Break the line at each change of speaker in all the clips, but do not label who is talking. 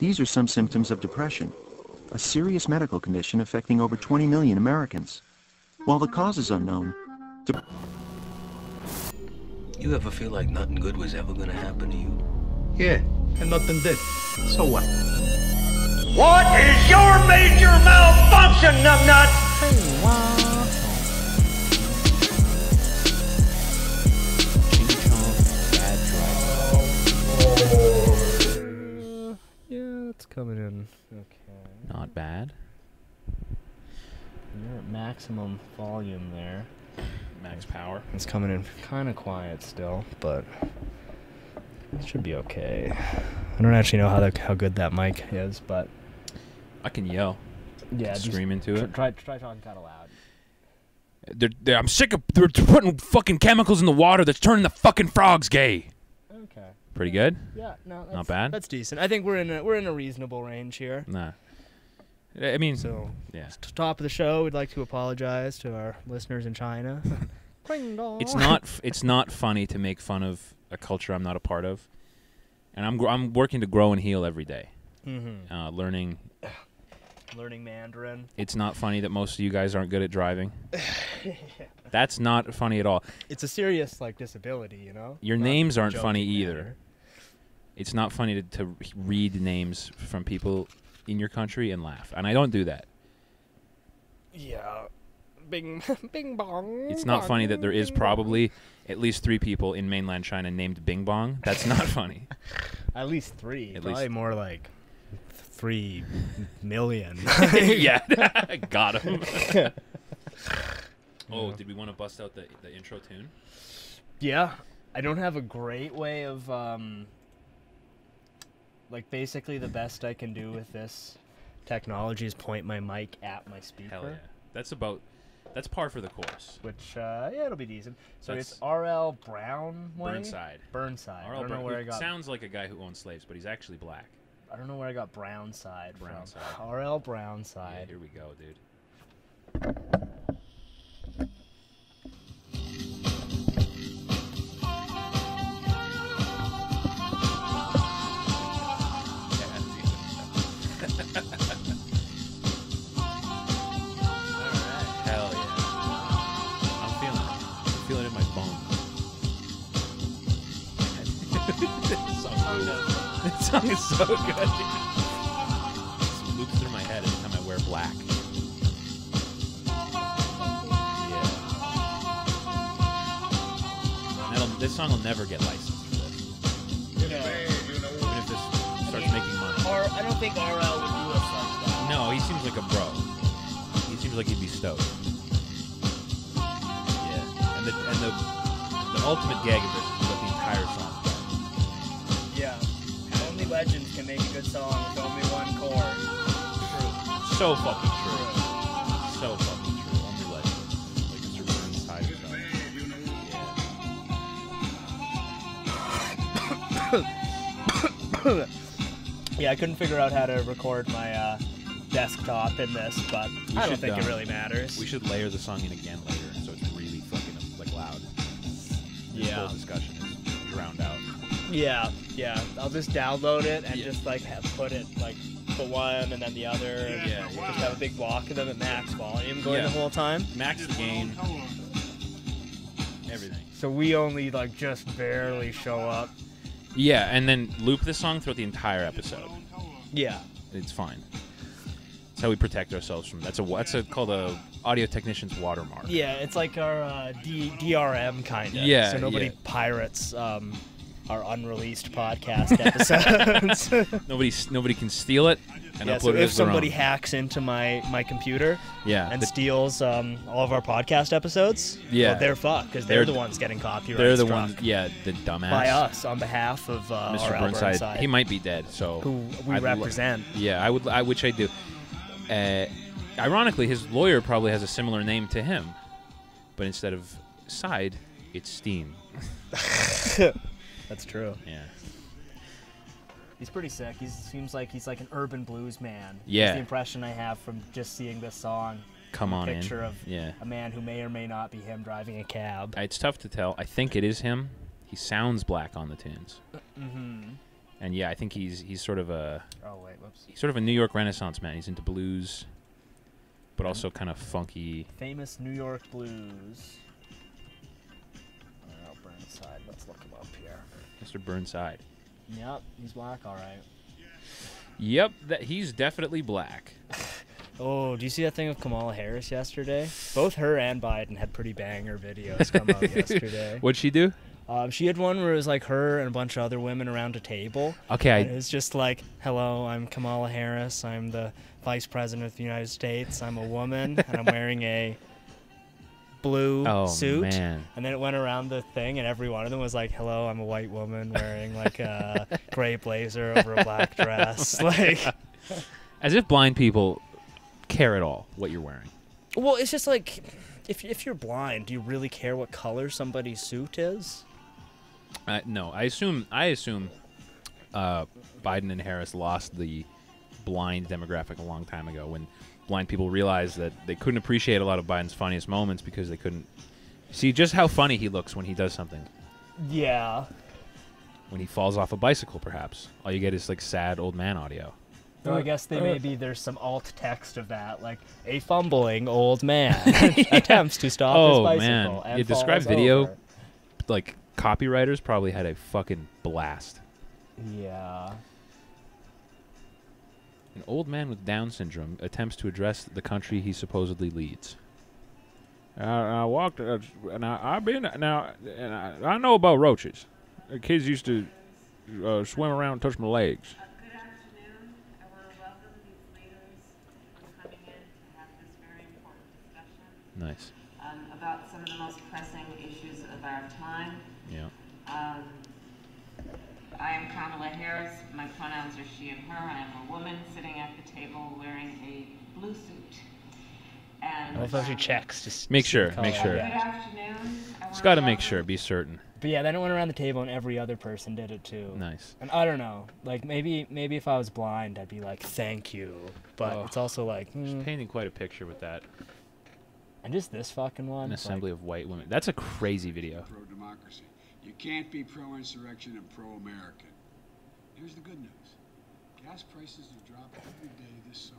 These are some symptoms of depression, a serious medical condition affecting over 20 million Americans. While the cause is unknown,
You ever feel like nothing good was ever gonna happen to you?
Yeah, and nothing did. So what?
What is your major malfunction, numbnut?
Yeah, it's coming in. Okay.
Not bad.
You're at maximum volume there.
Max power.
It's coming in kind of quiet still, but it should be okay. I don't actually know how good that mic is, but
I can yell.
yeah,
Scream into it.
Try talking kind of loud.
I'm sick of they're putting fucking chemicals in the water that's turning the fucking frogs gay.
Okay.
Pretty good.
Yeah, no,
Not bad.
That's decent. I think we're in a reasonable range here.
Nah. I mean,
So,
yeah.
top of the show, we'd like to apologize to our listeners in China.
It's not funny to make fun of a culture I'm not a part of, and I'm working to grow and heal every day.
Mm-hmm.
Learning
Mandarin.
It's not funny that most of you guys aren't good at driving. That's not funny at all.
It's a serious disability, you know.
Your
Not
names aren't
joking
funny
manner.
either. It's not funny to read names from people in your country and laugh, and I don't do that.
Yeah. Bing bing bong.
It's not funny that there is probably at least 3 people in mainland China named Bing Bong. That's not funny.
At least 3.
At
Probably
least
more like 3 million.
Yeah, got him. Oh, did we want to bust out the intro tune?
Yeah, I don't have a great way of basically the best I can do with this technology is point my mic at my speaker.
Hell yeah. That's par for the course.
Which yeah, it'll be decent. So
That's
it's R.L. Brown way?
Burnside.
Burnside. I
R.L.
don't know where I got.
Sounds like a guy who owns slaves, but he's actually black.
I don't know where I got Brownside from.
Brownside.
R.L. Brownside.
Yeah, here we go, dude. Hell yeah. I'm feeling it. I'm feeling it in my bones. This song is so good. It loops through my head every time I wear black. Yeah. And this song will never get licensed for this.
You know,
Even if this starts making money.
I don't think R.L. would do us like that.
No, he seems like a bro. He seems like he'd be stoked. Yeah. And the ultimate gag of this is what the entire song is.
Yeah. Only legends can make a good song with only one chord. True.
So fucking true. So fucking true. Only legends. Like it's your inside of
Yeah. Yeah, I couldn't figure out how to record my desktop in this, but I don't think it really matters.
We should layer the song in again later, so it's really fucking loud. This whole discussion is drowned out.
Yeah. I'll just download it and just put one and then the other. And just have a big block of them at max volume going the whole time.
Max the gain. Everything.
So we only just barely show up.
Yeah, and then loop the song throughout the entire episode.
Yeah.
It's fine. That's how we protect ourselves from. That's called a audio technician's watermark.
Yeah, it's like our DRM kind of.
Yeah.
So nobody pirates our unreleased podcast episodes.
Nobody can steal it and upload
so
it
if
as their
somebody
own.
hacks into my computer
and
steals all of our podcast episodes, well, they're fucked because they're the ones getting copyright
They're the
struck
ones, the dumbass.
by us on behalf of
Mr.
R.L.
Burnside. He might be dead, so
who we represent.
Which I do. Ironically, his lawyer probably has a similar name to him, but instead of Side, it's Steam.
That's true.
Yeah.
He's pretty sick. He seems like he's like an urban blues man.
Yeah.
That's the impression I have from just seeing this song.
Come on in.
A picture of
Yeah.
a man who may or may not be him driving a cab.
It's tough to tell. I think it is him. He sounds black on the tunes.
Mm-hmm.
And yeah, I think he's sort of a
whoops.
sort of a New York Renaissance man. He's into blues, but also kind of funky.
Famous New York blues. Burnside. Let's look him up here.
Mr. Burnside.
Yep, he's black, all right.
Yep, he's definitely black.
Oh, do you see that thing of Kamala Harris yesterday? Both her and Biden had pretty banger videos come out yesterday.
What'd she do?
She had one where it was like her and a bunch of other women around a table.
Okay.
And it was just like, hello, I'm Kamala Harris. I'm the Vice President of the United States. I'm a woman, and I'm wearing a blue suit.
Man.
And then it went around the thing, and every one of them was like, hello, I'm a white woman wearing like a gray blazer over a black dress. Like,
as if blind people care at all what you're wearing.
well, it's just like, if you're blind, do you really care what color somebody's suit is?
No, I assume Biden and Harris lost the blind demographic a long time ago when blind people realized that they couldn't appreciate a lot of Biden's funniest moments because they couldn't see just how funny he looks when he does something.
Yeah.
When he falls off a bicycle, perhaps. All you get is like sad old man audio.
So I guess there's some alt text of that, like a fumbling old man attempts to stop his bicycle.
Man.
And
Yeah, describe
falls
video.
over.
Like copywriters probably had a fucking blast.
Yeah.
An old man with Down syndrome attempts to address the country he supposedly leads. I walked, and I've been now, and I know about roaches. The kids used to swim around and touch my legs.
Good afternoon. I want to welcome these leaders coming in to have this very important discussion
Nice.
about some of the most pressing issues of our time.
Yeah.
I am Kamala Harris. My pronouns are she and her. I am a woman sitting at the table wearing a blue suit. And
I love how she checks. Just
Make
see
sure,
the color.
make sure.
Good
Yeah.
afternoon.
Just got to make sure, be certain.
But yeah, then it went around the table and every other person did it too.
Nice.
And I don't know, like maybe if I was blind, I'd be like, thank you. But
Oh.
it's also like,
Just painting quite a picture with that.
and just this fucking one.
An
like,
assembly of white women. That's a crazy video.
Pro-democracy. You can't be pro-insurrection and pro-American. Here's the good news. Gas prices have dropped every day this summer.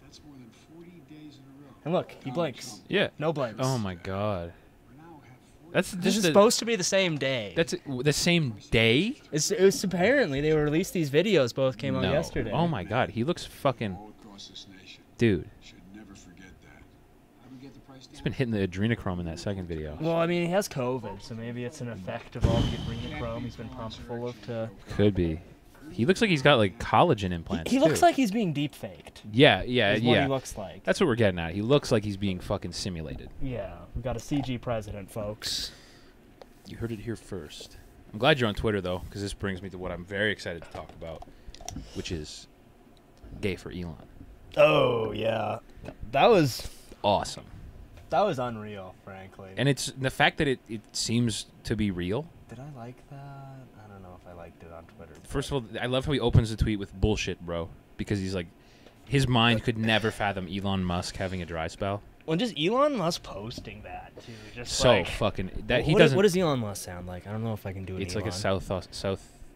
That's more than 40 days in a row.
And look, he
Donald
blinks.
Trump
Yeah.
No blinks.
Oh my God.
will now have 40
That's
This
just
is
a-
supposed to be the same day.
That's the same day.
It was apparently they released these videos. Both came out
No.
yesterday.
Oh my God, he looks fucking
all across this nation.
dude.
Should never forget that. How do we get the price down?
He's been hitting the adrenochrome in that second video.
Well, I mean, he has COVID, so maybe it's an effect of all the adrenochrome he's been pumped full of.
Could be. He looks like he's got like collagen implants.
He looks
too.
like he's being deep faked.
Yeah,
Is what
yeah.
he looks like.
That's what we're getting at. He looks like he's being fucking simulated.
Yeah, we got a CG president, folks.
You heard it here first. I'm glad you're on Twitter though, because this brings me to what I'm very excited to talk about, which is gay for Elon.
Oh yeah, that was
Awesome.
unreal, frankly.
And it's the fact that it seems to be real.
Did I like that? I don't know if I liked it on Twitter.
First of all, I love how he opens the tweet with bullshit, bro, because he's like, his mind could never fathom Elon Musk having a dry spell.
Well, just Elon Musk posting that too, just
So
like,
fucking that he
what
doesn't.
What does Elon Musk sound like? I don't know if I can do it.
It's like a South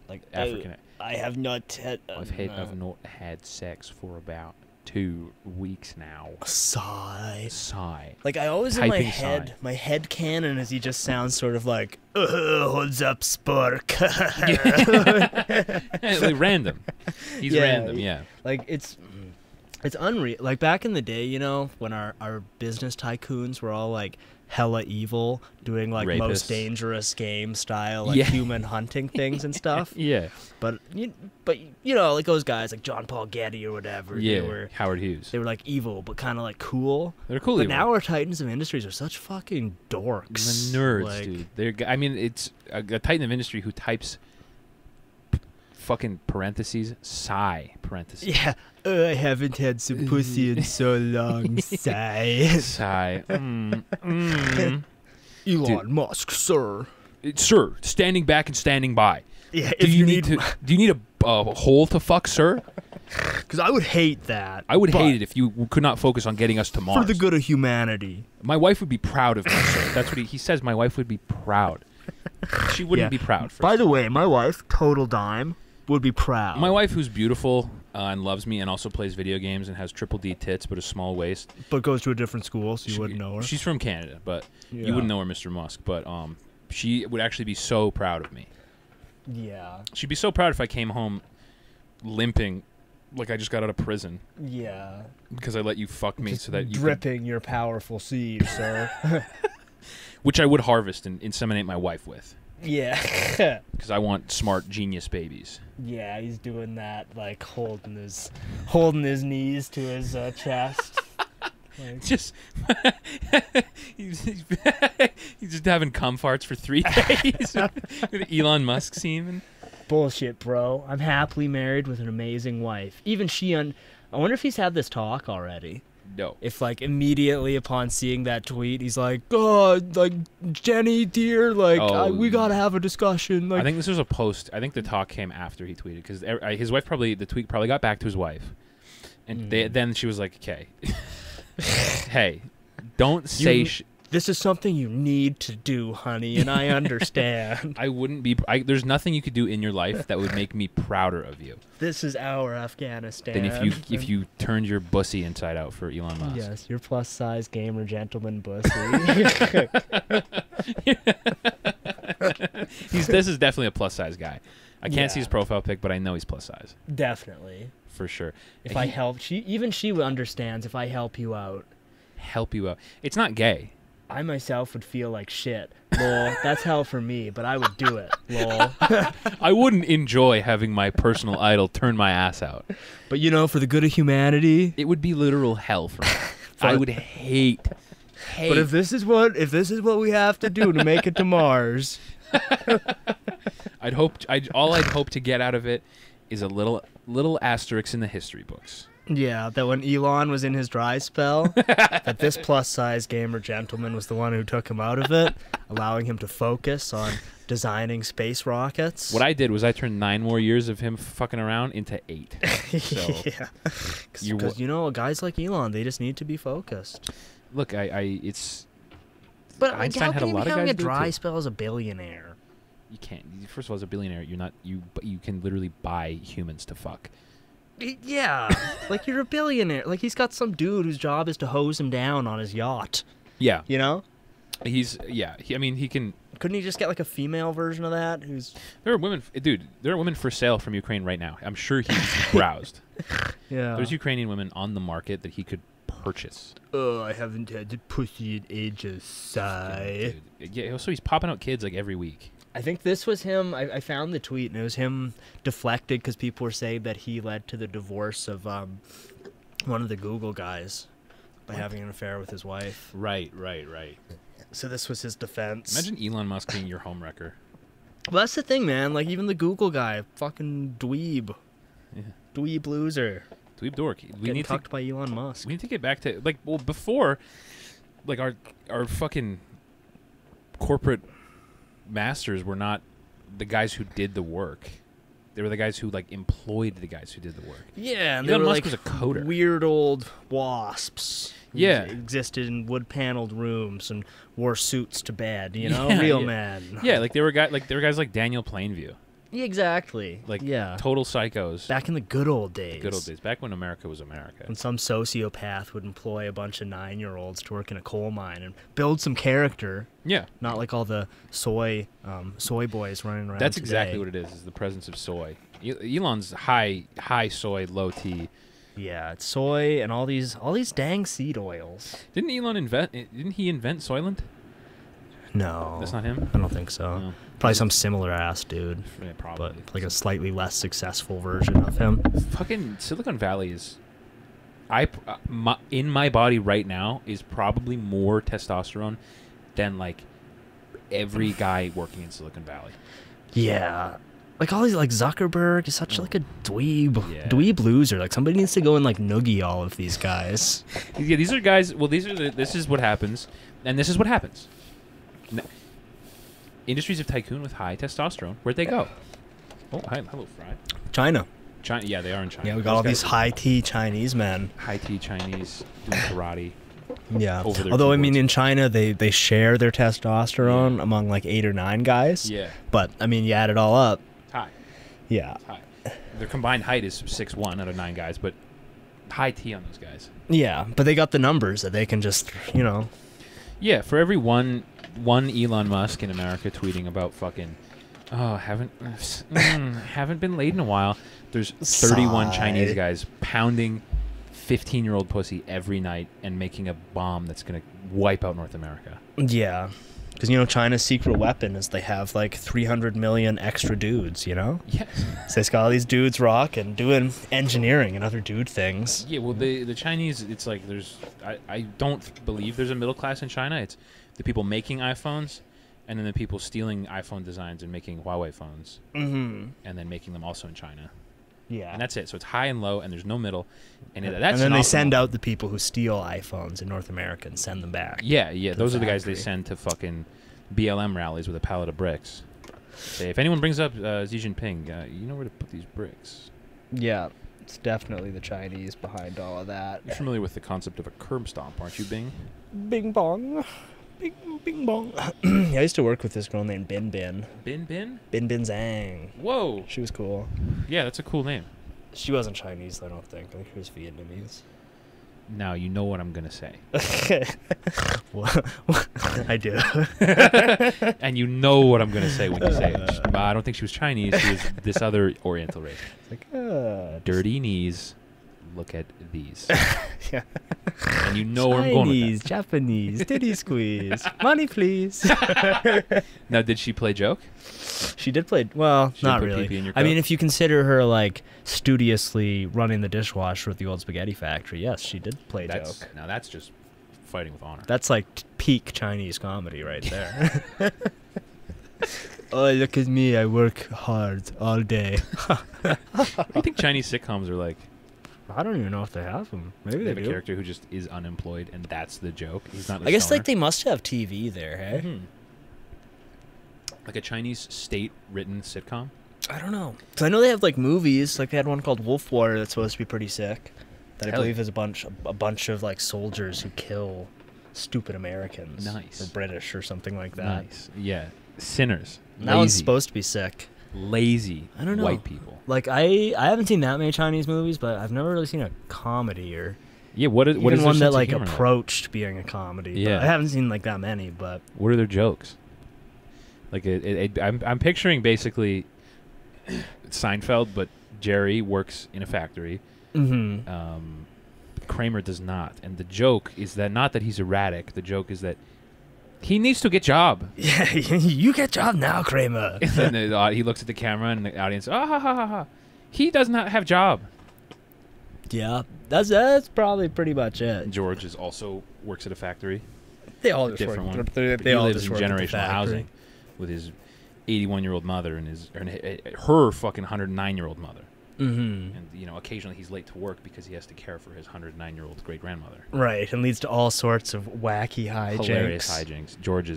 like
African.
I have not had.
I've not had sex for about 2 weeks now.
Sigh.
Sigh.
Like I always in my
Typing
head,
sigh.
my head canon is he just sounds sort of like, what's up, Spark?
Like random. He's
Yeah,
random. Yeah.
Like it's unreal. Like back in the day, you know, when our business tycoons were all like hella evil, doing like most
Rapists.
dangerous game style, like
Yeah.
human hunting things and stuff.
Yeah.
But you know, like those guys like John Paul Getty or whatever.
Yeah.
They were
Howard Hughes.
like evil, but kind of like cool.
They're cool.
But
evil.
now our titans of industries are such fucking dorks.
The nerds,
like,
dude. I mean, it's a titan of industry who types fucking parentheses, sigh parentheses.
Yeah. I haven't had some pussy in so long. Sigh.
Sigh.
Elon Musk, sir.
Sir, standing back and standing by.
Yeah.
Do you need a hole to fuck, sir?
Because I would hate that.
I would
but
hate it if you could not focus on getting us to Mars.
for the good of humanity.
My wife would be proud of me, sir. That's what he says. My wife would be proud. She wouldn't
Yeah.
be proud.
By the way, my wife, total dime. would be proud.
My wife, who's beautiful and loves me and also plays video games and has triple D tits but a small waist.
But goes to a different school, so you wouldn't know her.
She's from Canada, but you wouldn't know her, Mr. Musk. But she would actually be so proud of me.
Yeah.
She'd be so proud if I came home limping like I just got out of prison.
Yeah.
Because I let you fuck me
Just
so that you
dripping your powerful seed, sir.
which I would harvest and inseminate my wife with.
Yeah.
Because I want smart, genius babies.
Yeah, he's doing that, like holding his knees to his chest. Like,
Just he's just having cum farts for 3 days with Elon Musk semen.
bullshit, bro. I'm happily married with an amazing wife. Even she I wonder if he's had this talk already.
No.
If, like, immediately upon seeing that tweet, he's like, "Oh, like, Jenny, dear, like, we gotta have a discussion." Like,
I think this was a post. I think the talk came after he tweeted because his wife the tweet probably got back to his wife, and then she was like, "Okay, hey, don't say."
This is something you need to do, honey, and I understand.
I wouldn't be. There's nothing you could do in your life that would make me prouder of you.
This is our Afghanistan.
Than if you turned your bussy inside out for Elon Musk.
Yes, your plus size gamer gentleman Bussy.
This is definitely a plus size guy. I can't see his profile pic, but I know he's plus size.
Definitely.
For sure.
If I help, she understands if I help you out.
Help you out. It's not gay.
I myself would feel like shit. Lol, that's hell for me, but I would do it. Lol.
I wouldn't enjoy having my personal idol turn my ass out.
But for the good of humanity,
it would be literal hell for me. I would hate.
But if this is what we have to do to make it to Mars,
all I'd hope to get out of it is a little asterisk in the history books.
Yeah, that when Elon was in his dry spell, that this plus-size gamer gentleman was the one who took him out of it, allowing him to focus on designing space rockets.
What I did was I turned 9 more years of him fucking around into 8. So
yeah, because guys like Elon, they just need to be focused.
Look, it's.
But
Einstein had a lot of guys
having a
do
dry
too.
spell as a billionaire?
You can't. First of all, as a billionaire, you can literally buy humans to fuck.
Yeah, like you're a billionaire. Like he's got some dude whose job is to hose him down on his yacht.
Yeah,
He
can.
Couldn't he just get like a female version of that?
There are women, dude. There are women for sale from Ukraine right now. I'm sure he's browsed.
Yeah,
there's Ukrainian women on the market that he could purchase.
Oh, I haven't had the pussy in ages. Sigh.
Yeah, so he's popping out kids like every week.
I think this was him. I found the tweet, and it was him deflected because people were saying that he led to the divorce of one of the Google guys by having an affair with his wife.
Right.
So this was his defense.
Imagine Elon Musk being your homewrecker.
Well, that's the thing, man. Like, even the Google guy, fucking dweeb.
Yeah.
Dweeb loser.
Dweeb dork.
Getting tucked by Elon Musk.
We need to get back to, before, our fucking corporate masters were not the guys who did the work. They were the guys who employed the guys who did the work.
Yeah, and
Elon
they were
Musk was a coder.
Weird old wasps.
Yeah,
existed in wood-paneled rooms and wore suits to bed.
Yeah,
real men.
Yeah, they were guys like Daniel Plainview.
Yeah, exactly.
Total psychos.
Back in the good old days.
Back when America was America.
When some sociopath would employ a bunch of 9-year-olds to work in a coal mine and build some character.
Yeah.
Not like all the soy boys running around.
That's
today.
exactly what it is the presence of soy. Elon's high soy, low T.
Yeah, it's soy and all these dang seed oils.
Didn't he invent Soylent?
No.
That's not him?
I don't think so.
No.
Probably some similar ass dude.
Yeah, probably.
But a slightly less successful version of him.
Fucking Silicon Valley is... in my body right now is probably more testosterone than, every guy working in Silicon Valley.
Yeah. All these, Zuckerberg is such, a dweeb.
Yeah.
Dweeb loser. Somebody needs to go and, noogie all of these guys.
Yeah, these are guys... Well, this is what happens, and this is what happens. Industries of tycoon with high testosterone. Where'd they go? Oh, hi, hello, Fry.
China.
Yeah, they are in China.
Yeah, we got all these high-T Chinese men.
High-T Chinese doing karate.
Yeah.
Although,
in China, they share their testosterone among, 8 or 9 guys.
Yeah.
But, you add it all up.
High.
Yeah.
High. their combined height is 6'1" out of 9 guys, but high T on those guys.
Yeah, but they got the numbers that they can just, you know.
Yeah, for every one Elon Musk in America tweeting about fucking, oh, haven't been laid in a while. There's 31 Chinese guys pounding 15-year-old pussy every night and making a bomb that's gonna wipe out North America.
Yeah, because you know China's secret weapon is they have like 300 million extra dudes. You know.
Yes.
So it's got all these dudes rocking, doing engineering and other dude things.
Yeah. Well, the Chinese, it's like I don't believe there's a middle class in China. It's the people making iPhones, and then the people stealing iPhone designs and making Huawei phones, and then making them also in China.
Yeah.
And that's it. So it's high and low, and there's no middle. And that's
and then they
optimal.
send out the people who steal iPhones in North America and send them back.
Yeah, those are the guys they
factory.
send to fucking BLM rallies with a pallet of bricks. Say, if anyone brings up Xi Jinping, you know where to put these bricks.
Yeah, it's definitely the Chinese behind all of that.
You're familiar with the concept of a curb stomp, aren't you, Bing?
Bing bong. Bing bong. Yeah, I used to work with this girl named Bin Bin.
Bin Bin?
Bin Bin Zhang.
Whoa.
She was cool.
Yeah, that's a cool name.
She wasn't Chinese, I don't think. I think she was Vietnamese.
Now you know what I'm going to say.
Well, I do.
And you know what I'm going to say when you say it. I don't think she was Chinese. She was this other Oriental race.
Like,
Dirty knees. Look at these.
yeah.
And you know where I'm going with
Chinese, Japanese, titty squeeze. Money, please.
that. Now, did she play joke?
She did play, well,
She did
not
put
really.
pee-pee in your
I mean,
cup?
if you consider her, like, studiously running the dishwasher at the old spaghetti factory, yes, she did play joke.
Now that's just fighting with honor.
That's like peak Chinese comedy right there. Oh, look at me. I work hard all day.
What do you think Chinese sitcoms are like?
I don't even know if they have them. Maybe
They
they
have a
do.
character who just is unemployed, and that's the joke. He's not.
I guess like they must have TV there, hey?
Like a Chinese state-written sitcom.
I don't know. Because I know they have like movies. Like they had one called Wolf Warrior that's supposed to be pretty sick. That I
Hell
believe
yeah.
is a bunch of like soldiers who kill stupid Americans.
Nice.
Or British or something like that.
Nice. Yeah. Sinners.
That one's
Lazy.
supposed to be sick.
Lazy.
I don't know.
White people.
Like I haven't seen that many Chinese movies, but I've never really seen a comedy or
Yeah. What is
even
their
one
sense
that
of
like
humor, though?
approached being a comedy. But
Yeah.
I haven't seen like that many, but
What are their jokes? Like I'm picturing basically Seinfeld, but Jerry works in a factory. Kramer does not, and the joke is that not that he's erratic. The joke is that he needs to get job.
yeah, you get job now, Kramer.
And he looks at the camera, and the audience, ah ha ha ha ha. He does not have job.
Yeah, that's probably pretty much it.
George is also works at a factory.
They all just
Different
work.
one.
They
But he
all
lives
just
in
work at the
generational
factory.
housing with his 81-year-old mother and her fucking 109-year-old mother. And occasionally he's late to work because he has to care for his 109-year-old great grandmother.
Right, and leads to all sorts of wacky hijinks.
Hilarious hijinks. George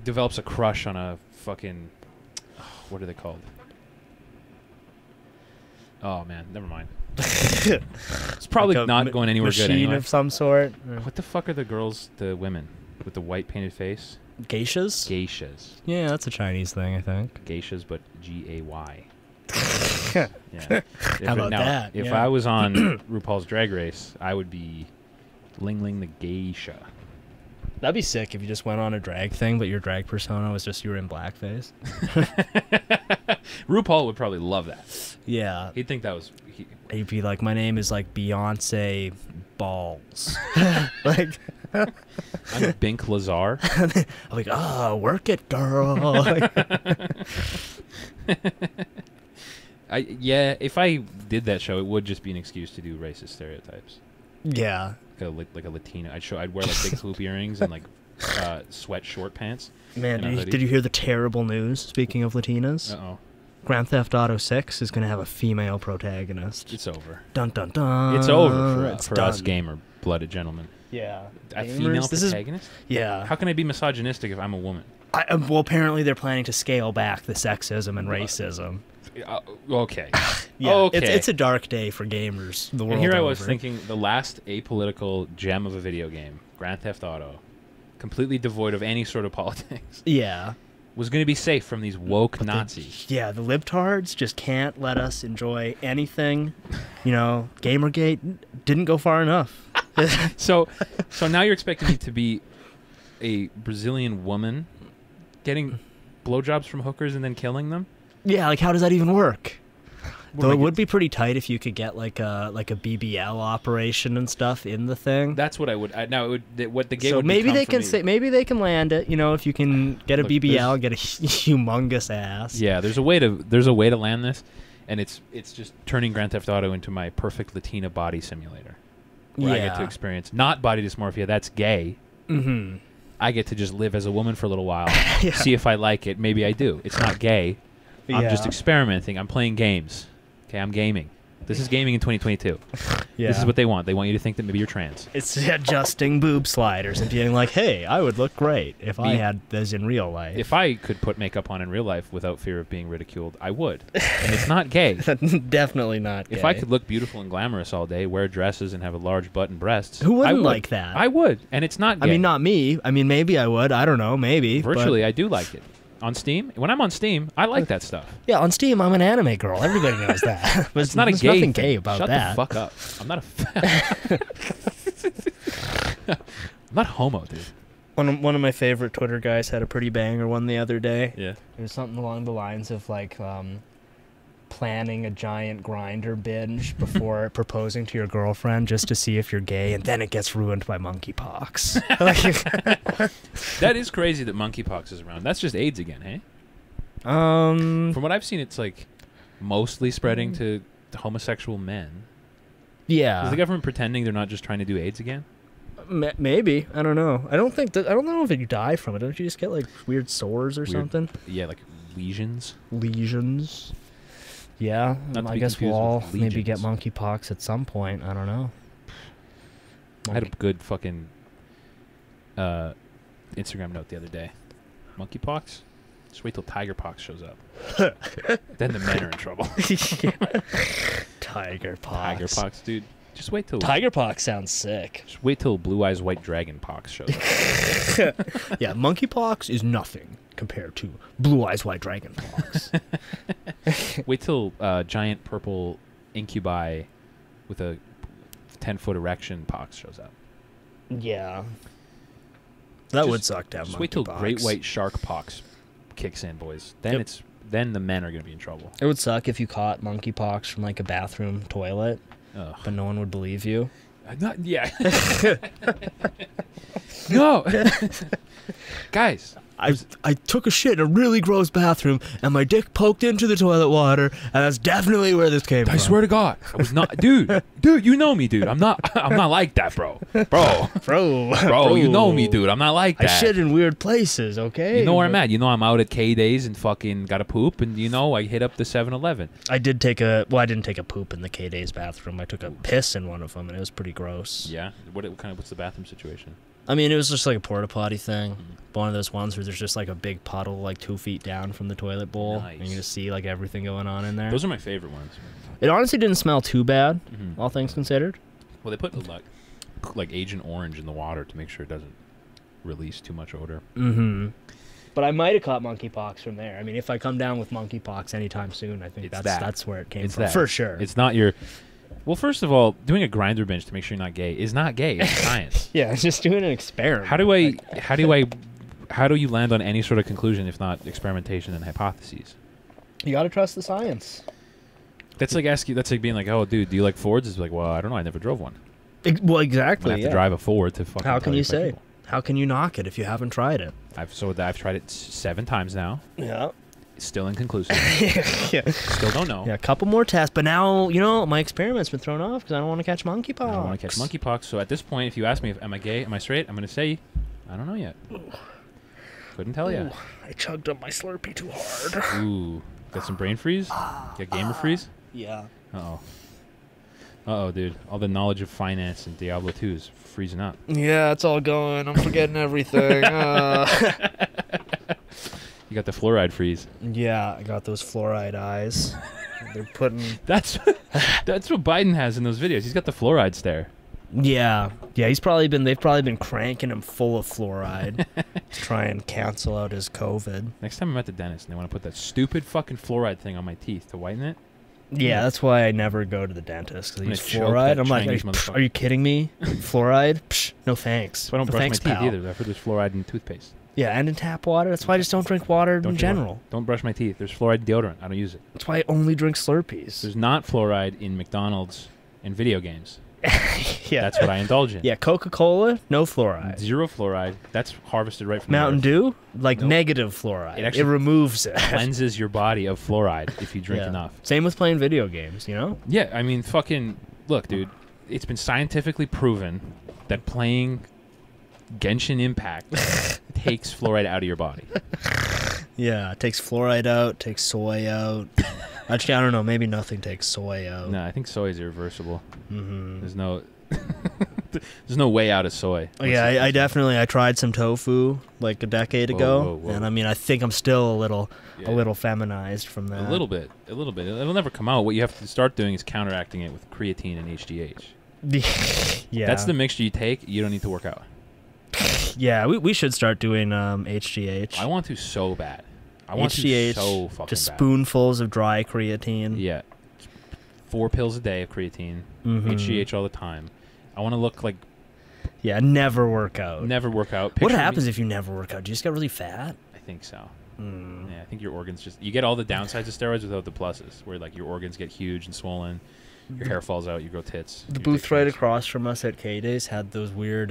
develops a crush on a fucking what are they called? Oh man, never mind. It's probably
Like a
not going anywhere good
machine
anyway.
of some sort.
What the fuck are the women with the white painted face?
Geishas?
Geishas.
Yeah, that's a Chinese thing, I think.
Geishas, but G-A-Y.
How
Yeah.
about that?
If
Yeah.
I was on RuPaul's Drag Race, I would be Ling Ling the Geisha.
That'd be sick if you just went on a drag thing, but your drag persona was just you were in blackface.
RuPaul would probably love that.
Yeah.
He'd think that was...
He'd be like, my name is like Beyonce Balls. Like...
I'm Bink Lazar.
I'm like, work it, girl.
If I did that show, it would just be an excuse to do racist stereotypes.
Yeah.
Like a Latino. I'd wear like big hoop earrings and like sweat short pants.
Man,
and a hoodie.
did you hear the terrible news? Speaking of Latinas,
Uh-oh.
Grand Theft Auto 6 is going to have a female protagonist.
It's over.
Dun dun dun.
It's over
It's
for us
done.
gamer-blooded gentlemen.
Yeah.
A
Gamers,
female
this is-
protagonist?
Yeah.
How can I be misogynistic if I'm a woman?
Well, apparently they're planning to scale back the sexism and racism.
Okay.
Yeah,
okay.
it's a dark day for gamers the world
And here I was
over.
thinking the last apolitical gem of a video game, Grand Theft Auto, completely devoid of any sort of politics.
Yeah.
was going to be safe from these woke Nazis.
Yeah, the libtards just can't let us enjoy anything. You know, Gamergate didn't go far enough.
So now you're expecting me to be a Brazilian woman getting blowjobs from hookers and then killing them?
Yeah, like how does that even work? Though it
Like
would be pretty tight if you could get like a BBL operation and stuff in the thing.
That's what I would. Now, what the gay
So
would
maybe
become
they
for
can
me-
say maybe they can land it. You know, if you can get a
Look,
BBL, get a humongous ass.
Yeah, there's a way to land this, and it's just turning Grand Theft Auto into my perfect Latina body simulator, where I get to
Yeah.
experience not body dysmorphia. That's gay.
Mm-hmm.
I get to just live as a woman for a little while, see if I like it. Maybe I do. It's not gay. I'm just
Yeah.
experimenting. I'm playing games. Okay, I'm gaming. This is gaming in 2022.
Yeah.
This is what they want. They want you to think that maybe you're trans.
It's adjusting boob sliders and being like, hey, I would look great if I
Me-
had this in real life.
If I could put makeup on in real life without fear of being ridiculed, I would. And it's not gay.
Definitely not gay.
If I could look beautiful and glamorous all day, wear dresses, and have a large butt and breasts,
Who
I
wouldn't
would.
like that?
I would, and it's not gay.
I mean, not me. I mean, maybe I would. I don't know. Maybe. but-
Virtually, I do like it. On Steam, when I'm on Steam, I like that stuff.
Yeah, on Steam, I'm an anime girl. Everybody knows that. But
It's not a
there's
gay
nothing
thing.
gay about
Shut
that.
the fuck up. I'm not a. I'm not homo, dude.
One of my favorite Twitter guys had a pretty banger one the other day.
Yeah.
It was something along the lines of like planning a giant grinder binge before proposing to your girlfriend just to see if you're gay, and then it gets ruined by monkeypox.
That is crazy that monkeypox is around. That's just AIDS again, hey?
Um,
From what I've seen, it's like mostly spreading to homosexual men. Is
yeah,
the government pretending they're not just trying to do AIDS again?
maybe. I don't know. I don't know if you die from it. Don't you just get like weird sores or
Weird-
something?
Yeah, like lesions.
Lesions. Yeah,
Not to
I
be
guess we'll
confused
all
with
maybe get
legions.
monkeypox at some point. I don't know.
I had a good fucking Instagram note the other day. Monkeypox? Just wait till tigerpox shows up. Then the men are in trouble.
Tigerpox.
Tigerpox, dude. Just wait till
Tigerpox sounds sick.
just wait till Blue Eyes White Dragon pox shows up.
Yeah, monkeypox is nothing compared to blue eyes white dragon pox.
Wait till giant purple incubi with a 10-foot erection pox shows up.
Yeah. That
Just-
would suck to have
Just wait till
monkeypox.
great white shark pox kicks in, boys. Then
Yep.
then the men are gonna be in trouble.
It would suck if you caught monkeypox from like a bathroom toilet,
Ugh.
but no one would believe you.
Yeah. No. Guys,
I took a shit in a really gross bathroom, and my dick poked into the toilet water, and that's definitely where this came from.
I swear to God, I was not, dude. You know me, dude. I'm not like that, bro. Bro, you know me, dude. I'm not like
I
that.
shit in weird places, okay?
You know where I'm
But
at. You know I'm out at K days and fucking gotta poop, and you know I hit up the 7-Eleven.
I didn't take a poop in the K-Days bathroom. I took a piss in one of them, and it was pretty gross.
Yeah. What's the bathroom situation?
I mean, it was just like a porta potty thing. One of those ones where there's just like a big puddle like 2 feet down from the toilet bowl. And
Nice.
you just see like everything going on in there.
Those are my favorite ones.
It honestly didn't smell too bad,
Mhm.
all things considered.
Well, they put like Agent Orange in the water to make sure it doesn't release too much odor.
Mm-hmm. But I might have caught monkeypox from there. I mean, if I come down with monkeypox anytime soon, I think
It's
that's where it came
It's
from.
that.
For sure.
It's not your. Well, first of all, doing a grinder bench to make sure you're not gay is not gay. It's science.
Yeah, it's just doing an experiment.
How do you land on any sort of conclusion if not experimentation and hypotheses?
You got to trust the science.
That's like being like, oh, dude, do you like Fords? It's like, well, I don't know. I never drove one.
Well,
I'm
exactly.
gonna have to drive a Ford to fucking.
How
tell
can you
if I
say?
can.
How can you knock it if you haven't tried it?
I've tried it 7 times now.
Yeah.
Still inconclusive.
Yeah.
Still don't know.
Yeah, a couple more tests, but now, my experiment's been thrown off because I don't want to catch monkeypox.
I don't want to catch monkeypox. So at this point, if you ask me, am I gay? Am I straight? I'm going to say, I don't know yet. Couldn't tell you.
I chugged up my Slurpee too hard.
Ooh, got some brain freeze? Got gamer freeze?
Yeah.
Uh-oh, dude. All the knowledge of finance and Diablo 2 is freezing up.
Yeah, it's all going. I'm forgetting everything.
You got the fluoride freeze.
Yeah, I got those fluoride eyes. They're putting...
That's what Biden has in those videos. He's got the fluoride stare.
Yeah, they've probably been cranking him full of fluoride to try and cancel out his COVID.
Next time I'm at the dentist and they want to put that stupid fucking fluoride thing on my teeth to whiten it.
Yeah, that's why I never go to the dentist, because they
I'm
use
gonna choke
fluoride.
that
I'm like,
Chinese
are
motherfucker.
you kidding me? Fluoride? Psh, no thanks.
So I don't
No
brush
thanks,
my teeth
pal.
either. I've heard there's fluoride in toothpaste.
Yeah, and in tap water. That's why I just don't drink water in general.
Don't brush my teeth. There's fluoride deodorant. I don't use it.
That's why I only drink Slurpees.
There's not fluoride in McDonald's and video games.
Yeah,
That's what I indulge in.
yeah. Coca-Cola, no fluoride.
Zero fluoride. That's harvested right from
Mountain
the earth.
Dew, like
Nope.
negative fluoride.
It
It,
actually
removes it.
Cleanses your body of fluoride if you drink
Yeah.
enough.
Same with playing video games, you know?
Yeah, I mean, fucking look, dude. It's been scientifically proven that playing Genshin Impact takes fluoride out of your body.
Yeah, it takes fluoride out, takes soy out. Actually, I don't know. Maybe nothing takes soy out.
No, I think soy is irreversible.
Mm-hmm.
There's no, there's no way out of soy.
Yeah, I tried some tofu like a decade ago,
whoa.
and I mean, I think I'm still
Yeah.
a little feminized from that.
A little bit. It'll never come out. What you have to start doing is counteracting it with creatine and HGH.
Yeah,
That's the mixture you take. You don't need to work out.
Yeah, we should start doing HGH.
I want to so bad. I want
HGH,
to so fucking
just
bad.
spoonfuls of dry creatine.
Yeah. 4 pills a day of creatine.
Mhm.
HGH all the time. I want to look like
Yeah, never work out.
never work out.
What
Picture
happens
me-
if you never work out? Do you just get really fat?
I think so.
Mm.
Yeah, I think your organs just you get all the downsides of steroids without the pluses, where like your organs get huge and swollen, your hair falls out, you grow tits.
The
your
booth
dick
right
shrinks.
across from us at K-Days had those weird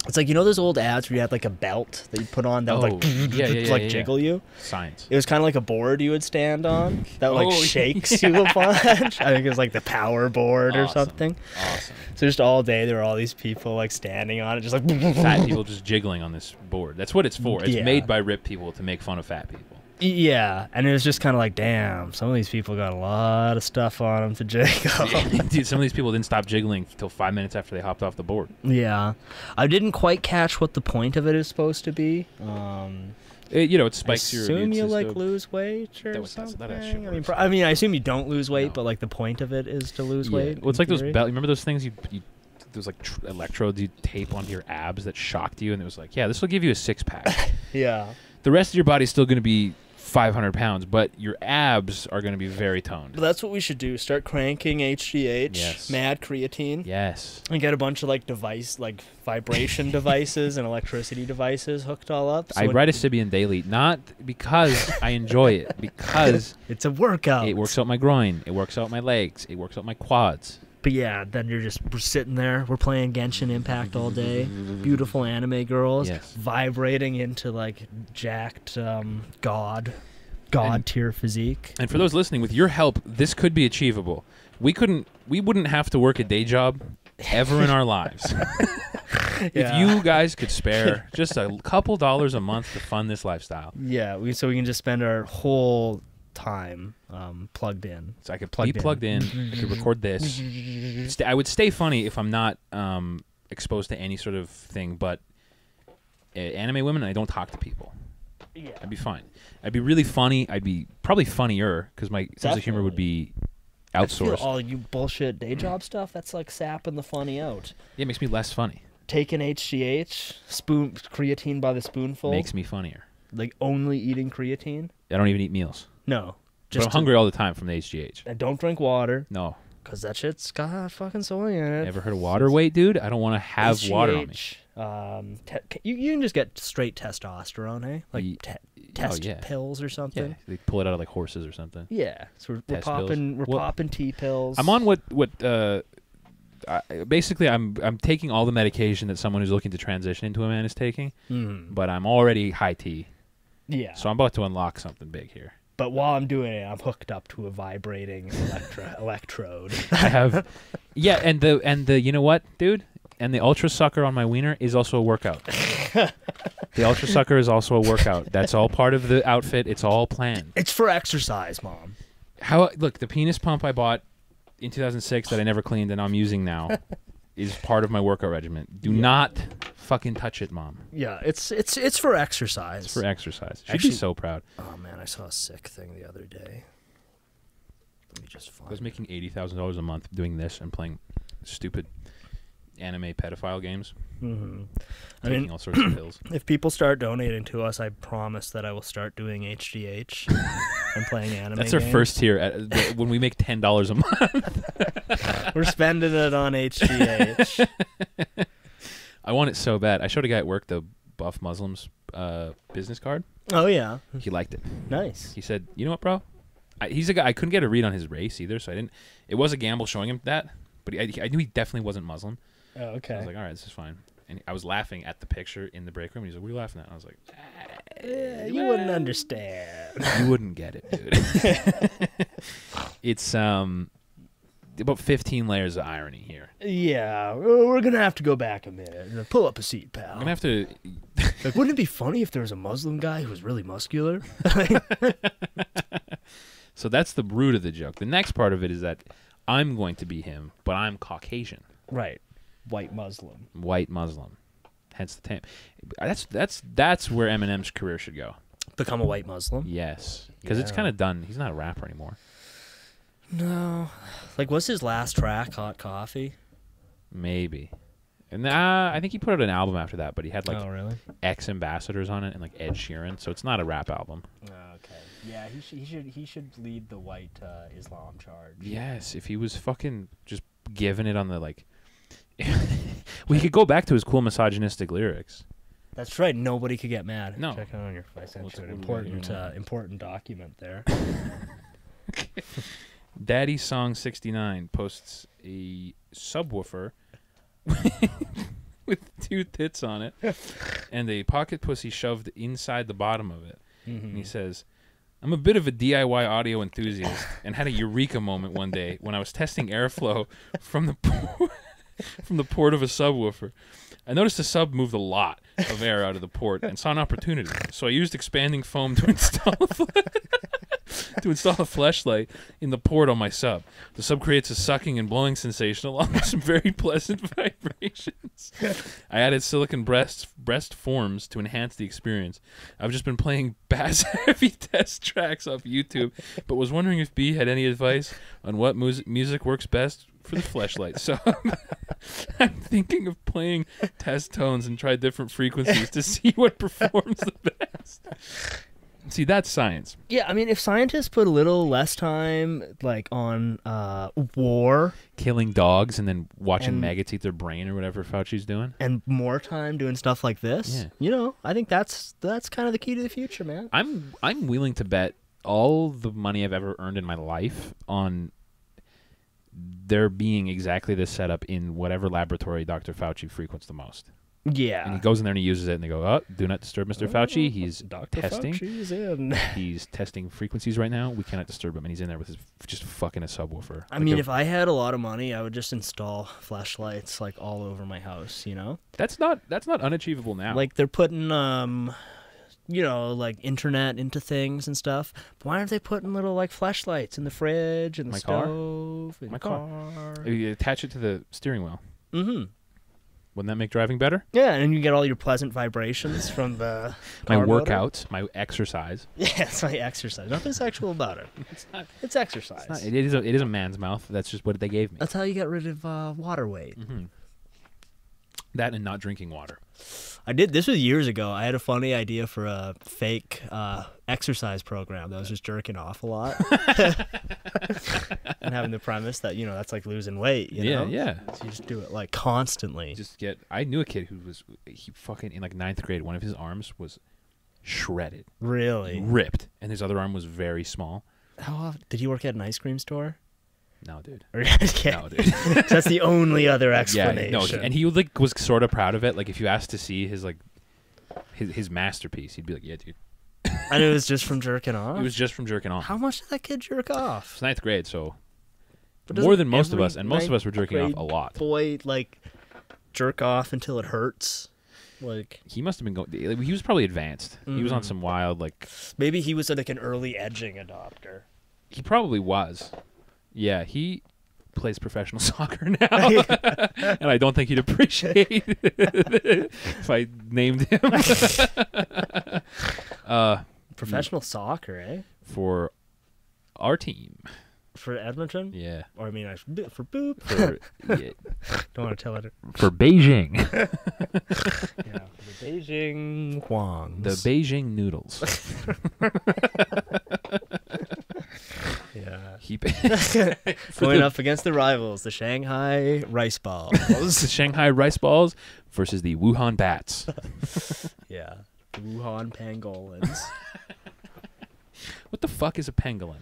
it's like, you know those old ads where you had like a belt that you put on that would like,
yeah.
jiggle you?
Science.
It was kind of like a board you would stand on that like
Oh,
shakes
yeah.
you a bunch. I think it was like the power board or
Awesome.
something.
Awesome.
So just all day there were all these people like standing on it, just like
Fat people just jiggling on this board. That's what it's for. It's
Yeah.
made by rip people to make fun of fat people.
Yeah, and it was just kind of like, damn, some of these people got a lot of stuff on them to jiggle.
Dude, some of these people didn't stop jiggling until 5 minutes after they hopped off the board.
Yeah, I didn't quite catch what the point of it is supposed to be.
It spikes
I
your
assume
immune
you
system.
like lose weight or
That
something.
actually
I mean,
works.
I mean, I assume you don't lose weight,
No.
but like the point of it is to lose
Yeah.
weight.
Well, it's
in
like those
theory.
remember those things you those like electrodes you tape onto your abs that shocked you, and it was like, yeah, this will give you a 6-pack.
Yeah.
The rest of your body's still going to be 500 pounds, but your abs are going to be very toned.
But that's what we should do. Start cranking HGH,
Yes.
mad creatine,
Yes.
and get a bunch of like vibration devices and electricity devices hooked all up. So
I
when-
ride a Sibian daily, not because I enjoy it, because
It's a workout.
it works out my groin, it works out my legs, it works out my quads.
But yeah, then we're sitting there, we're playing Genshin Impact all day. Beautiful anime girls
Yes.
vibrating into like jacked god
And-
tier physique.
And for those listening, with your help, this could be achievable. We wouldn't have to work a day job ever in our lives. If you guys could spare just a couple dollars a month to fund this lifestyle.
Yeah, so we can just spend our whole time plugged in.
So I could
Plugged
be
in.
plugged in. I could record this. I would stay funny if I'm not exposed to any sort of thing. But anime women, I don't talk to people.
Yeah.
I'd be fine. I'd be really funny. I'd be probably funnier because my sense of humor would be
I feel
outsourced.
all you bullshit day job stuff, that's like sapping the funny out.
Yeah, it makes me less funny.
Taking HGH, spoon creatine by the spoonful,
Makes me funnier.
like only eating creatine.
I don't even eat meals.
No,
But I'm hungry all the time from the HGH.
And don't drink water,
No.
cause that shit's got fucking soy in it.
Ever heard of water weight, dude? I don't want to have water on me.
You can just get straight testosterone, eh? Like
Ye-
test
yeah.
pills or something.
Yeah, they pull it out of like horses or something.
Yeah, so we're
Test pills.
popping
Well,
popping T pills.
I'm on basically I'm taking all the medication that someone who's looking to transition into a man is taking, but I'm already high T,
Yeah.
so I'm about to unlock something big here.
But while I'm doing it, I'm hooked up to a vibrating electrode.
I have, yeah, and the you know what, dude, and the ultra sucker on my wiener is also a workout. The ultra sucker is also a workout. That's all part of the outfit. It's all planned.
It's for exercise, Mom.
Look, the penis pump I bought in 2006 that I never cleaned and I'm using now is part of my workout regimen. Do not fucking touch it, Mom.
Yeah, it's for exercise.
It's for exercise. She'd
Actually-
be so proud.
Oh man, I saw a sick thing the other day. Let me just find.
I was making $80,000 a month doing this and playing stupid anime pedophile games.
Mm-hmm. I
Taking
mean,
all sorts of pills.
if people start donating to us, I promise that I will start doing HGH and playing anime
That's our
games.
first tier. When we make $10 a month.
We're spending it on HGH.
I want it so bad. I showed a guy at work the Buff Muslims business card.
Oh, yeah.
He liked it.
Nice.
He said, "You know what, bro? He's a guy. I couldn't get a read on his race either, so I didn't. It was a gamble showing him that, but I knew he definitely wasn't Muslim.
Oh, okay.
I was like, all right, this is fine. And I was laughing at the picture in the break room. And he's like, "What are you laughing at?" And I was like,
You wouldn't understand.
"You wouldn't get it, dude." It's about 15 layers of irony here.
Yeah, we're going to have to go back a minute. Pull up a seat, pal.
I'm gonna have to.
Like, wouldn't it be funny if there was a Muslim guy who was really muscular?
So that's the root of the joke. The next part of it is that I'm going to be him, but I'm Caucasian.
Right. White Muslim.
White Muslim. Hence the that's where Eminem's career should go.
Become a white Muslim?
Yes, because it's kind of done. He's not a rapper anymore.
No. Like, what's his last track, Hot Coffee?
Maybe. And I think he put out an album after that, but he had like
Oh, really?
ex-ambassadors on it and like Ed Sheeran, so it's not a rap album.
Okay. Yeah, he should lead the white Islam charge.
Yes, if he was fucking just giving it on the like. We could go back to his cool misogynistic lyrics.
That's right. Nobody could get mad.
No.
Check it on your I sent you an
What do we got
important document there.
Daddy Song 69 posts a subwoofer with two tits on it and a pocket pussy shoved inside the bottom of it.
Mm-hmm.
And he says, "I'm a bit of a DIY audio enthusiast and had a eureka moment one day when I was testing airflow from the port of a subwoofer. I noticed the sub moved a lot of air out of the port and saw an opportunity. So I used expanding foam to install a fleshlight in the port on my sub. The sub creates a sucking and blowing sensation along with some very pleasant vibrations. I added silicone breast forms to enhance the experience. I've just been playing bass-heavy test tracks off YouTube, but was wondering if B had any advice on what music works best for the fleshlight. So I'm thinking of playing test tones and try different frequencies to see what performs the best." See, that's science.
Yeah, I mean, if scientists put a little less time, like, on war,
Killing dogs and then watching maggots eat their brain or whatever Fauci's doing.
and more time doing stuff like this,
Yeah.
you know, I think that's kind of the key to the future, man.
I'm willing to bet all the money I've ever earned in my life on there being exactly this setup in whatever laboratory Dr. Fauci frequents the most.
Yeah.
And he goes in there and he uses it, and they go, "Oh, do not disturb Mr. Fauci. He's
Dr.
testing.
Fauci's in.
He's testing frequencies right now. We cannot disturb him." And he's in there with his just fucking a subwoofer.
I mean, if I had a lot of money, I would just install flashlights like all over my house, you know?
that's not unachievable now.
Like they're putting you know, like internet into things and stuff. But why aren't they putting little like flashlights in the fridge and the
My car?
stove and
My
the
car.
car?
If you attach it to the steering wheel,
Mm-hmm.
wouldn't that make driving better?
Yeah, and you get all your pleasant vibrations from the
My
car motor.
workouts, my exercise.
Yeah, it's my exercise. Nothing sexual about it. It's exercise.
It is a man's mouth. That's just what they gave me.
That's how you get rid of water weight.
Mm-hmm. That and not drinking water.
I did. This was years ago. I had a funny idea for a fake exercise program that was just jerking off a lot. And having the premise that, you know, that's like losing weight, you know?
Yeah.
So you just do it like constantly.
I knew a kid who was, he fucking, in like 9th grade, one of his arms was shredded.
Really?
Ripped. And his other arm was very small.
How often, did he work at an ice cream store?
No, dude.
Okay.
No, dude.
That's the only other
Yeah,
explanation.
no, and he like was sort of proud of it. Like if you asked to see his like his masterpiece, he'd be like, "Yeah, dude."
And it was just from jerking off?
It was just from jerking off.
How much did that kid jerk off?
It's 9th grade, so
But
more
doesn't
than most of
every
us, and most of us were jerking off
ninth
a lot.
Boy, like, jerk off until it hurts. Like,
He must have been going. He was probably advanced. He was on some wild like.
maybe he was like an early edging adopter.
He probably was. Yeah, he plays professional soccer now, and I don't think he'd appreciate it if I named him.
Professional soccer, eh?
For our team.
For Edmonton?
Yeah.
Or I mean, for Boop.
Yeah.
Don't want to tell it.
For Beijing.
Yeah, for the Beijing Huangs.
The Beijing noodles.
Yeah. Going up against the rivals, the Shanghai rice balls.
The Shanghai rice balls versus the Wuhan bats.
Yeah. The Wuhan pangolins.
What the fuck is a pangolin?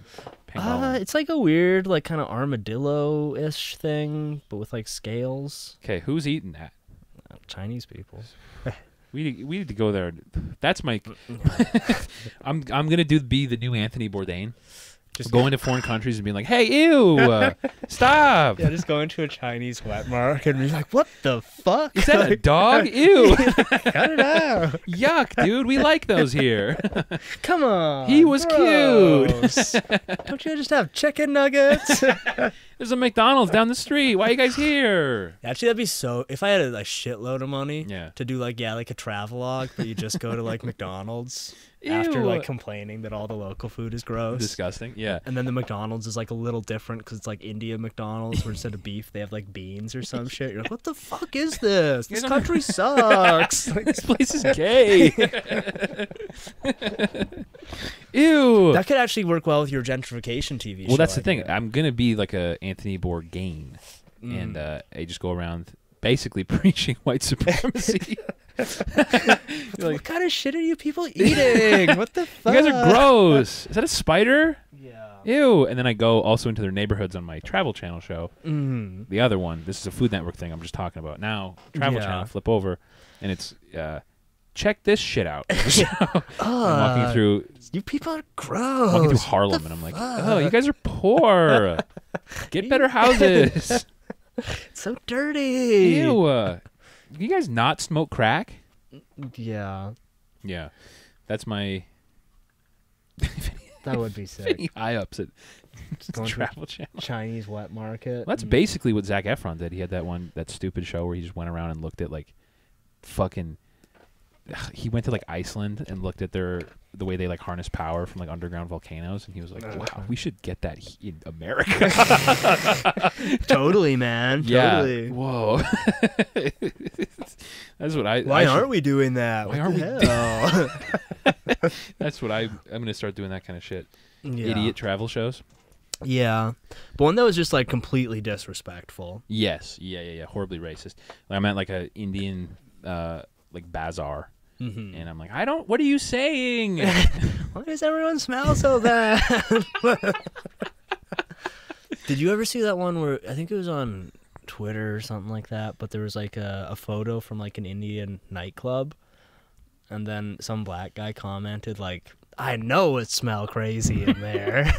It's like a weird, like, kind of armadillo-ish thing, but with, like, scales.
Okay, who's eating that?
Chinese people.
We need to go there. That's my. I'm gonna be the new Anthony Bourdain. Just going to foreign countries and being like, "Hey, ew, stop!"
Yeah, just going to a Chinese wet market and be like, "What the fuck?
Is that a dog? Ew!
Cut it out!
Yuck, dude. We like those here.
Come on,
He was
gross. Don't you just have chicken nuggets?"
There's a McDonald's down the street. Why are you guys here?
Actually, that'd be so. If I had a shitload of money,
Yeah.
to do like a travelogue, but you just go to like McDonald's after
Ew.
like complaining that all the local food is gross.
Disgusting. Yeah.
And then the McDonald's is like a little different because it's like Indian McDonald's, where instead of beef they have like beans or some shit. You're like, what the fuck is this? This country sucks.
This place is gay. Ew.
That could actually work well with your gentrification TV show.
Well, that's the thing.
idea.
I'm gonna be like a Anthony Bourdain, and I just go around basically preaching white supremacy.
What kind of shit are you people eating? What the fuck?
You guys are gross. Is that a spider?
Yeah.
Ew. And then I go also into their neighborhoods on my Travel Channel show.
Mm.
The other one, this is a Food Network thing I'm just talking about. Now, Travel
Yeah.
Channel, flip over, and it's, check this shit out. I'm walking through
You people are gross.
walking through Harlem, and I'm like, oh, you guys are poor. Get better houses.
It's so dirty.
Ew. You guys not smoke crack?
Yeah.
Yeah. That's my
That would be sick.
any high ups at
Going to
Travel Channel.
Chinese wet market.
Well, that's basically what Zac Efron did. He had that stupid show where he just went around and looked at like fucking. He went to like Iceland and looked at the way they like harness power from like underground volcanoes, and he was like, "Wow, we should get that in America."
Totally, man.
Yeah.
Totally.
Whoa. That's what I.
Why aren't we doing that?
Why
What
aren't
the hell?
That's what I'm gonna start doing that kind of shit.
Yeah.
Idiot travel shows.
Yeah. But one that was just like completely disrespectful.
Yes. Yeah. Horribly racist. Like, I'm at like a Indian like bazaar.
Mm-hmm.
And I'm like, what are you saying?
Why does everyone smell so bad? Did you ever see that one where I think it was on Twitter or something like that, but there was like a photo from like an Indian nightclub, and then some black guy commented like, I know it smell crazy in there.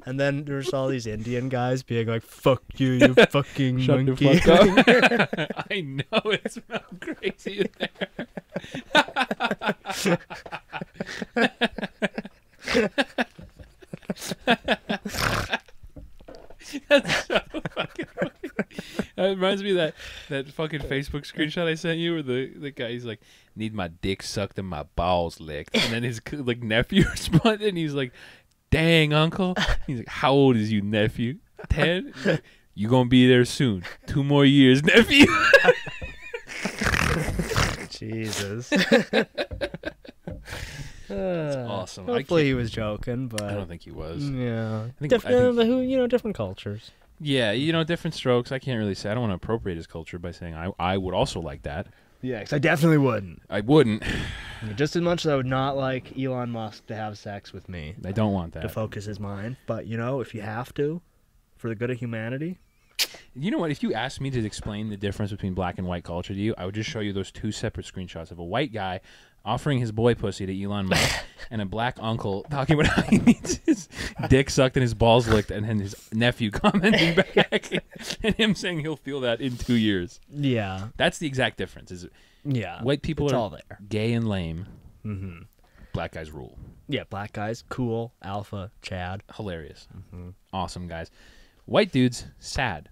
And then there's all these Indian guys being like, fuck you, you fucking
Shut
monkey.
the fuck up. I know it smells crazy in there. That's so fucking funny. That reminds me of that fucking Facebook screenshot I sent you where the guy's like, need my dick sucked and my balls licked. And then his like nephew responded and he's like, dang, uncle. He's like, how old is you, nephew? 10? Like, you gonna be there soon. 2 more years, nephew.
Jesus.
That's awesome.
Hopefully he was joking, but
I don't think he was.
yeah.
I think-
Different cultures.
Yeah, different strokes. I can't really say. I don't want to appropriate his culture by saying I would also like that.
Yeah, 'cause I definitely wouldn't.
I wouldn't.
Just as much as I would not like Elon Musk to have sex with me,
I don't want
to
that.
focus his mind. But, if you have to, for the good of humanity.
You know what? If you asked me to explain the difference between black and white culture to you, I would just show you those 2 separate screenshots of a white guy offering his boy pussy to Elon Musk and a black uncle talking about how he needs his dick sucked and his balls licked, and then his nephew commenting back and him saying he'll feel that in 2 years.
Yeah.
That's the exact difference. Is
Yeah.
white people
it's
are
all there.
gay and lame.
Mm-hmm.
Black guys rule.
Yeah, black guys, cool, alpha, Chad.
Hilarious. Awesome guys. White dudes, sad.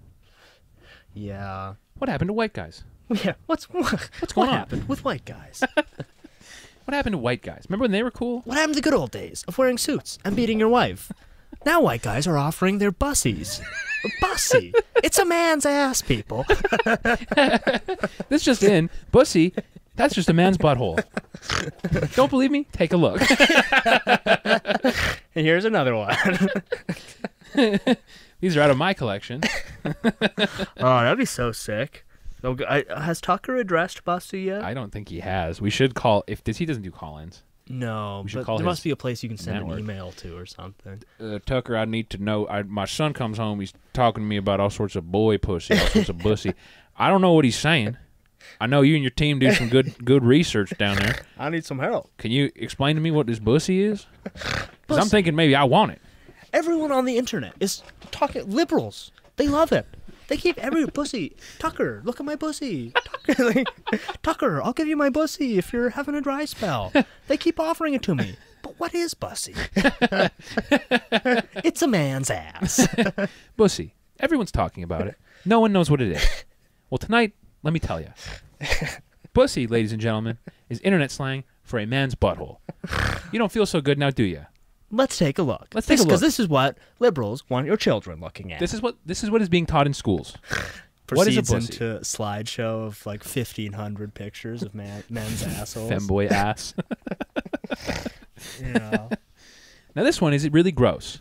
Yeah.
What happened to white guys?
Yeah. What's
going
what
on?
happened with white guys?
What happened to white guys? Remember when they were cool?
What happened to the good old days of wearing suits and beating your wife? Now white guys are offering their bussies. Bussy. It's a man's ass, people.
This just in. Bussy, that's just a man's butthole. Don't believe me? Take a look.
And here's another one.
These are out of my collection.
Oh, that'd be so sick. Has Tucker addressed Bussy yet?
I don't think he has. We should call, he doesn't do call-ins.
No,
We should
but
call
there
his
must be a place you can send
network.
an email to or something.
Tucker, I need to know. My son comes home. He's talking to me about all sorts of boy pussy, all sorts of bussy. I don't know what he's saying. I know you and your team do some good research down there.
I need some help.
Can you explain to me what this bussy is? Because I'm thinking maybe I want it.
Everyone on the internet is talking. Liberals, they love it. They keep every bussy. Tucker, look at my bussy. Tucker, Tucker, I'll give you my bussy if you're having a dry spell. They keep offering it to me. But what is bussy? It's a man's ass.
Bussy. Everyone's talking about it. No one knows what it is. Well, tonight, let me tell you. Bussy, ladies and gentlemen, is internet slang for a man's butthole. You don't feel so good now, do you?
Let's take a look.
Let's take a look.
Because this is what liberals want your children looking at.
This is what is being taught in schools. What is a
Proceeds
bussy?
into a slideshow of like 1,500 pictures of men's assholes.
Femboy ass.
Yeah.
Now this one is really gross.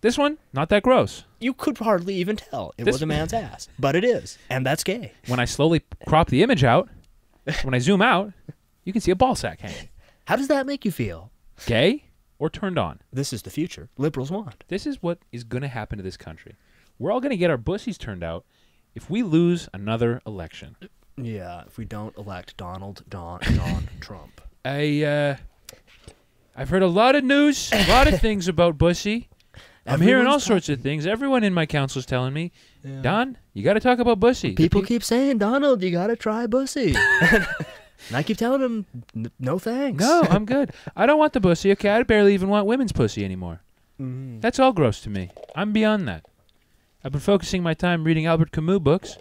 This one, not that gross.
You could hardly even tell it was a man's ass, but it is, and that's gay.
When I slowly crop the image out, when I zoom out, you can see a ball sack hanging.
How does that make you feel?
Gay or turned on?
This is the future liberals want.
This is what is going to happen to this country. We're all going to get our bussies turned out if we lose another election.
Yeah, if we don't elect Donald Trump.
I've heard a lot of news, a lot of things about Bussy. I'm hearing all sorts of things. Everyone in my council's telling me, Don, you got to talk about Bussy.
People keep saying, Donald, you got to try Bussy. And I keep telling him, no thanks.
No, I'm good. I don't want the Bussy. Okay, I barely even want women's pussy anymore. That's all gross to me. I'm beyond that. I've been focusing my time reading Albert Camus books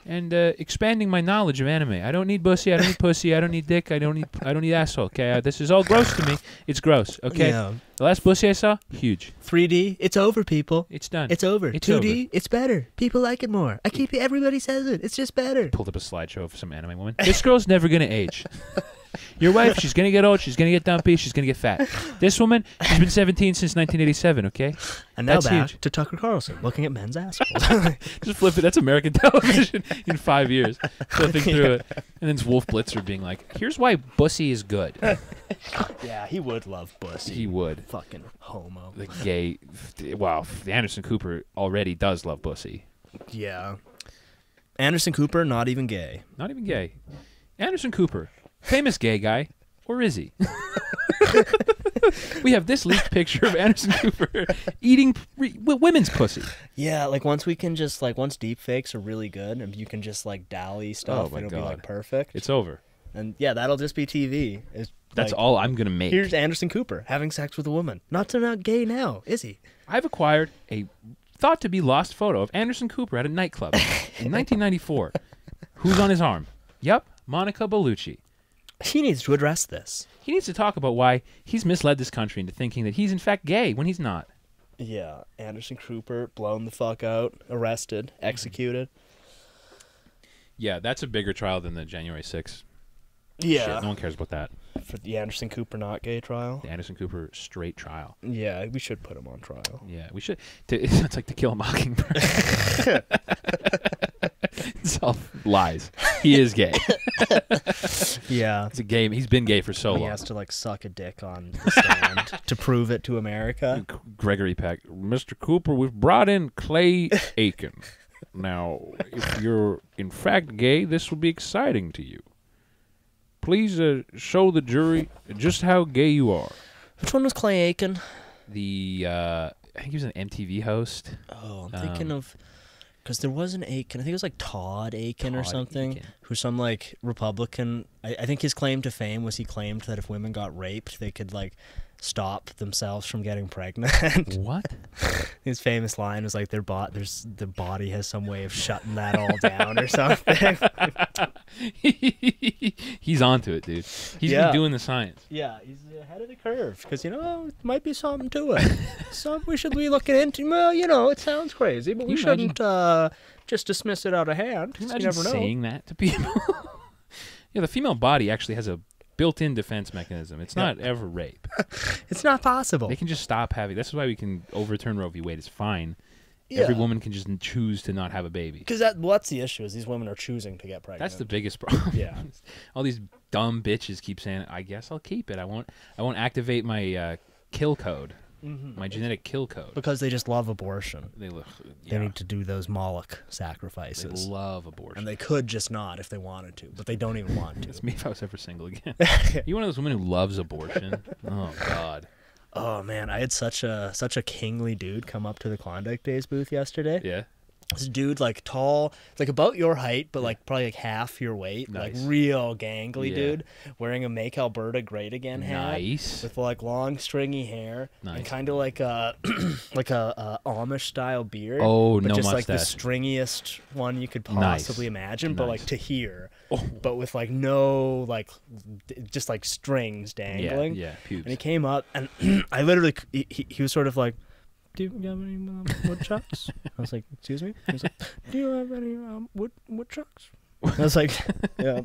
and expanding my knowledge of anime. I don't need Bussy. I don't need pussy. I don't need dick. I don't need asshole. Okay, this is all gross to me. It's gross. Okay.
Yeah.
The last Bussy I saw, huge.
3D, it's over, people.
It's done.
It's over.
It's
2D, it's better. People like it more. Everybody says it. It's just better.
Pulled up a slideshow of some anime woman. This girl's never gonna age. Your wife, she's gonna get old. She's gonna get dumpy. She's gonna get fat. This woman, she's been 17 since 1987. Okay.
And now
That's
back
huge.
to Tucker Carlson looking at men's assholes.
Just flip it. That's American television in 5 years. Flipping through it. And then it's Wolf Blitzer being like, here's why Bussy is good.
Yeah, he would love Bussy.
He would.
Fucking homo.
The gay. Wow. Anderson Cooper already does love Bussy.
Yeah. Anderson Cooper, not even gay.
Not even gay. Anderson Cooper, famous gay guy, or is he? We have this leaked picture of Anderson Cooper eating women's pussy.
Yeah, like once deep fakes are really good and you can just like dally stuff,
Oh my
it'll be
God.
like perfect.
It's over.
And yeah, that'll just be TV.
That's all I'm going to make.
Here's Anderson Cooper having sex with a woman. Not gay now, is he?
I've acquired a thought to be lost photo of Anderson Cooper at a nightclub in 1994. Who's on his arm? Yep, Monica Bellucci.
He needs to address this.
He needs to talk about why he's misled this country into thinking that he's in fact gay when he's not.
Yeah, Anderson Cooper blown the fuck out, arrested, executed.
Yeah, that's a bigger trial than the January 6th.
Yeah.
Shit, no one cares about that.
For the Anderson Cooper not gay trial.
The Anderson Cooper straight trial.
Yeah, we should put him on trial.
Yeah, we should. It's like To Kill a Mockingbird. It's all lies. He is gay.
Yeah.
He's a gay. He's been gay for so
He
long.
has to like suck a dick on the stand to prove it to America.
Gregory Peck. Mr. Cooper, we've brought in Clay Aiken. Now, if you're in fact gay, this will be exciting to you. Please show the jury just how gay you are.
Which one was Clay Aiken?
I think he was an MTV host.
Oh, I'm thinking of... Because there was an Aiken, I think it was like Todd Aiken or
Todd
something,
Aiken.
who's some like Republican. I think his claim to fame was he claimed that if women got raped, they could like stop themselves from getting pregnant.
What?
His famous line was like, their body has some way of shutting that all down or something.
He's onto it, dude. He's been doing the science.
Yeah, he's ahead of the curve because it might be something to it. Something we should be looking into. Well, it sounds crazy, but we shouldn't just dismiss it out of hand.
Can you
You
imagine
never know.
saying that to people? Yeah, the female body actually has a built-in defense mechanism. It's not ever rape.
It's not possible.
They can just stop having. This is why we can overturn Roe v. Wade. It's fine.
Yeah.
Every woman can just choose to not have a baby.
Because that's the issue is these women are choosing to get pregnant.
That's the biggest problem.
Yeah.
All these dumb bitches keep saying, "I guess I'll keep it. I won't activate my kill code, my genetic kill code."
Because they just love abortion.
They
They need to do those Moloch sacrifices.
They love abortion.
And they could just not if they wanted to, but they don't even want to.
That's me if I was ever single again. You one of those women who loves abortion? Oh God.
Oh man, I had such a kingly dude come up to the Klondike Days booth yesterday.
Yeah.
This dude, like tall, like about your height, but like probably like half your weight.
Nice.
Like real gangly
Yeah.
dude, wearing a Make Alberta Great Again hat.
Nice.
With like long stringy hair.
Nice.
And kind of like a like a Amish style beard.
Oh,
but
no
just like the
mustache.
stringiest one you could
Nice.
possibly imagine, but like
Nice.
to here.
Oh.
But with like no like just like strings dangling.
Yeah, pubes.
And he came up, and I literally, he was sort of like, "Do you have any woodchucks?" I was like, "Excuse me?" He was like, "Do you have any woodchucks?" I was like, "Yeah,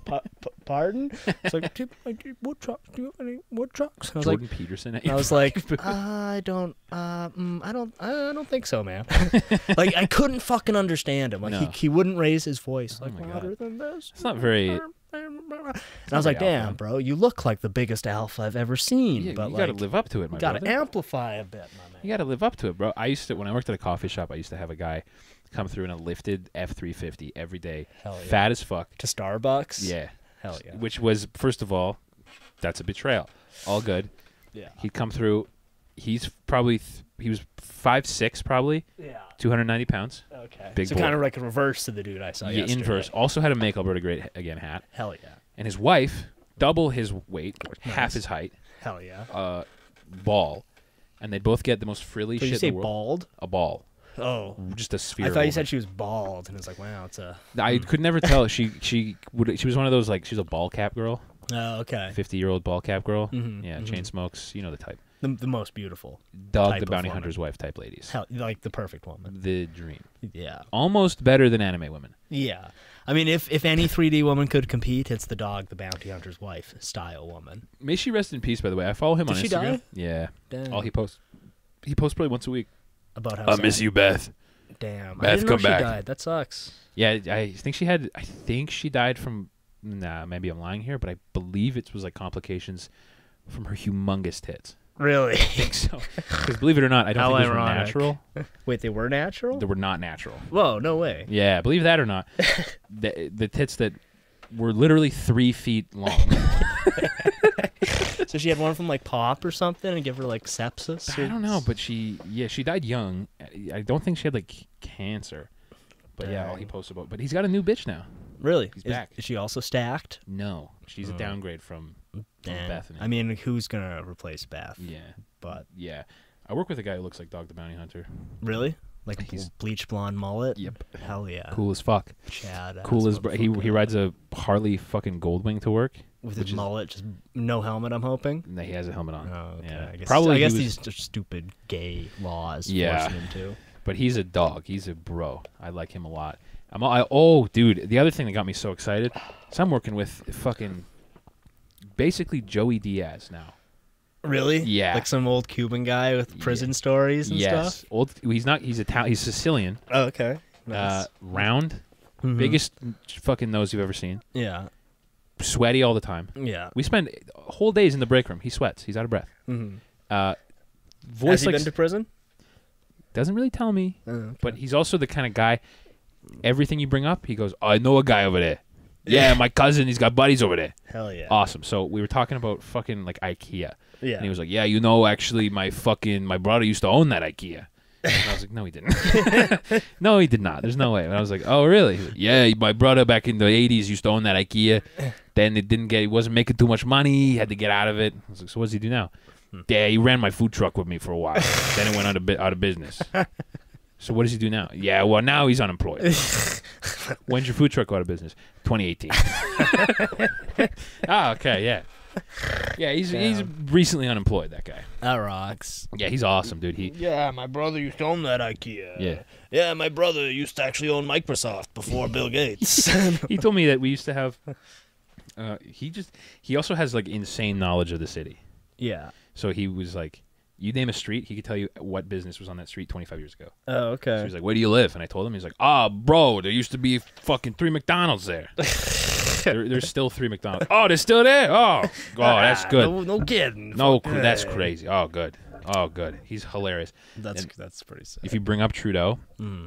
pardon?" It's like, "Do you woodchucks? Do you have any woodchucks?" I was
Jordan
like,
Peterson.
I was like, I don't think so, man. Like, I couldn't fucking understand him. Like,
No.
he wouldn't raise his voice. Like,
my God.
louder than this.
It's not very.
And I was like,
very alpha.
damn, bro, you look like the biggest alpha I've ever seen.
Yeah,
but
you
like,
gotta live up to it, my
gotta
brother.
amplify a bit, my man.
You gotta live up to it, bro. I used to, when I worked at a coffee shop, I used to have a guy come through in a lifted F-350 every day,
Hell yeah.
fat as fuck.
To Starbucks?
Yeah.
Hell yeah.
Which was, first of all, that's a betrayal. All good.
Yeah.
He'd come through. He's probably he was 5'6", probably
Yeah.
290 pounds.
Okay.
Big
so
boy.
kind of like a reverse to the dude I saw yesterday.
Inverse. Also had a Make Alberta Great Again hat.
Hell yeah.
And his wife, double his weight, half his height,
Hell yeah.
ball, and they'd both get the most frilly
Did
shit
you say
in the world.
bald?
A ball.
Oh.
Just a sphere.
I
of
thought you
woman.
said she was bald, and I was like, wow, it's a...
I could never tell. She was one of those, like, she's a ball cap girl.
Oh, okay.
50-year-old ball cap girl.
Mhm,
Yeah,
mhm.
chain smokes. You know the type.
The most beautiful.
Doug
type
the
of
Bounty
woman.
Hunter's wife type ladies.
Hell, like the perfect woman.
The dream.
Yeah.
Almost better than anime women.
Yeah. I mean, if any 3D woman could compete, it's the Dog the Bounty Hunter's wife style woman.
May she rest in peace, by the way. I follow him
Did
on
she
Instagram.
die?
Yeah.
Damn.
All he posts probably once a week.
About how
I
sad.
miss you, Beth.
Damn.
Beth,
I didn't know
come
she
back.
died. That sucks.
Yeah, I think she died from, nah, maybe I'm lying here, but I believe it was like complications from her humongous tits.
Really?
I think so. Because believe it or not, I don't
How
think those were
ironic.
natural.
Wait, they were natural?
They were not natural.
Whoa, no way.
Yeah, believe that or not. the tits that were literally 3 feet long.
So she had one from like Pop or something and give her like sepsis?
I don't know, but she died young. I don't think she had like cancer. But yeah, all he
Dang.
posts about. But he's got a new bitch now.
Really?
He's back.
Is she also stacked?
No, she's a downgrade from
Damn.
Bethany.
I mean, who's going to replace Beth?
Yeah,
But
yeah. I work with a guy who looks like Dog the Bounty Hunter.
really? Like a
He's-
bleach blonde mullet?
Yep.
Hell yeah.
Cool as fuck.
Chad.
Cool as he rides a Harley fucking Goldwing to work.
with
which
his
is-
mullet, just no helmet, I'm hoping.
No, he has a helmet on.
Oh, okay.
Yeah.
I guess,
Probably
I guess
he
these
was-
are stupid gay laws
Yeah.
forcing him to.
But he's a dog. He's a bro. I like him a lot. Oh, dude. The other thing that got me so excited is I'm working with fucking basically Joey Diaz now.
Really?
Yeah.
Like some old Cuban guy with prison stories and
Yes.
stuff?
Old. He's not. He's He's Sicilian.
Oh, okay. Nice.
Round.
Mhm.
Biggest fucking nose you've ever seen.
Yeah.
Sweaty all the time.
Yeah.
We spend whole days in the break room. He sweats. He's out of breath.
Mm-hmm.
Voice
Has he
like
been to prison?
doesn't really tell me,
Okay.
but he's also the kind of guy. Everything you bring up, he goes, "I know a guy over there. Yeah, my cousin. He's got buddies over there.
Hell yeah.
Awesome." So we were talking about fucking like IKEA,
Yeah.
and he was like, "Yeah, actually, my brother used to own that IKEA." And I was like, "No, he didn't. No, he did not. There's no way." And I was like, "Oh, really?" He was like, "Yeah, my brother back in the '80s used to own that IKEA. Then he wasn't making too much money. He had to get out of it." I was like, "So what does he do now?" Yeah, he ran my food truck with me for a while. Then it went out of business. So what does he do now? Yeah, well, now he's unemployed. When's your food truck go out of business? 2018. Ah, okay, yeah. Yeah, he's recently unemployed, that guy.
That rocks.
Yeah, he's awesome, dude.
Yeah, my brother used to own that IKEA.
Yeah.
Yeah, my brother used to actually own Microsoft before Bill Gates.
He told me that we used to have he also has like insane knowledge of the city.
Yeah.
So he was like, you name a street, he could tell you what business was on that street 25 years ago.
Oh, okay.
So he's like, where do you live? And I told him, he's like, bro, there used to be fucking 3 McDonald's there. There's still 3 McDonald's. Oh, they're still there? Oh, that's good.
No kidding.
No, that's crazy. Oh, good. Oh, good. He's hilarious.
That's pretty sick.
If you bring up Trudeau,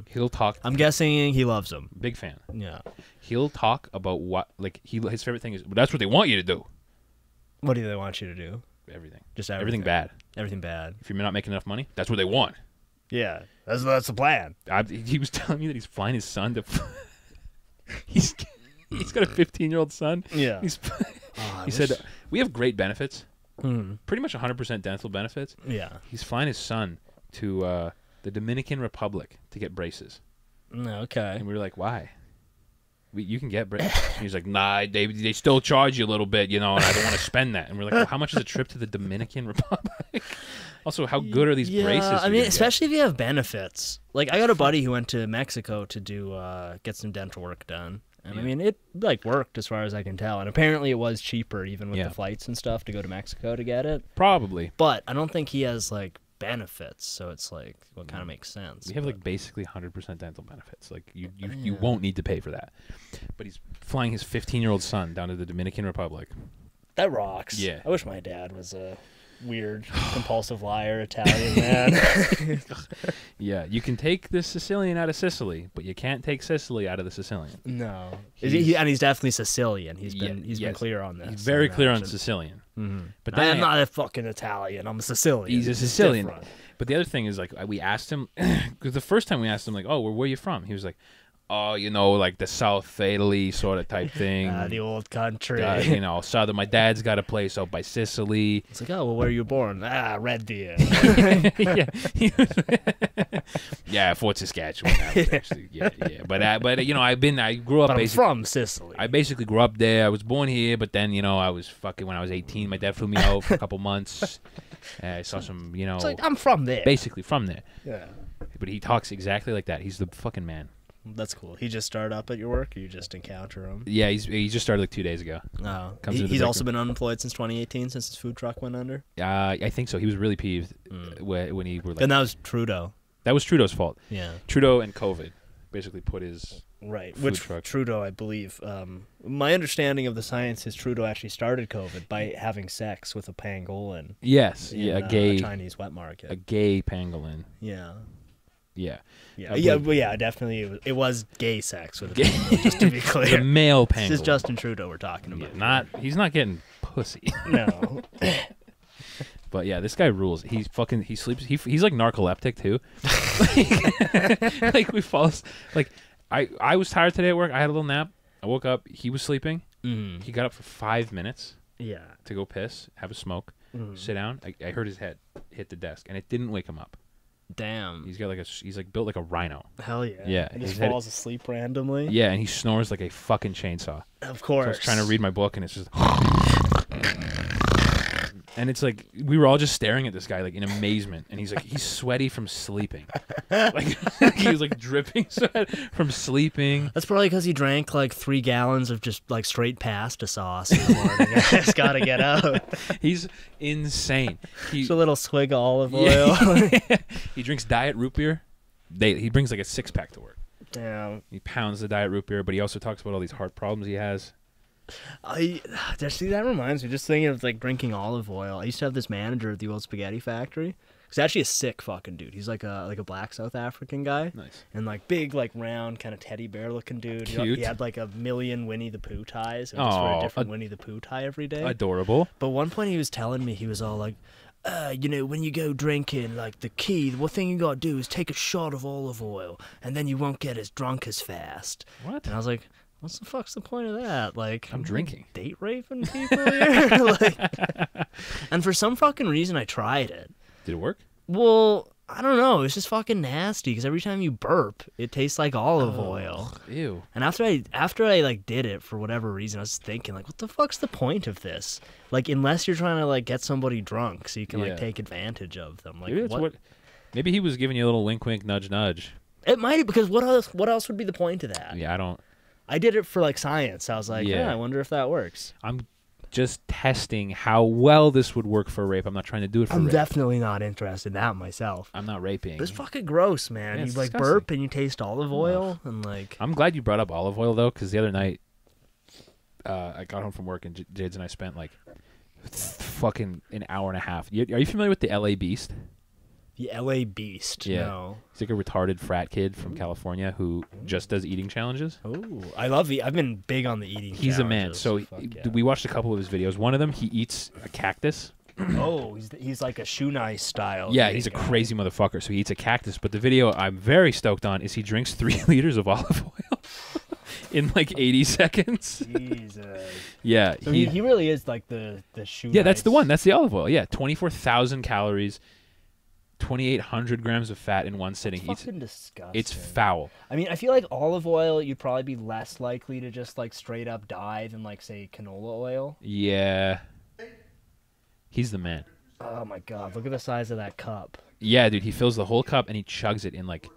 he'll talk.
I'm guessing he loves him.
Big fan.
Yeah.
He'll talk about what, like, his favorite thing is, well, that's what they want you to do.
What do they want you to do?
Everything.
Just
everything bad.
Everything bad.
If you're not making enough money, that's what they want.
Yeah, that's the plan.
He was telling me that he's flying his son to. he's got a 15-year-old son.
Yeah.
He said we have great benefits. Pretty much 100% dental benefits.
Yeah.
He's flying his son to the Dominican Republic to get braces.
Okay.
And we were like, why? You can get braces. He's like, nah, they still charge you a little bit, and I don't want to spend that. And we're like, well, how much is a trip to the Dominican Republic? Also, how good are these braces?
I mean, especially if you have benefits. Like, I got a buddy who went to Mexico to do get some dental work done. And I mean, it worked as far as I can tell. And apparently it was cheaper even with the flights and stuff to go to Mexico to get it.
Probably.
But I don't think he has benefits, so it's what kind of makes sense.
We have basically 100% dental benefits. Like you won't need to pay for that. But he's flying his 15-year-old son down to the Dominican Republic.
That rocks.
Yeah.
I wish my dad was a weird, compulsive liar Italian man.
Yeah, you can take the Sicilian out of Sicily, but you can't take Sicily out of the Sicilian.
No. And he's definitely Sicilian. He's been clear on this.
He's very clear on Sicilian.
Mm-hmm.
But
I'm not a fucking Italian. I'm a Sicilian.
He's a Sicilian. But the other thing is, we asked him, because the first time we asked him, where are you from? He was like, oh, the South Italy sort of type thing.
The old country.
Southern. My dad's got a place out by Sicily.
It's like, oh, well, where are you born? Red Deer.
Yeah, Fort Saskatchewan. Actually, yeah. But I grew up.
But I'm from Sicily.
I basically grew up there. I was born here, but then I was fucking when I was 18. My dad flew me out for a couple months. I saw some,
It's like, I'm from there.
Basically from there.
Yeah.
But he talks exactly like that. He's the fucking man.
That's cool. He just started up at your work, or you just encounter him?
Yeah, he just started 2 days ago.
Oh, he's also been unemployed since 2018, since his food truck went under.
I think so. He was really peeved when he were like.
And that was Trudeau.
That was Trudeau's fault.
Yeah,
Trudeau and COVID basically put his
food truck. Trudeau, I believe. My understanding of the science is Trudeau actually started COVID by having sex with a pangolin.
Yes,
a gay Chinese wet market.
A gay pangolin.
Yeah.
Yeah.
Yeah, definitely. It was gay sex with a pangolin, just to be clear.
The male pangolin.
This is Justin Trudeau we're talking about.
Yeah, he's not getting pussy.
No.
But yeah, this guy rules. He sleeps. He's like narcoleptic too. We fall. I was tired today at work. I had a little nap. I woke up. He was sleeping.
Mm-hmm.
He got up for 5 minutes.
Yeah.
To go piss, have a smoke, sit down. I heard his head hit the desk, and it didn't wake him up.
Damn.
He's got he's built like a rhino.
Hell yeah.
Yeah.
He just falls asleep randomly.
Yeah, and he snores like a fucking chainsaw.
Of course.
So I was trying to read my book, and it's just. And it's like we were all just staring at this guy in amazement, and he's sweaty from sleeping, he was dripping sweat from sleeping.
That's probably because he drank 3 gallons of just straight pasta sauce in the morning. It's got to get out.
He's insane.
Just a little swig of olive oil.
Yeah. He drinks diet root beer. He brings a 6-pack to work.
Damn.
He pounds the diet root beer, but he also talks about all these heart problems he has.
That reminds me, just thinking of drinking olive oil. I used to have this manager at the old spaghetti factory. He's actually a sick fucking dude. He's like a black South African guy.
Nice.
And big round kind of teddy bear looking dude.
Cute.
He had a million Winnie the Pooh ties. And just wear a different Winnie the Pooh tie every day.
Adorable.
But one point he was telling me, he was all like, when you go drinking, the thing you gotta do is take a shot of olive oil, and then you won't get as drunk as fast.
What?
And I was like, what's the fuck's the point of that?
I'm drinking.
Date raping people here? And for some fucking reason, I tried it.
Did it work?
Well, I don't know. It's just fucking nasty because every time you burp, it tastes like olive oil.
Ew.
And after I like did it for whatever reason, I was thinking like, what the fuck's the point of this? Like, unless you're trying to like get somebody drunk so you can like take advantage of them. Like,
Maybe that's maybe he was giving you a little wink, wink, nudge, nudge.
It might, because what else would be the point of that?
Yeah,
I did it for like science. I was like, I wonder if that works.
I'm just testing how well this would work for rape. I'm not trying to do it for rape.
I'm definitely not interested in that myself.
I'm not raping.
It's fucking gross, man.
Yeah,
you like
disgusting.
burp and you taste olive oil and like.
I'm glad you brought up olive oil though, because the other night, I got home from work and Jades and I spent like fucking an hour and a half. Are you familiar with the LA Beast?
The LA Beast.
Yeah.
No.
He's like a retarded frat kid from California who just does eating challenges.
Oh, I love I've been big on the eating.
He's a man. So we watched a couple of his videos. One of them, he eats a cactus.
Oh, he's like a Shunai style.
Yeah, he's a crazy motherfucker. So he eats a cactus. But the video I'm very stoked on is he drinks 3 liters of olive oil in like 80 seconds.
Jesus.
Yeah.
So he really is like the Shunai.
Yeah, that's the one. That's the olive oil. Yeah, 24,000 calories. 2,800 grams of fat in one sitting.
It's fucking disgusting.
It's foul.
I mean, I feel like olive oil, you'd probably be less likely to just like straight up die than like say canola oil.
Yeah. He's the man.
Oh my god, look at the size of that cup.
Yeah, dude, he fills the whole cup and he chugs it in like.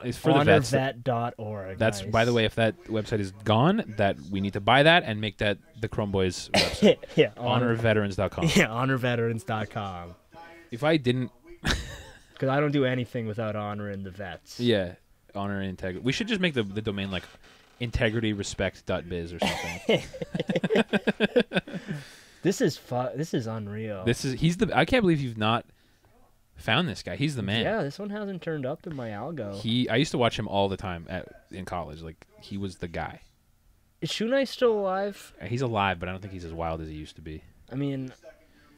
It's for the vets.
Honorvet.org.
That's
nice.
By the way, if that website is gone, that we need to buy that and make that the Chrome Boys website.
Yeah,
honorveterans.com.
Yeah, honorveterans.com.
If I didn't,
because I don't do anything without honoring the vets.
Yeah, honor and integrity. We should just make the domain like integrityrespect.biz or something.
This is unreal.
I can't believe you've not found this guy. He's the man.
Yeah, this one hasn't turned up in my algo.
I used to watch him all the time in college. Like he was the guy.
Is Shunai still alive?
He's alive, but I don't think he's as wild as he used to be.
I mean,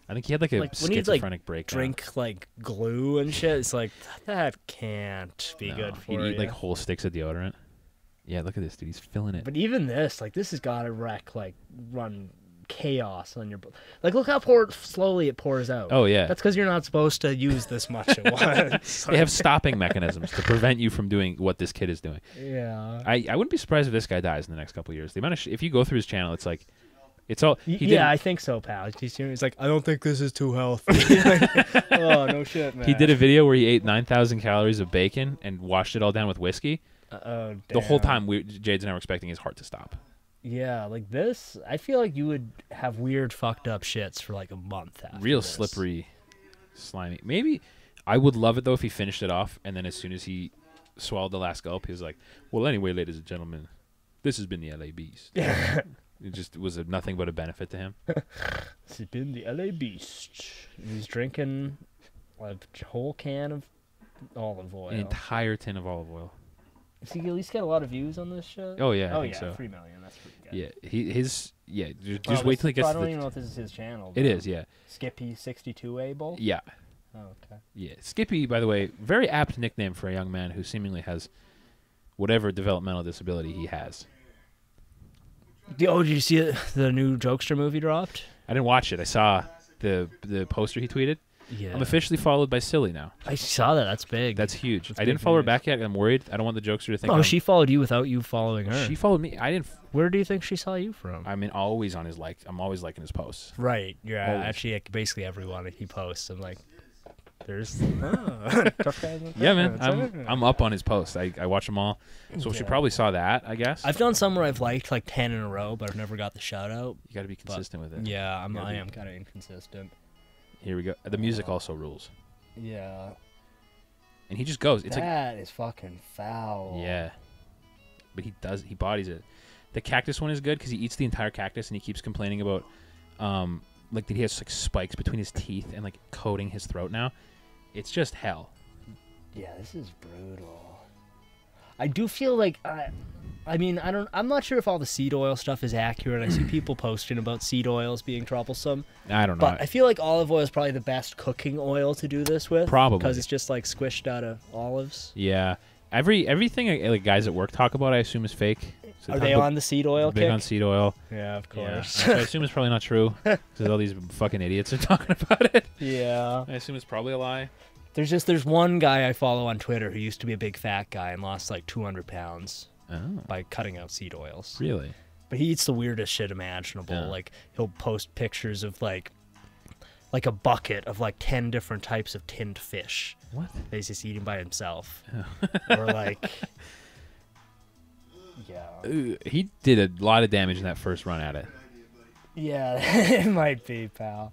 I think he had like a schizophrenic breakdown.
Drink like glue and shit. It's like that can't be good for you.
He'd eat like whole sticks of deodorant. Yeah, look at this dude. He's filling it.
But even this has got to run chaos on your. Like, look how slowly it pours out.
Oh yeah.
That's because you're not supposed to use this much at once.
They have stopping mechanisms to prevent you from doing what this kid is doing.
Yeah.
I wouldn't be surprised if this guy dies in the next couple of years. The amount of if you go through his channel, it's like. It's all.
I think so, pal. He's like, I don't think this is too healthy. Oh, no shit, man.
He did a video where he ate 9,000 calories of bacon and washed it all down with whiskey.
Oh, damn.
The whole time, Jades and I were expecting his heart to stop.
Yeah, like this, I feel like you would have weird, fucked up shits for like a month after
Real
this.
slippery, slimy. Maybe I would love it though if he finished it off, and then as soon as he swallowed the last gulp, he was like, "Well, anyway, ladies and gentlemen, this has been the LA Beast." It just was nothing but a benefit to him.
This has been the LA Beast. He's drinking a whole can of olive oil.
An entire tin of olive oil.
Does he at least get a lot of views on this shit?
Oh yeah, I think so.
3 million. That's pretty good.
Yeah, just wait till he gets.
I don't even know if this is his channel.
It is, yeah.
Skippy 62able.
Yeah.
Oh, okay.
Yeah, Skippy, by the way, very apt nickname for a young man who seemingly has whatever developmental disability he has.
Oh, did you see the new Jokester movie dropped?
I didn't watch it. I saw the poster he tweeted.
Yeah.
I'm officially followed by Silly now.
I saw that. That's big.
That's huge.
That's
I didn't
big
follow her
news.
back yet. I'm worried. I don't want the jokester to think.
Oh, she followed you without you following her.
She followed me. I didn't.
Where do you think she saw you from?
I mean, always on his I'm always liking his posts.
Right. Yeah.
Always.
Actually, basically everyone he posts. I'm like, there's tough guys.
Yeah, man. I'm up on his posts. I watch them all. So she probably saw that. I guess.
I've done some where I've liked like 10 in a row, but I've never got the shout out.
You got to be consistent with it.
Yeah, I am kind of inconsistent.
Here we go. The music also rules.
Yeah.
And he just goes. It's
that is fucking foul.
Yeah. But he bodies it. The cactus one is good because he eats the entire cactus and he keeps complaining about, like that he has like spikes between his teeth and like coating his throat now. It's just hell.
Yeah, this is brutal. I do feel like I'm not sure if all the seed oil stuff is accurate. I see people posting about seed oils being troublesome.
I don't know.
But I feel like olive oil is probably the best cooking oil to do this with.
Probably.
Because it's just like squished out of olives.
Yeah. Everything like guys at work talk about, I assume, is fake. So
Are they on the seed oil
big
kick?
on seed oil.
Yeah, of
Yeah.
course.
Which I assume it's probably not true because all these fucking idiots are talking about it.
Yeah.
I assume it's probably a lie.
There's one guy I follow on Twitter who used to be a big fat guy and lost like 200 pounds
Oh,
by cutting out seed oils.
really?
But he eats the weirdest shit imaginable.
Yeah.
Like he'll post pictures of like a bucket of like 10 different types of tinned fish
What?
that he's just eating by himself.
Oh.
Or like, yeah,
He did a lot of damage in that first run at it.
yeah, it might be, pal.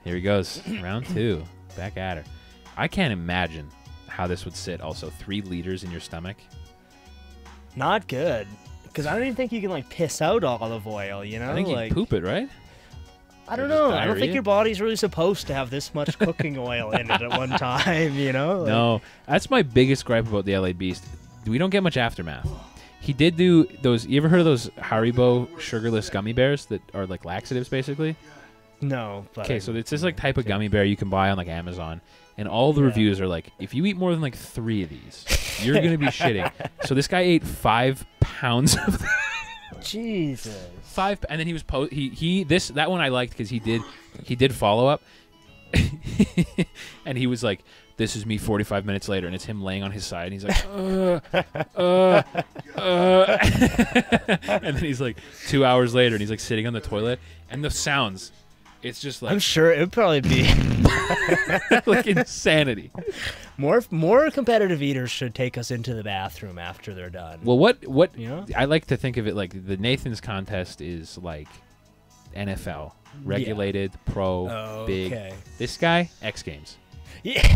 Here he goes. Round 2. Back at her. I can't imagine how this would sit also. 3 liters in your stomach.
Not good. Because I don't even think you can like piss out olive oil, you know?
I think you
like,
poop it, right?
I don't
or just
know. I don't think
diarrhea?
your body's really supposed to have this much cooking oil in it at one time, you know? Like,
No. That's my biggest gripe about the LA Beast. We don't get much aftermath. He did do those. You ever heard of those Haribo sugarless gummy bears that are like laxatives, basically?
No. But
Okay, so it's this like type of gummy bear you can buy on like Amazon, and all the reviews are like, if you eat more than like 3 of these, you're gonna be shitting. So this guy ate 5 pounds of them.
Jesus.
5, and then he was that one I liked because he did follow up, and he was like, "This is me 45 minutes later," and it's him laying on his side, and he's like, and then he's like 2 hours later, and he's like sitting on the toilet, and the sounds, it's just like
I'm sure it would probably be
like insanity.
more competitive eaters should take us into the bathroom after they're done.
Well, what
You know?
I like to think of it like the Nathan's contest is like NFL, regulated, pro,
Oh,
big.
okay.
This guy, X Games.
Yeah,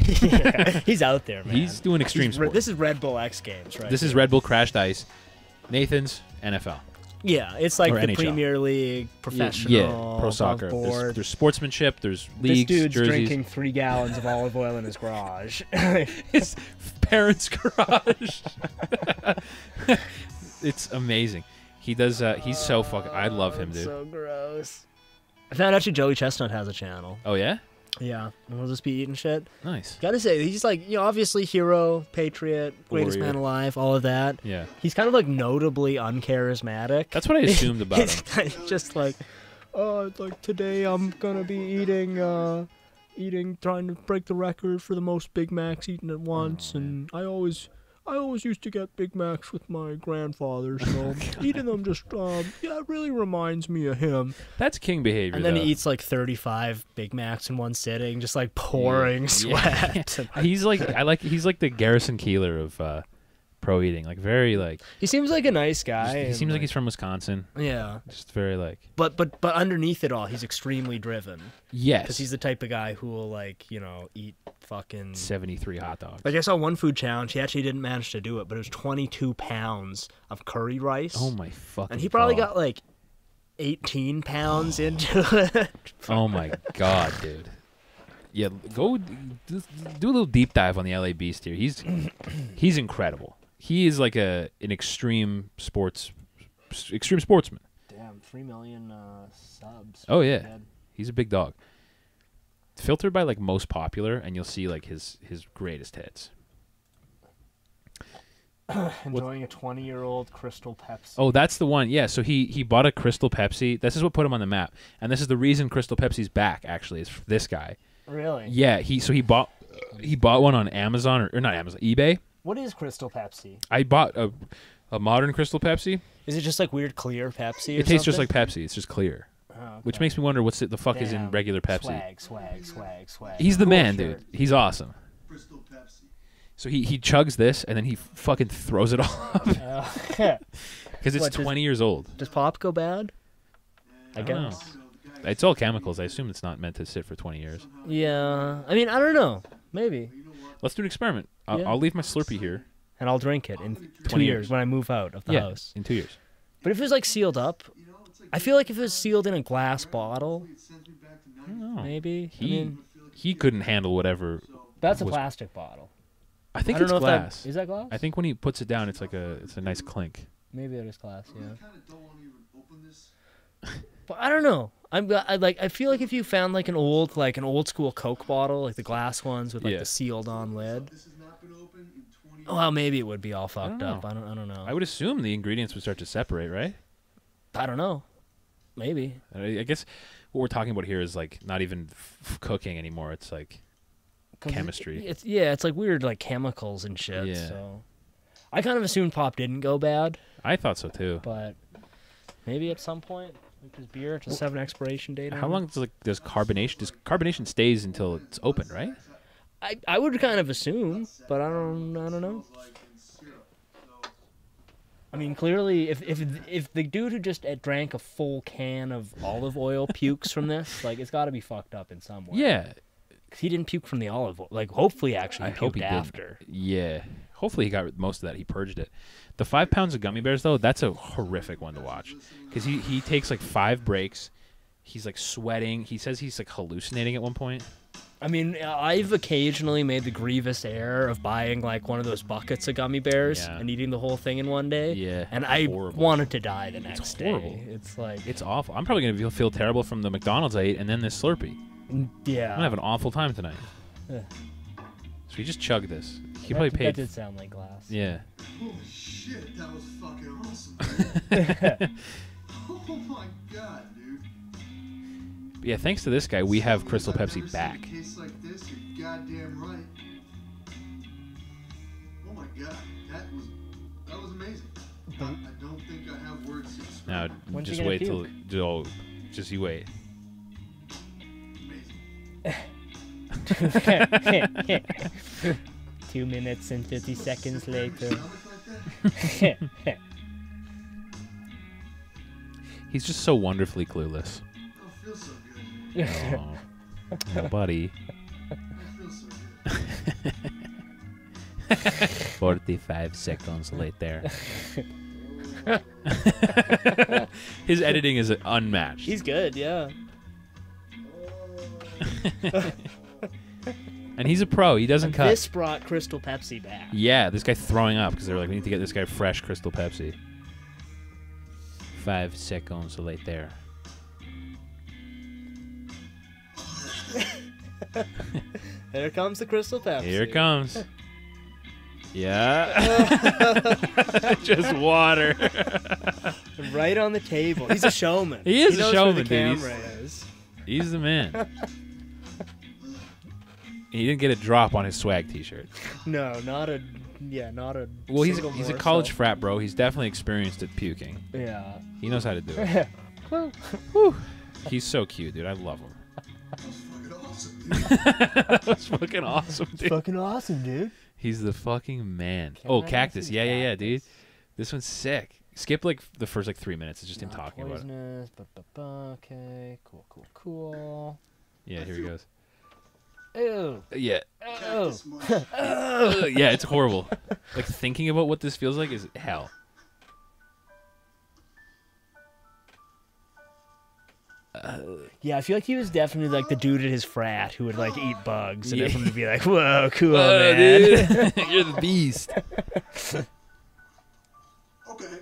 he's out there, man.
He's doing extreme sports.
This is Red Bull X Games, right?
This is Red Bull Crashed Ice. Nathan's NFL.
Yeah, it's like
or
the
NHL.
Premier League, professional,
Yeah, pro
above
soccer.
board.
There's sportsmanship. There's
This
leagues,
dude's
jerseys.
drinking 3 gallons of olive oil in his garage.
His parents' garage. It's amazing. He does. He's so fucking. I love him, dude.
So gross. I found out Joey Chestnut has a channel.
Oh yeah.
Yeah, and we'll just be eating shit.
Nice.
Gotta say, he's like, you know, obviously hero, patriot, greatest
Warrior.
man alive, all of that.
Yeah.
He's kind of like notably uncharismatic.
That's what I assumed about
It's
him.
kind of just like, oh, like today I'm gonna be eating, trying to break the record for the most Big Macs eaten at once, and I always used to get Big Macs with my grandfather, so eating them just, yeah, it really reminds me of him.
That's king behavior.
And then
though.
he eats like 35 Big Macs in one sitting, just like pouring
Yeah.
sweat.
He's like he's like the Garrison Keillor of pro eating. Like very like.
He seems like a nice guy.
He
and,
seems like he's from Wisconsin.
yeah,
Just very like.
but underneath it all, he's extremely driven.
Yes.
Because he's the type of guy who will, like, you know, eat fucking
73 hot dogs.
Like, I saw one food challenge. He actually didn't manage to do it, but it was 22 pounds of curry rice.
Oh my fucking.
And he probably
God.
got like 18 pounds into it.
Oh my god, dude. Yeah, go do a little deep dive on the LA Beast here. He's incredible. He is like an extreme sportsman.
Damn, 3 million subs.
Oh yeah, he's a big dog. Filtered by like most popular, and you'll see like his greatest hits.
Enjoying a 20-year-old Crystal Pepsi.
Oh, that's the one. Yeah, so he bought a Crystal Pepsi. This is what put him on the map, and this is the reason Crystal Pepsi's back. Actually, is this guy.
Really?
Yeah, he bought one on Amazon or not Amazon, eBay.
What is Crystal Pepsi?
I bought a modern Crystal Pepsi.
Is it just like weird clear Pepsi?
It tastes just like Pepsi. It's just clear,
Oh,
which
okay.
makes me wonder what's the fuck is in
Damn.
regular Pepsi.
Swag.
He's the
Cool
man,
shirt.
dude. He's awesome.
Bristol Pepsi.
So he chugs this and then he fucking throws it off
What,
because it's
does-
20 years old.
Does pop go bad? I
don't know.
guess.
It's all chemicals. I assume it's not meant to sit for 20 years.
Yeah. I mean, I don't know. Maybe.
Let's do an experiment.
Yeah.
I'll leave my Slurpee here.
And I'll drink it in 2
20
years
years.
when I move out of the
Yeah,
house.
in 2 years.
But if it was like sealed up, I feel like if it was sealed in a glass bottle,
I don't know.
maybe. I
He
mean,
he couldn't handle whatever.
that's a
was-
plastic bottle.
I think
I don't
it's
know
glass.
if that is that glass.
I think when he puts it down, it's a nice clink.
Maybe it is glass. Yeah.
kind of don't want to even open this.
But I don't know. I feel like if you found like an old school Coke bottle, like the glass ones with like
Yeah.
the sealed on lid.
This has not been opened in 20
Well, maybe it would be all fucked
know.
up. I don't know.
I would assume the ingredients would start to separate, right?
I don't know. Maybe.
I guess what we're talking about here is like not even cooking anymore. It's like chemistry.
It's like weird like chemicals and shit.
Yeah.
So I kind of assumed pop didn't go bad,
I thought so too.
but maybe at some point, like this beer, just have an expiration date.
How
on
long does carbonation? Does carbonation stays until it's open, right?
it. I would kind of assume, but I don't know. I mean, clearly, if the dude who just drank a full can of olive oil pukes from this, like it's got to be fucked up in some way.
Yeah.
'Cause he didn't puke from the olive oil. Like, hopefully, actually,
I
he
hope
puked
he
after.
did. Yeah. Hopefully he got most of that. He purged it. The 5 pounds of gummy bears, though, that's a horrific one to watch. Because he takes like 5 breaks. He's like sweating. He says he's like hallucinating at one point.
I mean, I've occasionally made the grievous error of buying like one of those buckets of gummy bears
Yeah.
and eating the whole thing in one day.
Yeah,
And
it's
I
horrible.
wanted to die the next
It's horrible.
day. It's like,
It's awful. I'm probably going to feel terrible from the McDonald's I ate and then this Slurpee. I'm
yeah.
going to have an awful time tonight.
Yeah.
So he just chugged this. He
that,
probably
that
paid.
did sound like glass.
Yeah.
Holy shit, that was fucking awesome. Oh my god, dude.
But yeah, thanks to this guy, we have Crystal Pepsi back.
If it tastes like this, you're goddamn right. Oh my god, that was amazing. I don't think I have words to describe.
Now,
When's
just
he gonna
wait till... just you wait.
Amazing.
2 minutes and 30 seconds later.
He's just so wonderfully clueless.
I feel so good.
Oh, buddy.
I feel so good.
45 seconds later. His editing is unmatched.
He's good, yeah.
And he's a pro. He doesn't cut.
This brought Crystal Pepsi back.
Yeah, this guy throwing up because they're like, we need to get this guy fresh Crystal Pepsi. 5 seconds later.
There comes the Crystal Pepsi.
Here it comes. Yeah. Just water.
Right on the table. He's a showman.
He is a
knows
showman,
where the
dude.
camera is.
He's the man. He didn't get a drop on his swag T-shirt.
No, not a.
Well, he's
single
a
morsel.
college frat, bro. He's definitely experienced at puking.
Yeah.
He knows how to do it.
Well,
Whew. He's so cute, dude. I love him. That's fucking awesome, dude.
fucking awesome, dude.
He's the fucking man.
Can
Oh,
I
cactus.
see
Yeah, dude.
Cactus?
This one's sick. Skip like the first like 3 minutes. It's just him
Not
talking about it.
poisonous. Okay, cool.
Yeah, here he goes.
Ew.
Yeah.
Oh.
Yeah, it's horrible. Like thinking about what this feels like is hell.
Yeah, I feel like he was definitely like the dude at his frat who would like eat bugs, and
Yeah.
everyone would be like, "Whoa, cool,
Whoa,
man!"
dude. You're the beast.
Okay.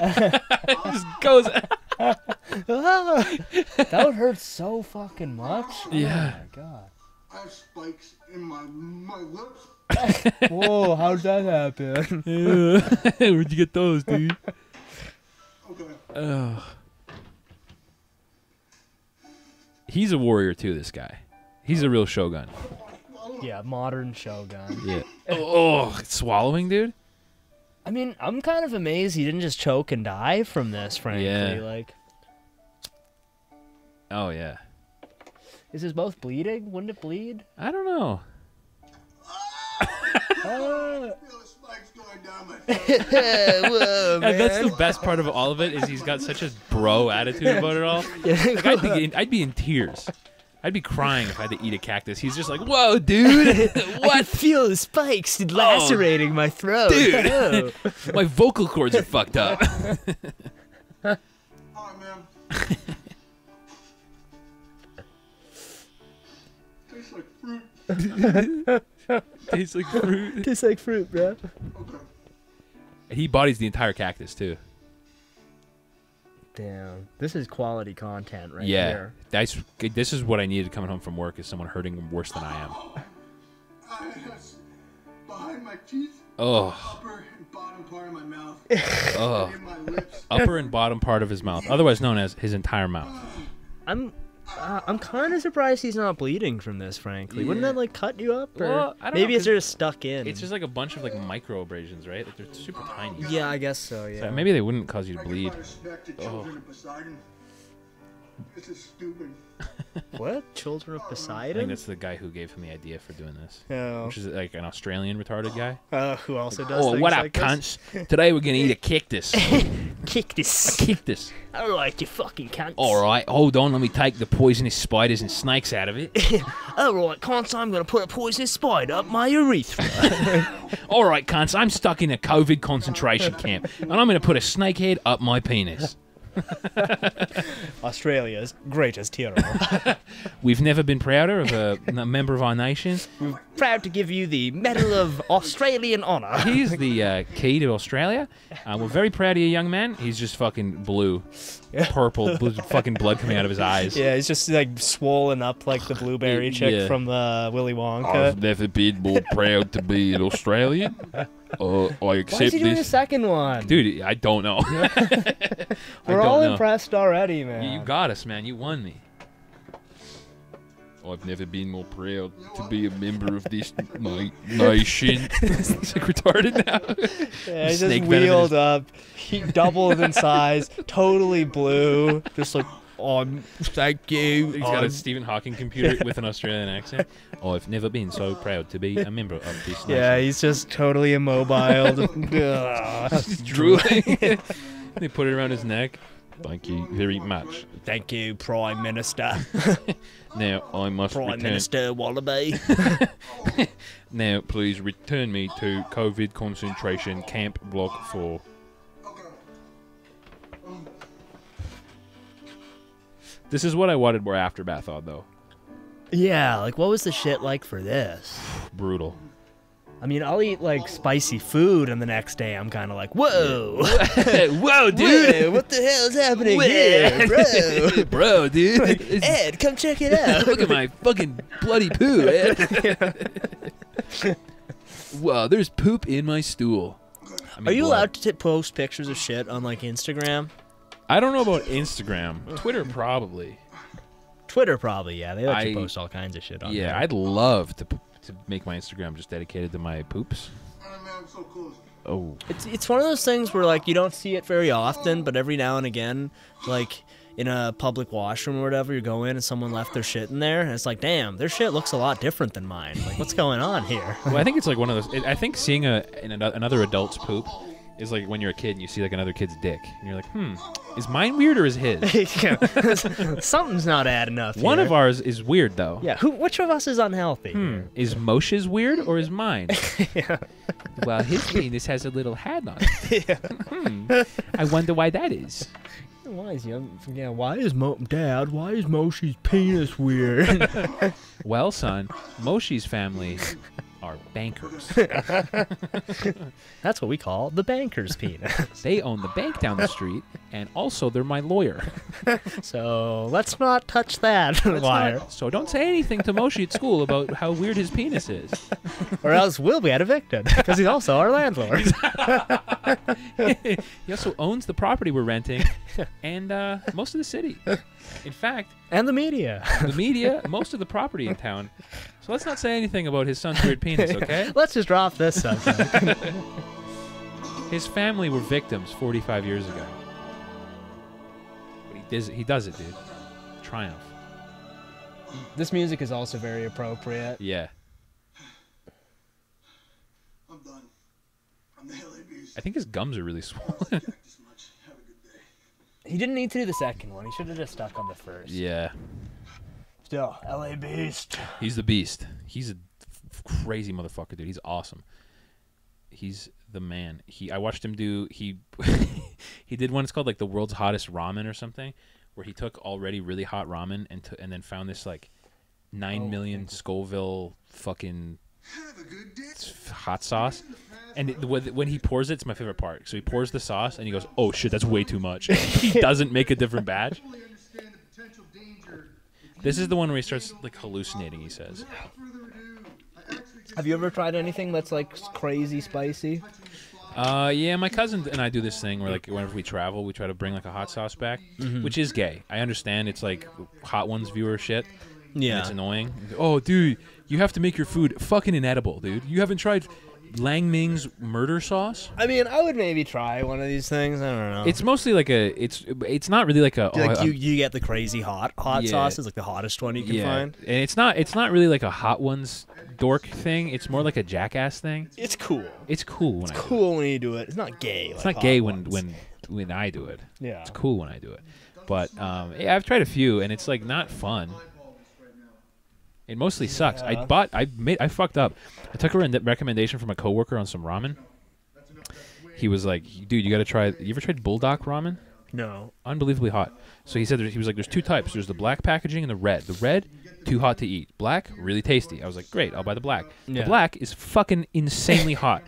It just goes.
That would hurt so fucking much.
Yeah.
Oh my god.
I have spikes in my lips.
Whoa, how'd that happen?
Where'd you get those, dude?
Okay.
Ugh. He's a warrior too, this guy. He's a real shogun.
Yeah, modern Shogun.
Yeah. Oh, swallowing, dude?
I mean, I'm kind of amazed he didn't just choke and die from this, frankly.
Yeah.
Like,
Oh, yeah.
is his mouth bleeding? Wouldn't it bleed?
I don't know.
I feel the spikes going down my face.
Whoa,
And that's the best part of all of it is he's got such a bro attitude about it all. Like, I'd be in tears. I'd be crying if I had to eat a cactus. He's just like, whoa, dude.
I can feel the spikes lacerating my throat.
Dude.
Oh.
My vocal cords are fucked up.
All right, man. Tastes like fruit.
Tastes like fruit.
Tastes like fruit, bro.
Okay.
He bodies the entire cactus, too.
Damn. This is quality content right
Yeah,
here.
this is what I needed coming home from work, is someone hurting worse than I am.
Behind my teeth.
Oh.
Upper and bottom part of my mouth.
Oh.
And my lips.
Upper and bottom part of his mouth, otherwise known as his entire mouth.
I'm kind of surprised he's not bleeding from this, frankly. Wouldn't that like cut you up? Or
Well, I don't
maybe
know,
it's just stuck in.
It's just like a bunch of like micro abrasions, right? Like they're super tiny.
Yeah, I guess so. Yeah.
So maybe they wouldn't cause you to bleed.
This is stupid.
What? Children of
I think
Poseidon?
that's the guy who gave him the idea for doing this.
Oh.
Which is like an Australian retarded guy.
Who also does
Oh,
things
what up,
like this?
cunts? Today we're gonna eat a cactus.
Cactus.
Cactus.
All right, you fucking cunts.
All right, hold on. Let me take the poisonous spiders and snakes out of it.
All right, cunts. I'm gonna put a poisonous spider up my urethra.
All right, cunts. I'm stuck in a COVID concentration camp, and I'm gonna put a snakehead up my penis.
Australia's greatest hero.
We've never been prouder of a member of our nation.
We're proud to give you the Medal of Australian Honour.
He's the key to Australia. We're very proud of you, young man. He's just fucking blue, purple, blue, fucking blood coming out of his eyes.
Yeah, he's just like swollen up like the blueberry chick
Yeah.
from Willy Wonka.
I've never been more proud to be an Australian. I
Why
accept
is he doing the
this.
second one?
Dude, I don't know.
We're all impressed already, man.
You got us, man. You won me. I've never been more proud to be a member of this nation. It's like retarded now.
Yeah, he's
Snake
just
venom in
wheeled
his-
up, he doubled in size, totally blue, just like, thank you.
He's got a Stephen Hawking computer with an Australian accent. I've never been so proud to be a member of this nation.
Yeah, he's just totally immobile.
He's drooling. They put it around his neck. Thank you very much.
Thank you, Prime Minister.
Now I must
Prime
return.
Minister Wallaby.
Now please return me to COVID concentration camp block 4. This is what I wanted more aftermath on, though.
Yeah, like what was the shit like for this?
Brutal.
I mean, I'll eat like spicy food, and the next day I'm kind of like, whoa,
Whoa, dude!
whoa, what the hell is happening here, bro?
Bro, dude!
Ed, come check it out.
Look at my fucking bloody poo, Ed. Wow, there's poop in my stool. I mean,
Are you
blood.
allowed to post pictures of shit on like Instagram?
I don't know about Instagram. Twitter, probably.
Twitter probably, yeah. They let you post all kinds of shit on there.
Yeah, I'd love to make my Instagram just dedicated to my poops.
I'm so close.
Oh.
It's one of those things where like you don't see it very often, but every now and again, like in a public washroom or whatever, you go in and someone left their shit in there, and it's like, damn, their shit looks a lot different than mine. Like, what's going on here?
Well, I think it's like one of those. I think seeing another adult's poop is like when you're a kid and you see like another kid's dick, and you're like, is mine weird or is his?
Something's not adding up.
One
here.
of ours is weird though.
Yeah, which of us is unhealthy?
Is Moshe's weird or is mine?
Yeah.
Well, his penis has a little hat on it. I wonder why that is.
Why is why is Dad? Why is Moshe's penis weird?
Well, son, Moshe's family are bankers.
That's what we call the banker's penis.
They own the bank down the street, and also they're my lawyer.
So let's not touch that wire.
So don't say anything to Moshe at school about how weird his penis is.
Or else we'll get evicted, because he's also our landlord.
He also owns the property we're renting, and most of the city. In fact,
and the media.
The media, most of the property in town. So let's not say anything about his son's weird penis, okay?
Let's just drop this subject.
His family were victims 45 years ago. But he does it, dude. Triumph.
This music is also very appropriate.
Yeah.
I'm done. I'm the LA Beast.
I think his gums are really swollen.
He didn't need to do the second one. He should have just stuck on the first.
Yeah.
Still, LA Beast.
He's the beast. He's a crazy motherfucker, dude. He's awesome. He's the man. I watched him do. He did one. It's called like the world's hottest ramen or something, where he took already really hot ramen and then found this like 9 million Scoville fucking It's hot sauce. And when he pours it, it's my favorite part. So he pours the sauce, and he goes, "Oh shit, that's way too much." He doesn't make a different batch. This is the one where he starts like hallucinating. He says,
Have you ever tried anything that's like crazy spicy?
Yeah, my cousin and I do this thing where like whenever we travel, we try to bring like a hot sauce back, which is gay. I understand it's like Hot Ones viewer shit.
Yeah,
and it's annoying. Oh, dude, you have to make your food fucking inedible, dude. You haven't tried Lang Ming's murder sauce?
I mean, I would maybe try one of these things. I don't know.
It's mostly like it's not really like a
you get the crazy hot sauces, like the hottest one you can find.
And it's not really like a Hot Ones dork thing. It's more like a Jackass thing.
It's cool.
It's cool
when you do it. It's not gay.
It's not gay when I do it.
Yeah.
It's cool when I do it. But yeah, I've tried a few and it's like not fun. It mostly sucks. I fucked up. I took a recommendation from a coworker on some ramen. He was like, "Dude, you got to try. You ever tried Bulldog ramen?"
No.
Unbelievably hot. So he said he was like, "There's two types. There's the black packaging and the red. The red, too hot to eat. Black, really tasty." I was like, "Great, I'll buy the black."
Yeah.
The black is fucking insanely hot.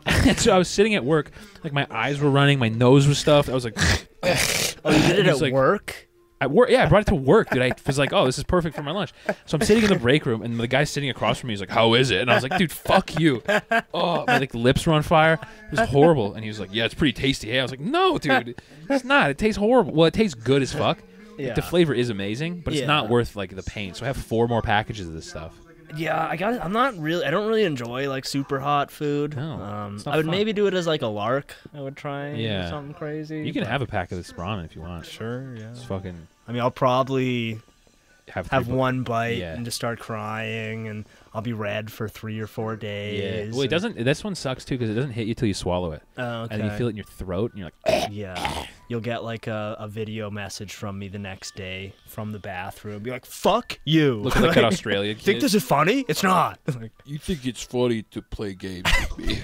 And so I was sitting at work, like my eyes were running, my nose was stuffed. I was like,
"Oh, you did it at work?"
At work, yeah, I brought it to work, dude. I was like, "Oh, this is perfect for my lunch." So I'm sitting in the break room, and the guy sitting across from me is like, "How is it?" And I was like, "Dude, fuck you." Oh, my like lips were on fire. It was horrible. And he was like, "Yeah, it's pretty tasty." Hey, I was like, "No, dude, it's not. It tastes horrible. Well, it tastes good as fuck.
Yeah.
Like, the flavor is amazing, but it's not worth like the pain." So I have 4 more packages of this stuff.
Yeah, I don't really enjoy like super hot food.
No,
I would maybe do it as like a lark. I would try something crazy.
You can have a pack of this ramen if you want.
Sure, yeah.
It's fucking.
I mean, I'll probably have one bite
Yeah.
and just start crying, and I'll be red for 3 or 4 days.
Yeah. Well, it doesn't. This one sucks too because it doesn't hit you till you swallow it.
Oh, okay.
And then you feel it in your throat, and you're like,
yeah. You'll get like a video message from me the next day from the bathroom. Be like, "Fuck you."
Looking like that Australia kid.
Think this is funny? It's not.
You think it's funny to play games with me?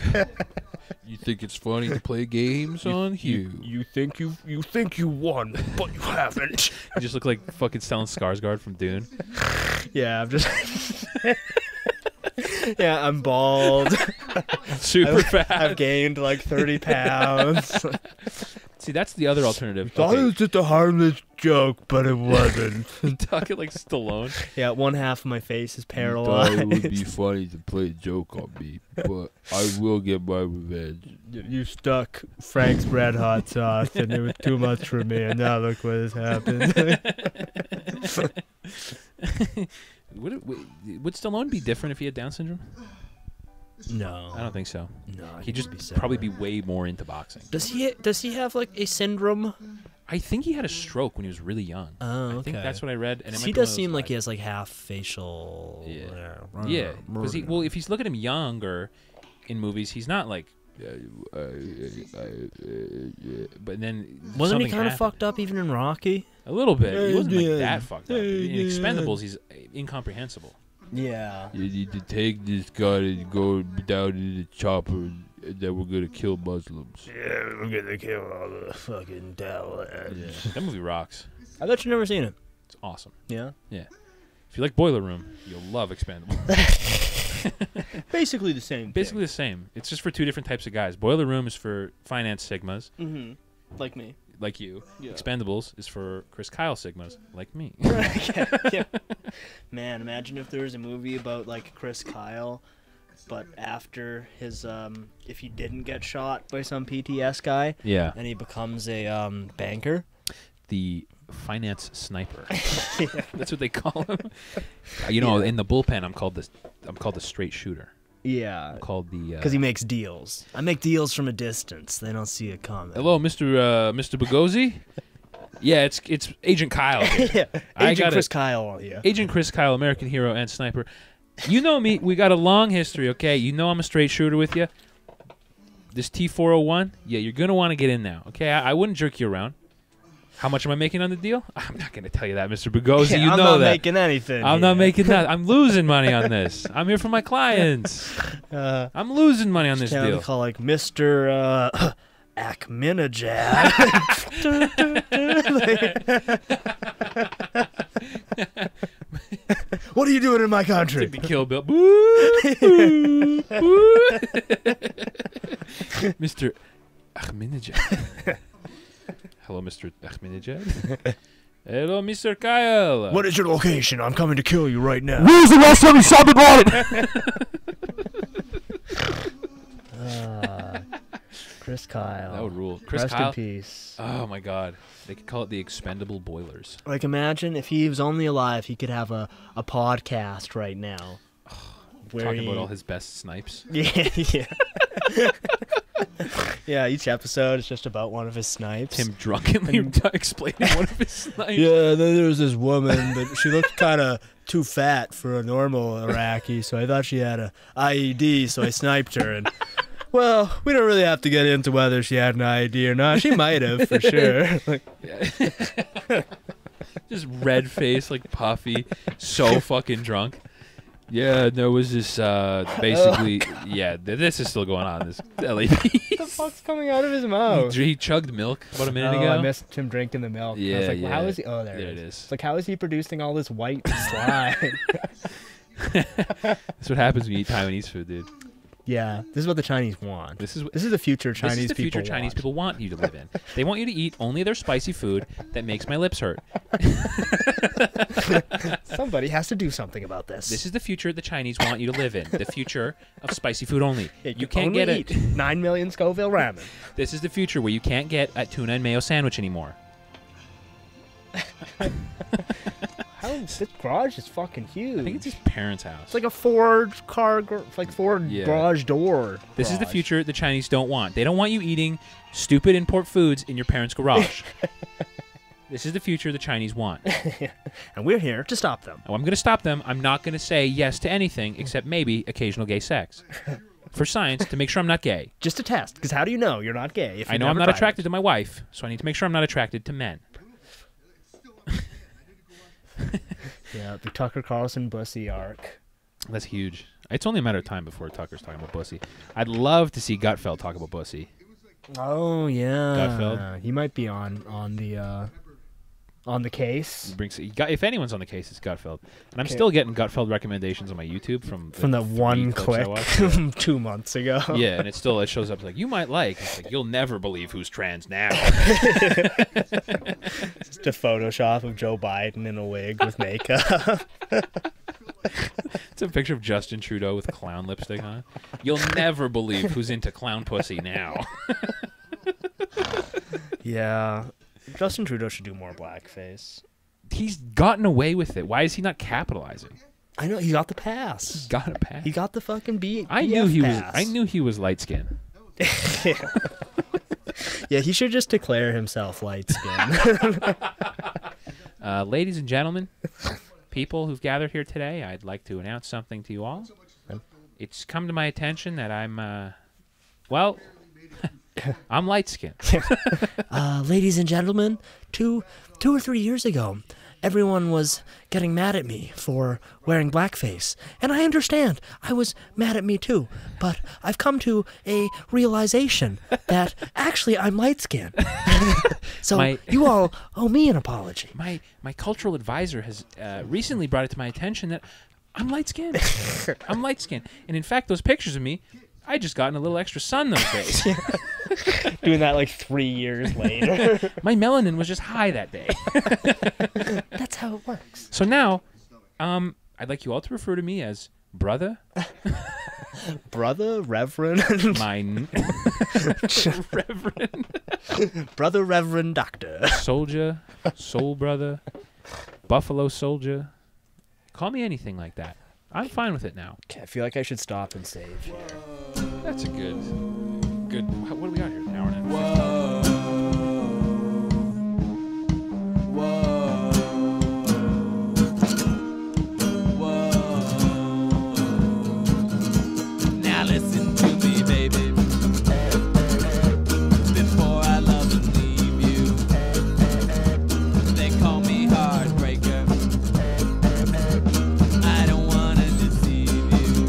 You think it's funny to play games on Hugh?
You think you won, but you haven't.
You just look like fucking Stellan Skarsgård from Dune.
Yeah, I'm just. Yeah, I'm bald.
Super fat.
I've gained like 30 pounds.
See, that's the other alternative.
Thought it was just a harmless joke, but it wasn't.
You talking like Stallone.
Yeah, one half of my face is
Thought
paralyzed.
it would be funny to play a joke on me, but I will get my revenge.
You stuck Frank's red hot sauce, and it was too much for me, and now look what has happened.
Would Stallone be different if he had Down syndrome?
No,
I don't think so.
No,
He'd just probably be way more into boxing.
Does he have like a syndrome?
I think he had a stroke when he was really young.
Oh, okay.
I think that's what I read. And
he does seem like he has like half facial.
Yeah. Because if you look at him younger in movies, he's not like. But then
wasn't he kind of fucked up even in Rocky?
A little bit. He wasn't like that fucked up. In Expendables, he's incomprehensible.
Yeah.
You need to take this guy and go down in the chopper, and then we're gonna kill Muslims.
Yeah, we're gonna kill all the fucking Talibans.
Yeah. That movie rocks.
I bet you've never seen it.
It's awesome.
Yeah?
Yeah. If you like Boiler Room, you'll love Expendables.
Basically the same.
Basically the same. It's just for 2 different types of guys. Boiler Room is for finance sigmas.
Mm-hmm. Like me.
Like you.
Yeah.
Expendables is for Chris Kyle sigmas. Like me.
Yeah. Man, imagine if there was a movie about like Chris Kyle, but after his if he didn't get shot by some PTS guy,
yeah,
and he becomes a banker.
The finance sniper. That's what they call him. You know, in the bullpen, I'm called the straight shooter.
Yeah,
I'm called the
because he makes deals. I make deals from a distance; they don't see it coming.
Hello, Mr. Bugosi. Yeah, it's Agent Kyle.
Yeah, Agent Chris Kyle. Yeah,
Agent Chris Kyle, American hero and sniper. You know me. We got a long history. Okay, you know I'm a straight shooter with you. This T401. Yeah, you're gonna want to get in now. Okay, I wouldn't jerk you around. How much am I making on the deal? I'm not going to tell you that, Mr. Bugosi. You know that.
I'm not making anything.
I'm not making that. I'm losing money on this. I'm here for my clients. I'm losing money on this deal.
They call like Mr. Akminajad. What are you doing in my country?
Like the Kill Bill. Boo, boo. Mr. Ahmadinejad. Hello, Mr. Ahmadinejad. Hello, Mr. Kyle.
What is your location? I'm coming to kill you right now.
Where's the last time you saw Bin Laden?
Chris Kyle.
That would rule. Chris
Rest
Kyle.
in peace.
Oh my God. They could call it the expendable boilers.
Like, imagine if he was only alive, he could have a podcast right now.
Talking about all his best snipes.
Yeah, yeah. Yeah, each episode is just about one of his snipes.
Him drunkenly explaining one of his snipes.
Yeah, then there was this woman, but she looked kind of too fat for a normal Iraqi, so I thought she had a IED, so I sniped her. And well, we don't really have to get into whether she had an IED or not. She might have, for sure.
Just red face, like puffy, so fucking drunk. Yeah, there was this, basically, yeah, this is still going on, this LAP.
What the fuck's coming out of his mouth?
He chugged milk about a minute ago.
I missed him drinking the milk.
Yeah,
I was like,
yeah.
well, how is he? Oh, there it is. It's like, how is he producing all this white slime?
That's what happens when you eat Taiwanese food, dude.
Yeah, this is what the Chinese want. This is the future Chinese
This is the future
people
Chinese
want.
people want you to live in. They want you to eat only their spicy food that makes my lips hurt.
Somebody has to do something about this.
This is the future the Chinese want you to live in. The future of spicy food only.
Yeah,
you can't get it.
9 million Scoville ramen.
This is the future where you can't get a tuna and mayo sandwich anymore.
This garage is fucking huge.
I think it's his parents' house.
It's like a Ford garage door.
This is the future the Chinese don't want. They don't want you eating stupid import foods in your parents' garage. This is the future the Chinese want.
And we're here to stop them.
Oh, I'm going to stop them. I'm not going to say yes to anything except maybe occasional gay sex. For science, to make sure I'm not gay.
Just a test, because how do you know you're not gay? If
I know I'm not attracted to my wife, so I need to make sure I'm not attracted to men.
Yeah, the Tucker Carlson Bussy arc.
That's huge. It's only a matter of time before Tucker's talking about Bussy. I'd love to see Gutfeld talk about Bussy.
Oh yeah,
Gutfeld.
He might be on the case.
If anyone's on the case, it's Gutfeld. And I'm still getting Gutfeld recommendations on my YouTube from
the one click 2 months ago.
Yeah, and it shows up like, you might like. It's like, you'll never believe who's trans now.
Just a Photoshop of Joe Biden in a wig with makeup.
It's a picture of Justin Trudeau with clown lipstick on. You'll never believe who's into clown pussy now.
Yeah. Justin Trudeau should do more blackface.
He's gotten away with it. Why is he not capitalizing?
I know, he got the pass.
He got a pass.
He got the fucking
I knew he was light skinned.
Yeah, he should just declare himself light skinned.
Ladies and gentlemen, people who've gathered here today, I'd like to announce something to you all. It's come to my attention that I'm I'm light skinned.
Ladies and gentlemen, two or 3 years ago, everyone was getting mad at me for wearing blackface. And I understand. I was mad at me too. But I've come to a realization that actually I'm light skinned. So you all owe me an apology.
My cultural advisor has recently brought it to my attention that I'm light skinned. I'm light skinned. And in fact, those pictures of me, I just gotten a little extra sun those days.
Doing that like 3 years later.
My melanin was just high that day.
That's how it works.
So now, I'd like you all to refer to me as brother.
Brother, Reverend.
Reverend.
Brother, Reverend, Doctor.
Soldier, soul brother, buffalo soldier. Call me anything like that. I'm fine with it now.
Okay, I feel like I should stop and save here.
That's a good. What do we got here? An hour and a half.
Now listen to me, baby. Before I love and leave you, they call me heartbreaker. I don't wanna deceive you.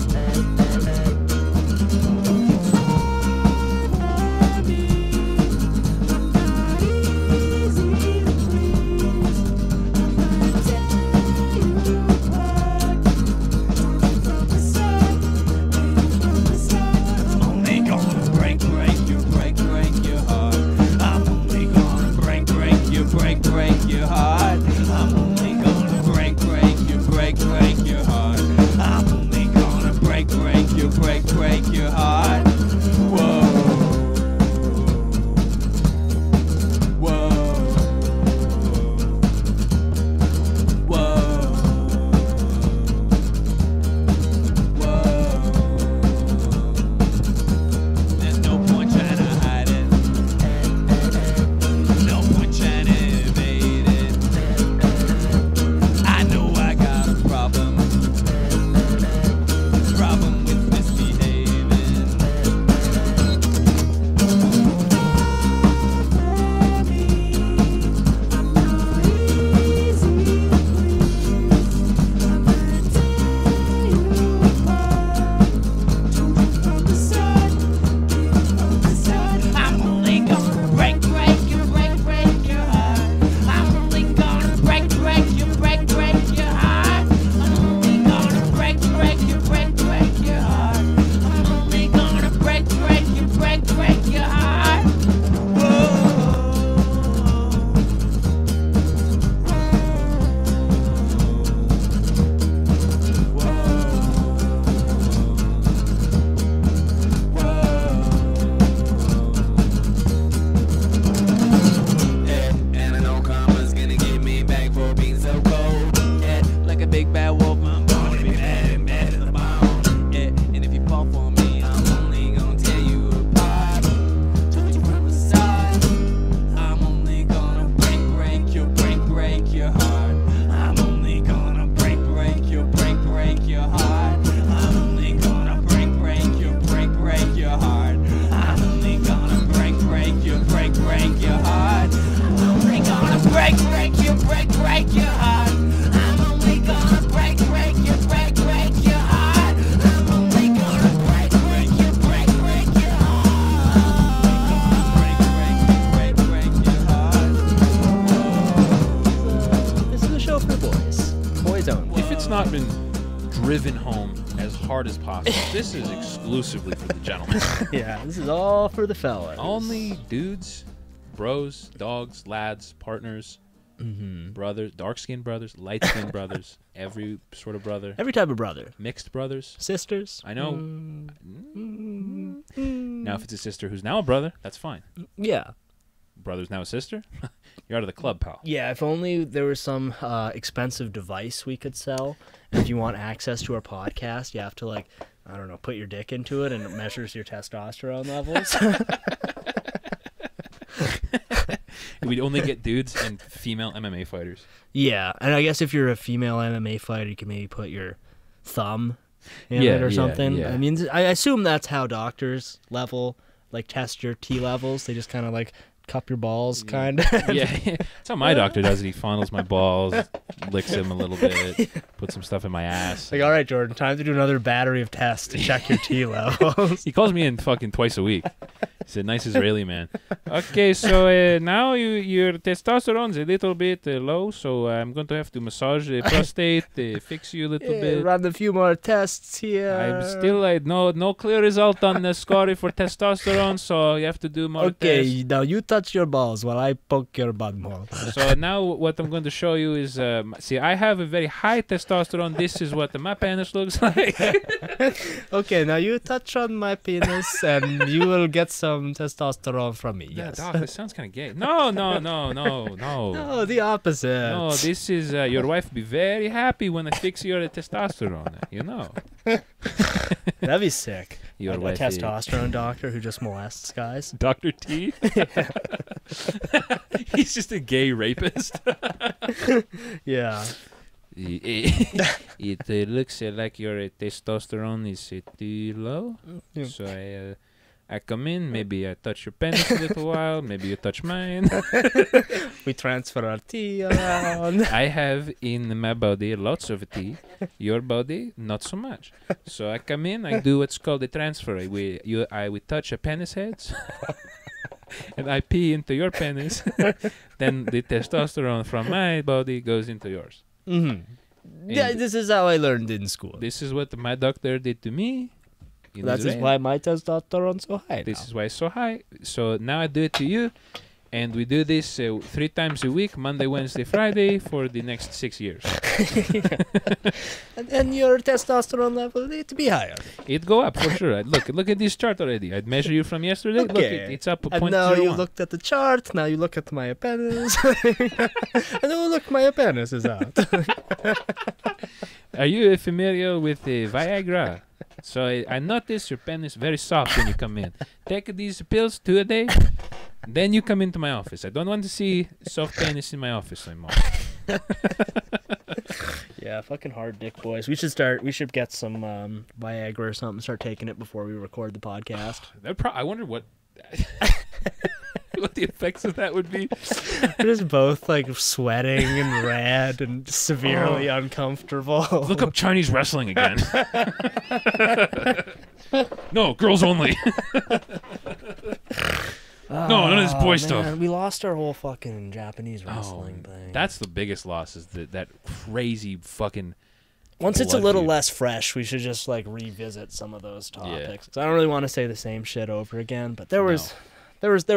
driven home as hard as possible. This is exclusively for the gentlemen.
Yeah, this is all for the fellas.
Only dudes, bros, dogs, lads, partners, brothers, dark-skinned brothers, light-skinned brothers, every sort of brother.
Every type of brother.
Mixed brothers.
Sisters.
I know. Now, if it's a sister who's now a brother, that's fine.
Yeah.
Brother's now a sister? You're out of the club, pal.
Yeah, if only there was some expensive device we could sell. And if you want access to our podcast, you have to, like, I don't know, put your dick into it and it measures your testosterone levels.
We'd only get dudes and female MMA fighters.
Yeah, and I guess if you're a female MMA fighter, you can maybe put your thumb in it or something.
Yeah.
I mean, I assume that's how doctors test your T levels. They just kind of, like, cup your balls, kind of.
Yeah, that's how my doctor does it. He fondles my balls, licks them a little bit, puts some stuff in my ass.
Like, all right, Jordan, time to do another battery of tests to check your T levels.
He calls me in fucking twice a week. He's a nice Israeli man. Okay, so now your testosterone's a little bit low, so I'm going to have to massage the prostate, fix you a little bit.
Run a few more tests here.
I'm still no clear result on the score for testosterone, so you have to do more tests.
Okay, now you touch your balls while I poke your butthole.
So now what I'm going to show you is, see, I have a very high testosterone. This is what my penis looks like.
Okay, now you touch on my penis and you will get some testosterone from me.
Yeah,
Yes.
Doc, this sounds kind of gay. No.
No, the opposite.
No, this is, your wife will be very happy when I fix your testosterone, you know.
That'd be sick.
Your
a
wife
testosterone doctor who just molests guys.
Dr. T? He's just a gay rapist.
Yeah.
It looks like your testosterone is too low.
Yeah.
So I come in, maybe I touch your penis a little while, maybe you touch mine.
We transfer our tea around.
I have in my body lots of tea, your body not so much. So I come in, I do what's called a transfer. We touch a penis heads. And I pee into your penis. Then the testosterone from my body goes into yours.
Mm-hmm. Yeah, this is how I learned in school.
This is what my doctor did to me.
That is why my testosterone's so high.
This is why it's so high. So now I do it to you. And we do this 3 times a week, Monday, Wednesday, Friday, for the next 6 years.
And then your testosterone level need to be higher.
It'd go up for sure. Look at this chart already. I'd measure you from yesterday.
Okay.
Look, it's up a
And
point
now you
0.01.
looked at the chart. Now you look at my penis. And oh, look, my penis is out.
Are you familiar with Viagra? So I notice your penis very soft when you come in. Take these pills 2 a day. Then you come into my office. I don't want to see soft penis in my office anymore.
Yeah, fucking hard dick boys. We should get some Viagra or something. Start taking it before we record the podcast.
I wonder what what the effects of that would be.
We're just both like sweating and red and severely uncomfortable.
Look up Chinese wrestling again. No, girls only. No, none of this boy stuff.
We lost our whole fucking Japanese wrestling thing.
That's the biggest loss, is that crazy fucking...
Once it's a
blood
little
feud.
less fresh, we should just like revisit some of those topics. 'Cause I don't really want to say the same shit over again, but there was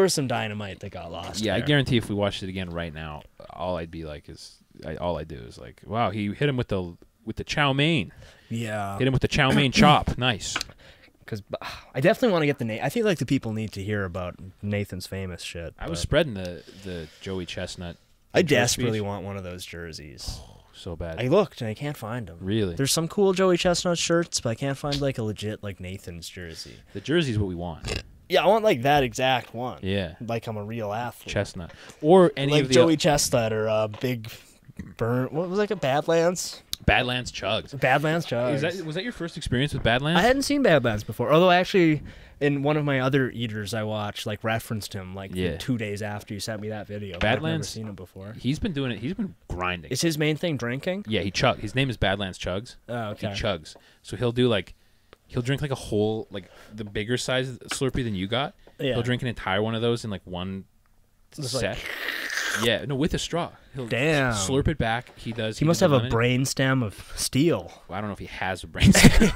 some dynamite that got lost.
Yeah,
there.
I guarantee if we watched it again right now, all I'd be like is... all I do is like, wow, he hit him with the chow mein.
Yeah.
Hit him with the chow mein chop. Nice.
Because I definitely want to get the I feel like the people need to hear about Nathan's famous shit.
I was spreading the Joey Chestnut.
I desperately want one of those jerseys.
So bad.
I looked and I can't find them.
Really?
There's some cool Joey Chestnut shirts, but I can't find like a legit like Nathan's jersey.
The jersey's what we want.
Yeah, I want like that exact one.
Yeah.
Like I'm a real athlete.
Chestnut. Or any
like
of the...
Joey Chestnut or Big Burn. What was it? Badlands?
Badlands Chugs.
Badlands Chugs.
Was that your first experience with Badlands?
I hadn't seen Badlands before. Although actually, in one of my other eaters I watched, like referenced him like 2 days after you sent me that video.
Badlands.
I've never seen him before.
He's been doing it. He's been grinding.
Is his main thing drinking?
Yeah, he chug. His name is Badlands Chugs.
Oh, okay.
He chugs. So he'll drink like a whole, like the bigger size Slurpee than you got.
Yeah.
He'll drink an entire one of those in like one
Just
set. Yeah, no, with a straw. He'll
Damn.
slurp it back. He does.
He must
does
have a
lemonade.
brain stem of steel.
Well, I don't know if he has a brain stem.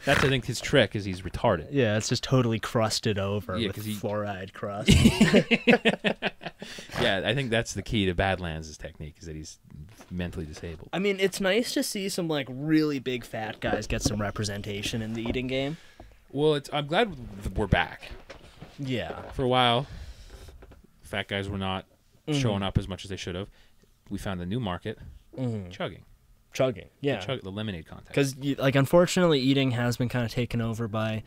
That's, I think, his trick is he's retarded.
Yeah, it's just totally crusted over
Yeah,
with
'cause he-
fluoride crust.
Yeah, I think that's the key to Badlands' technique, is that he's mentally disabled.
I mean, it's nice to see some like really big fat guys get some representation in the eating game.
Well, I'm glad we're back.
Yeah.
For a while, fat guys were not showing up as much as they should have. We found a new market, chugging.
Chugging, yeah.
The lemonade contest.
Because, like, unfortunately, eating has been kind of taken over by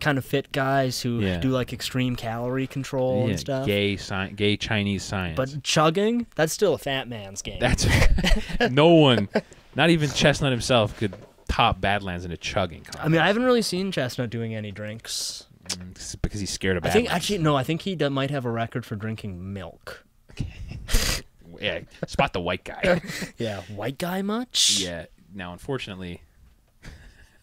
kind of fit guys who do, like, extreme calorie control and stuff.
Gay Chinese science.
But chugging, that's still a fat man's game.
That's no one, not even Chestnut himself, could top Badlands in a chugging contest.
I mean, I haven't really seen Chestnut doing any drinks.
Because he's scared of
I
Badlands.
think he might have a record for drinking milk.
Yeah, spot the white guy.
Yeah, white guy much?
Yeah. Now, unfortunately,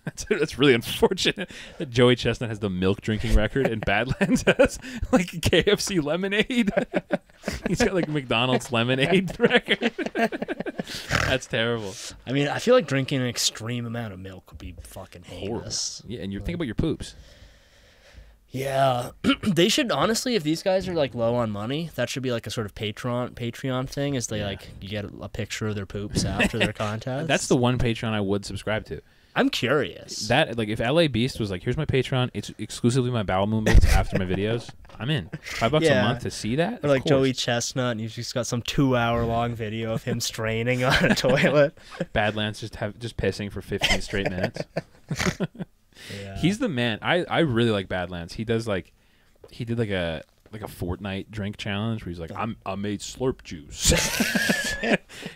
that's really unfortunate that Joey Chestnut has the milk drinking record and Badlands has like KFC lemonade. He's got like McDonald's lemonade record. That's terrible.
I mean, I feel like drinking an extreme amount of milk would be fucking
Horrible.
heinous.
Yeah, and you think about your poops.
Yeah, they should honestly, if these guys are like low on money, that should be like a sort of Patreon thing. Is they like you get a picture of their poops after their contest.
That's the one Patreon I would subscribe to.
I'm curious.
That like if LA Beast was like, here's my Patreon, it's exclusively my bowel movements after my videos. I'm in. $5 a month to see that.
Or like Joey Chestnut, and you've just got some 2-hour-long video of him straining on a toilet.
Badlands just pissing for 15 straight minutes.
Yeah.
He's the man. I really like Badlands. He did like a Fortnite drink challenge where he's like, I made slurp juice.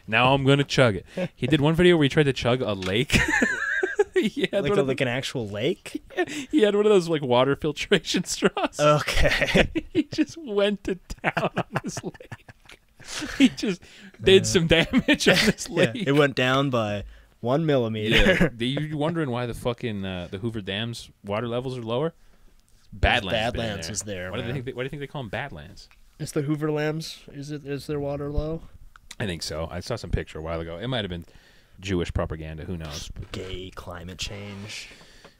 Now I'm gonna chug it. He did one video where he tried to chug a lake.
Like an actual lake?
He had one of those like water filtration straws.
Okay.
He just went to town on this lake. He just did some damage on this lake.
Yeah, it went down by 1 millimeter.
Yeah. You're wondering why the fucking the Hoover Dam's water levels are lower? Badlands
is there.
Why do you think they call them Badlands?
Is the Hoover Lambs? Is their water low?
I think so. I saw some picture a while ago. It might have been Jewish propaganda. Who knows?
Gay climate change.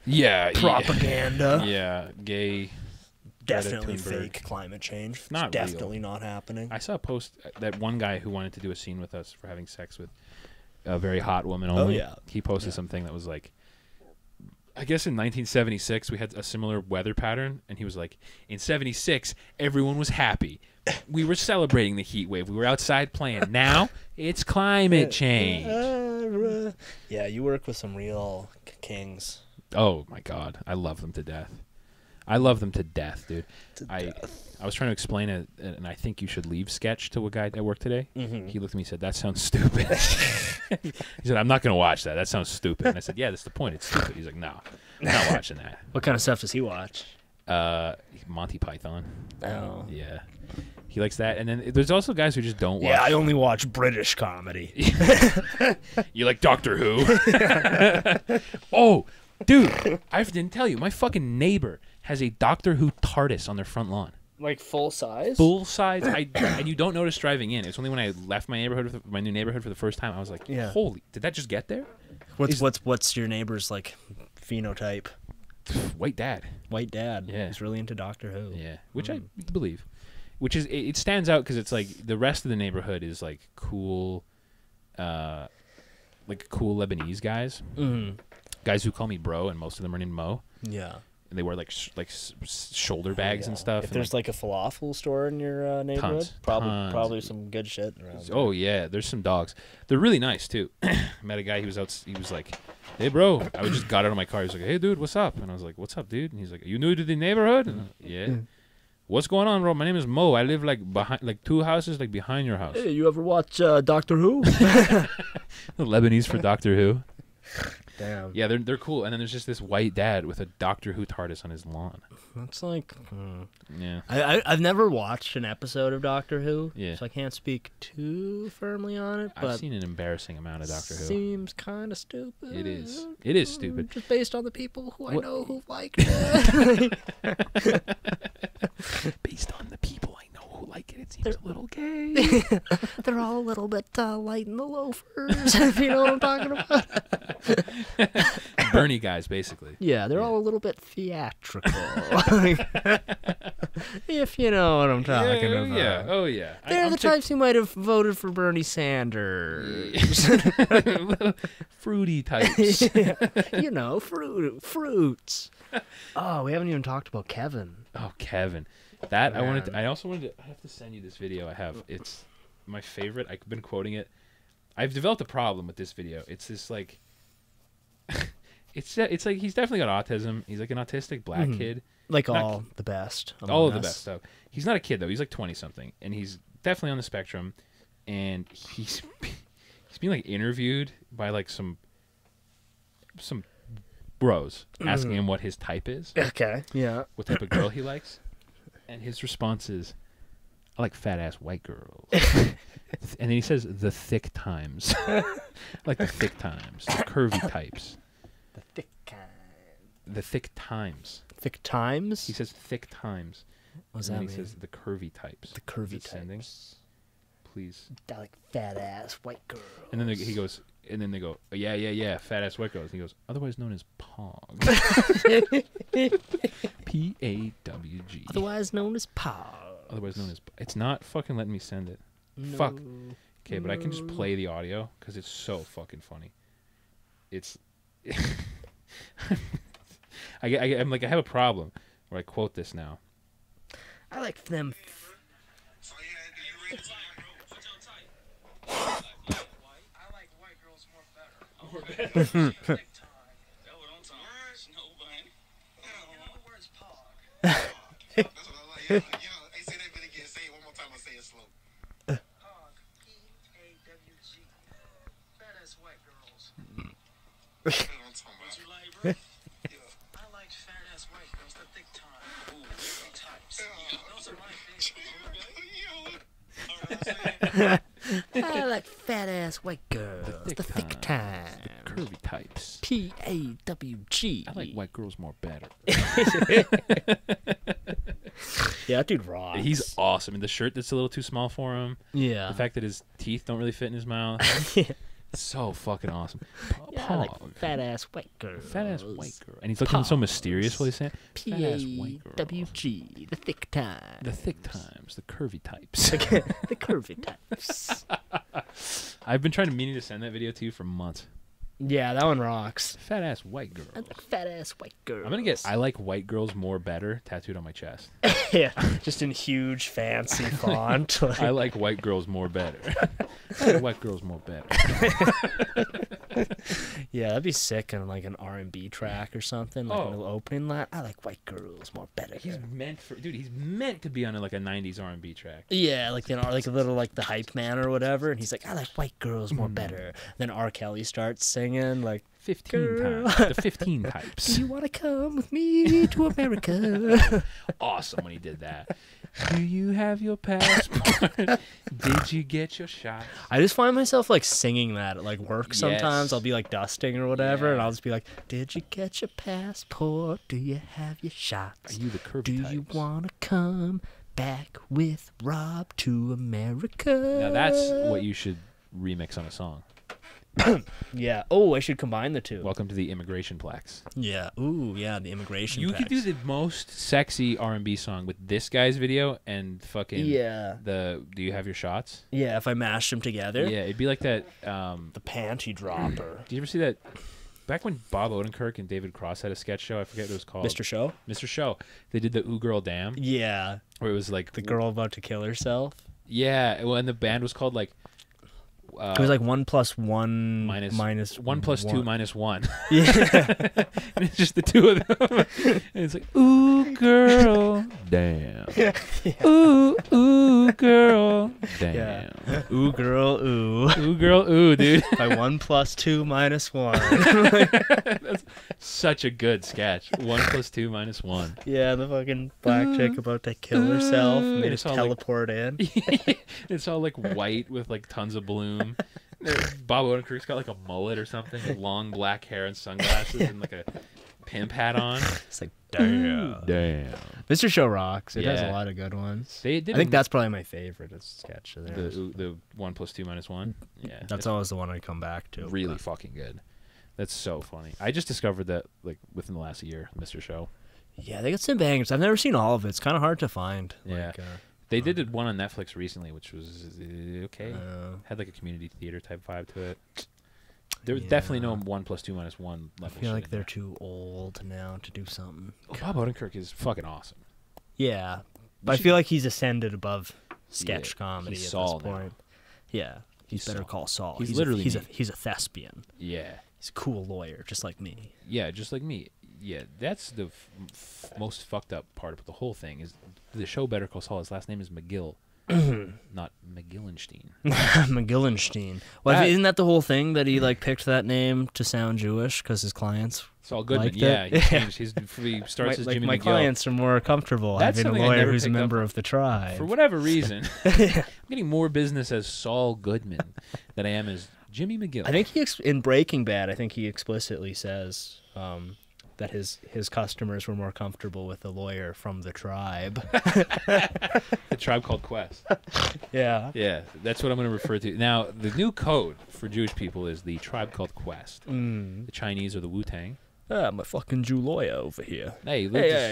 Yeah.
Propaganda.
Yeah. Gay.
Definitely
Greta Thunberg.
fake climate change. It's
not
definitely
real.
not happening.
I saw a post that one guy who wanted to do a scene with us for having sex with a very hot woman only.
Oh, yeah.
He posted something that was like, I guess in 1976 we had a similar weather pattern, and he was like, in 76 everyone was happy. We were celebrating the heat wave. We were outside playing. Now it's climate change.
Yeah, you work with some real kings.
Oh my God, I love them to death. I love them to death, dude. I was trying to explain it, and I think you should leave sketch to a guy at work today. He looked at me and said, that sounds stupid. He said, I'm not going to watch that. That sounds stupid. And I said, yeah, that's the point. It's stupid. He's like, no, I'm not watching that.
What kind of stuff does he watch?
Monty Python.
Oh.
Yeah. He likes that. And then there's also guys who just don't watch.
Yeah, I only watch British comedy.
You like Doctor Who? Oh, dude, I didn't tell you. My fucking neighbor has a Doctor Who TARDIS on their front lawn.
Like full size?
Full size. And you don't notice driving in. It's only when I left my neighborhood, my new neighborhood for the first time, I was like, holy, did that just get there?
What's your neighbor's like phenotype?
White dad.
White dad.
Yeah.
He's really into Doctor Who.
Yeah, which I believe. Which is, it stands out because it's like the rest of the neighborhood is like cool, like cool Lebanese guys. Guys who call me bro, and most of them are named Mo.
Yeah.
And they wear like shoulder bags and stuff.
If there's like a falafel store in your neighborhood,
tons.
probably some good shit around.
Oh yeah, there's some dogs. They're really nice too. I met a guy. He was like, "Hey bro," I just got out of my car. He was like, "Hey dude, what's up?" And I was like, "What's up, dude?" And he's like, "You new to the neighborhood?" And yeah. What's going on, bro? My name is Mo. I live like behind, like 2 houses, like behind your house.
Hey, you ever watch Doctor Who?
The Lebanese for Doctor Who.
Damn.
Yeah, they're cool. And then there's just this white dad with a Doctor Who TARDIS on his lawn.
That's like,
yeah.
I've never watched an episode of Doctor Who,
yeah.
So I can't speak too firmly on it. But
I've seen an embarrassing amount of Doctor Who.
Seems kind of stupid.
It is. It is stupid.
Just based on the people who I know who liked it.
Based on the people I know who like it.
They're
a little gay.
They're all a little bit light in the loafers, if you know what I'm talking about.
Bernie guys, basically.
Yeah, they're all a little bit theatrical. If you know what I'm talking about.
Yeah, oh yeah.
They're the types who might have voted for Bernie Sanders.
Fruity types.
Yeah, you know, fruits. Oh, we haven't even talked about Kevin.
Oh, Kevin. That
Man.
I also wanted to. I have to send you this video. I have. It's my favorite. I've been quoting it. I've developed a problem with this video. It's this like. It's like he's definitely got autism. He's like an autistic black kid.
Like
Not-
all the best.
all of the
among
best
us.
stuff. He's not a kid though. He's like 20 something, and he's definitely on the spectrum. And he's being like interviewed by like some bros asking him what his type is.
Okay, yeah.
What type of girl he likes, and his response is, "I like fat ass white girls." And then he says, "The thick times." I like the thick times, the curvy types.
The thick kind.
The thick times.
Thick times?
He says thick times.
What does
and then
that
he
mean?
says the curvy types.
The curvy
Is it sending?
types.
Please.
I like fat ass white girls.
And then he goes, and then they go, oh, yeah, fat ass white girls. And he goes, otherwise known as POG. PAWG.
Otherwise known as Pog.
Otherwise known as. It's not fucking letting me send it.
No.
Fuck. Okay, but I can just play the audio because it's so fucking funny. It's. I'm like, I have a problem where I quote this now.
I like them. I like fat ass white girls. The thick time.
The curvy types.
PAWG.
I like white girls more better.
Yeah, that dude rocks.
He's awesome. And the shirt that's a little too small for him.
Yeah.
The fact that his teeth don't really fit in his mouth.
Yeah.
So fucking awesome.
Yeah, I like fat ass white girls.
Fat ass white girl. And he's looking so mysterious while he's saying fat ass white girl.
PAWG. The thick time.
The thick times. The curvy types.
The curvy types.
I've been meaning to send that video to you for months.
Yeah, that one rocks.
Fat ass white girl.
I like fat ass white girls.
I'm gonna get I like white girls more better tattooed on my chest.
Yeah, just in huge fancy font.
I like white girls more better. I like white girls more better.
Yeah, that'd be sick on like an R&B track or something, like a little opening line. I like white girls more better.
He's meant to be on like a 90s R&B track.
Yeah, like like a little like the hype man or whatever, and he's like, I like white girls more better. Then R. Kelly starts singing like
15 times. The 15 types.
Do you want to come with me to America?
Awesome when he did that. Do you have your passport? Did you get your shot?
I just find myself like singing that at like work sometimes.
Yes.
I'll be like dusting or whatever, and
Yeah.
I'll just be like, did you get your passport? Do you have your shots?
Are you the curvy
Do
types?
you want to come back with Rob to America?
Now that's what you should remix on a song.
Yeah. Oh, I should combine the two.
Welcome to the Immigration Plaques.
Yeah. Ooh, yeah, the immigration
You could do the most sexy R&B song with this guy's video and fucking the Do You Have Your Shots?
Yeah, if I mashed them together.
Yeah, it'd be like that.
The panty dropper.
Did you ever see that? Back when Bob Odenkirk and David Cross had a sketch show, I forget what it was called.
Mr. Show?
Mr. Show. They did the Ooh Girl Damn.
Yeah.
Where it was like
The girl about to kill herself.
Yeah, well, and the band was called like.
It was like 1 + 1 minus
1 + 2 - 1.
Yeah.
And it's just the two of them. And it's like, ooh, girl, damn.
Yeah.
Ooh, girl, damn.
Yeah. Ooh, girl, ooh.
Ooh, girl, ooh, dude.
By 1 + 2 - 1.
That's such a good sketch. 1 + 2 - 1.
Yeah, the fucking black chick about to kill herself. And they
It's
just
all
teleport in.
It's all like white with like tons of bloom. Bob Odenkirk's got like a mullet or something, with long black hair and sunglasses and like a pimp hat on.
It's like Damn.
Damn.
Mr. Show rocks. It has a
Yeah.
lot of good ones.
They
I
did
think
a-
that's probably my favorite sketch of theirs.
The 1 + 2 - 1. Yeah.
That's always the one I come back to.
really fucking good. That's so funny. I just discovered that like within the last year, Mr. Show.
Yeah, they got some bangers. I've never seen all of it. It's kind of hard to find.
Yeah.
Like,
They did one on Netflix recently, which was okay.
Uh,
Had like a community theater type vibe to it. There was definitely no 1 + 2 - 1
I
level.
feel
shit
like
in
they're
there.
too old now to do something.
Bob Odenkirk is fucking awesome.
Yeah,
You
but I
should-
feel like he's ascended above sketch
Yeah,
comedy
he's
at
Saul
this
now.
point. Yeah, he's better
Saul.
call Saul.
He's literally me.
he's a thespian.
Yeah.
He's a cool lawyer, just like me.
Yeah, just like me. Yeah, that's the most fucked up part of the whole thing is the show Better Call Saul. His last name is McGill, not McGillenstein.
McGillenstein. Well,
That-
isn't that the whole thing that he like picked that name to sound Jewish because his clients?
Saul Goodman.
liked
Yeah,
it?
he changed. He starts as
like
Jimmy
my
McGill.
clients are more comfortable
That's
having a
something I
lawyer
never
who's a
picked up
member
on.
of the tribe.
For whatever reason, I'm getting more business as Saul Goodman than I am as Jimmy McGill.
I think he in Breaking Bad. I think he explicitly says that his customers were more comfortable with a lawyer from the tribe.
The Tribe Called Quest.
Yeah.
Yeah, that's what I'm going to refer to. Now, the new code for Jewish people is the Tribe Called Quest. The Chinese are the Wu-Tang.
I'm a fucking Jew lawyer over here.
Hey,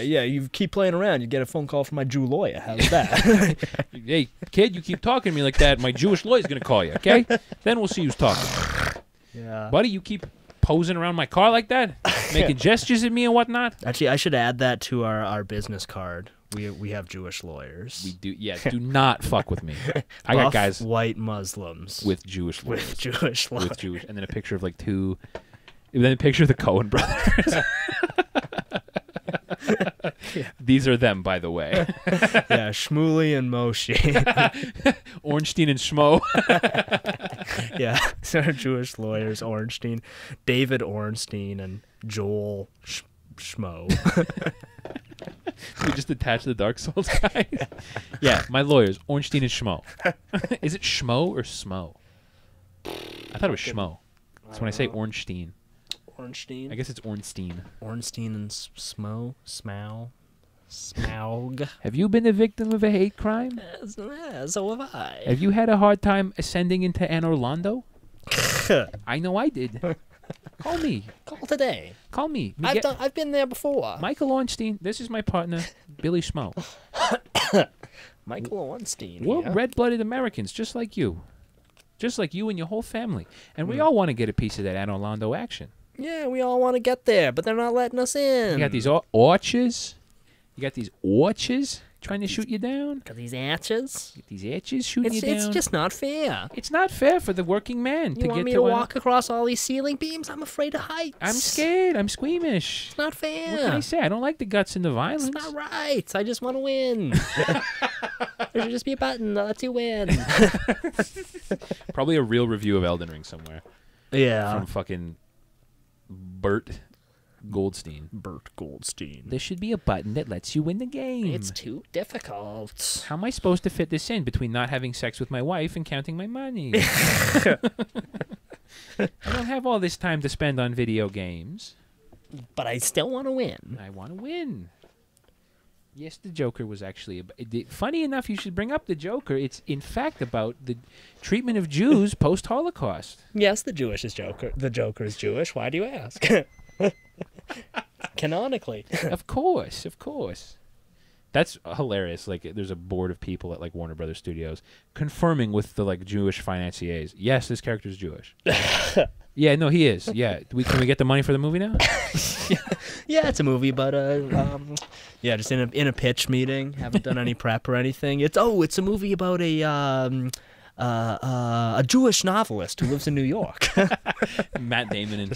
Yeah, you keep playing around, you get a phone call from my Jew lawyer. How's that?
Hey, kid, you keep talking to me like that, my Jewish lawyer's going to call you, okay? Then we'll see who's talking.
Yeah.
Buddy, you keep posing around my car like that? Making gestures at me and whatnot?
Actually, I should add that to our business card. We have Jewish lawyers.
We do. Yeah, do not fuck with me. I got
Buff
guys
white Muslims
with Jewish lawyers.
with Jewish lawyers.
With Jewish, and then a picture of like two, and then a picture of the Coen brothers. These are them, by the way.
Yeah, Shmuley and Moshe.
Ornstein and Schmo.
Yeah, so Jewish lawyers, Ornstein, David Ornstein, and Joel Schmo.
We just attach the Dark Souls guy. Yeah, my lawyers, Ornstein and Schmo. Is it Schmo or Smo? I thought it was Schmo. So when I say Ornstein,
Ornstein?
I guess it's Ornstein.
Ornstein and Smo? Smaug?
Have you been a victim of a hate crime?
Yeah, so have I.
Have you had a hard time ascending into Anne Orlando? I know I did. Call me.
Call today.
Call me.
I've been there before.
Michael Ornstein. This is my partner, Billy Schmo.
Michael Ornstein.
We're
yeah.
red-blooded Americans, just like you. Just like you and your whole family. And we all want to get a piece of that Anne Orlando action.
Yeah, we all want to get there, but they're not letting us in.
You got these orches. You got these orches trying to shoot you down.
Got these atches.
These etches shooting you down.
It's just not fair.
It's not fair for the working man
You
to
want
get
me
to
to
an-
walk across all these ceiling beams? I'm afraid of heights.
I'm scared. I'm squeamish.
It's not fair.
What can I say? I don't like the guts and the violence.
It's not right. I just want to win. There should just be a button that lets you win.
Probably a real review of Elden Ring somewhere.
Yeah.
From fucking Bert Goldstein.
Bert Goldstein.
There should be a button that lets you win the game.
It's too difficult.
How am I supposed to fit this in between not having sex with my wife and counting my money? I don't have all this time to spend on video games.
But I still want to win.
I want to win. Yes, the Joker was actually... Funny enough, you should bring up the Joker. It's, in fact, about the treatment of Jews post-Holocaust.
Yes, the Joker is Jewish. Why do you ask? Canonically.
Of course, of course. That's hilarious. Like, there's a board of people at, like, Warner Brothers Studios confirming with the, like, Jewish financiers. Yes, this character's Jewish. Yeah, no, he is. Yeah. Can we get the money for the movie now?
Yeah, it's a movie, but yeah, just in a pitch meeting. Haven't done any prep or anything. It's a movie about a Jewish novelist who lives in New York.
Matt Damon and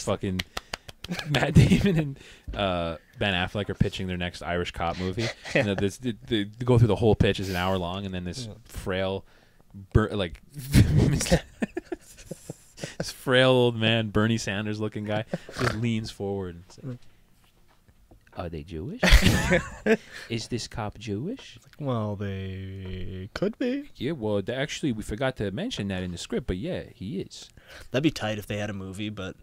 Ben Affleck are pitching their next Irish cop movie. And they go through the whole pitch is an hour long, and then this frail, this frail old man, Bernie Sanders looking guy, just leans forward and says, "Are they Jewish? Is this cop Jewish?"
Well, they could be.
Yeah, well, actually, we forgot to mention that in the script, but yeah, he is.
That'd be tight if they had a movie, but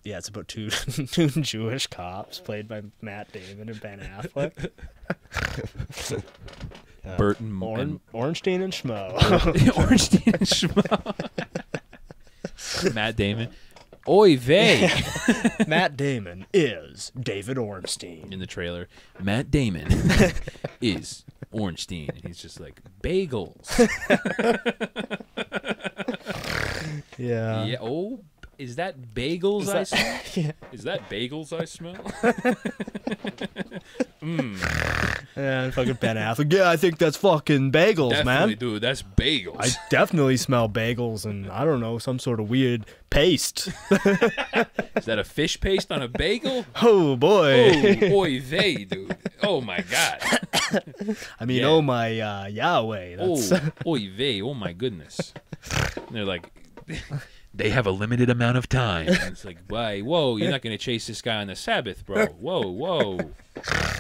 Yeah, it's about two Jewish cops played by Matt Damon and Ben Affleck.
Burton
Ornstein and Schmo.
Ornstein and Schmo. Matt Damon. Oy vey.
Matt Damon is David Ornstein.
In the trailer, Matt Damon is Ornstein. And he's just like, bagels.
Yeah.
Yeah. Oh, is that bagels I smell?
Yeah.
Is that bagels I smell?
And fucking Ben Affleck. Yeah, I think that's fucking bagels,
Definitely,
man.
dude. That's bagels.
I definitely smell bagels and, I don't know, some sort of weird paste.
Is that a fish paste on a bagel?
Oh, boy.
Oh, oy vey, dude. Oh, my God.
I mean,
Yeah.
oh, my Yahweh. That's...
Oh, oy vey. Oh, my goodness. And they're like, they have a limited amount of time. And it's like, why? Whoa, you're not going to chase this guy on the Sabbath, bro. Whoa, whoa.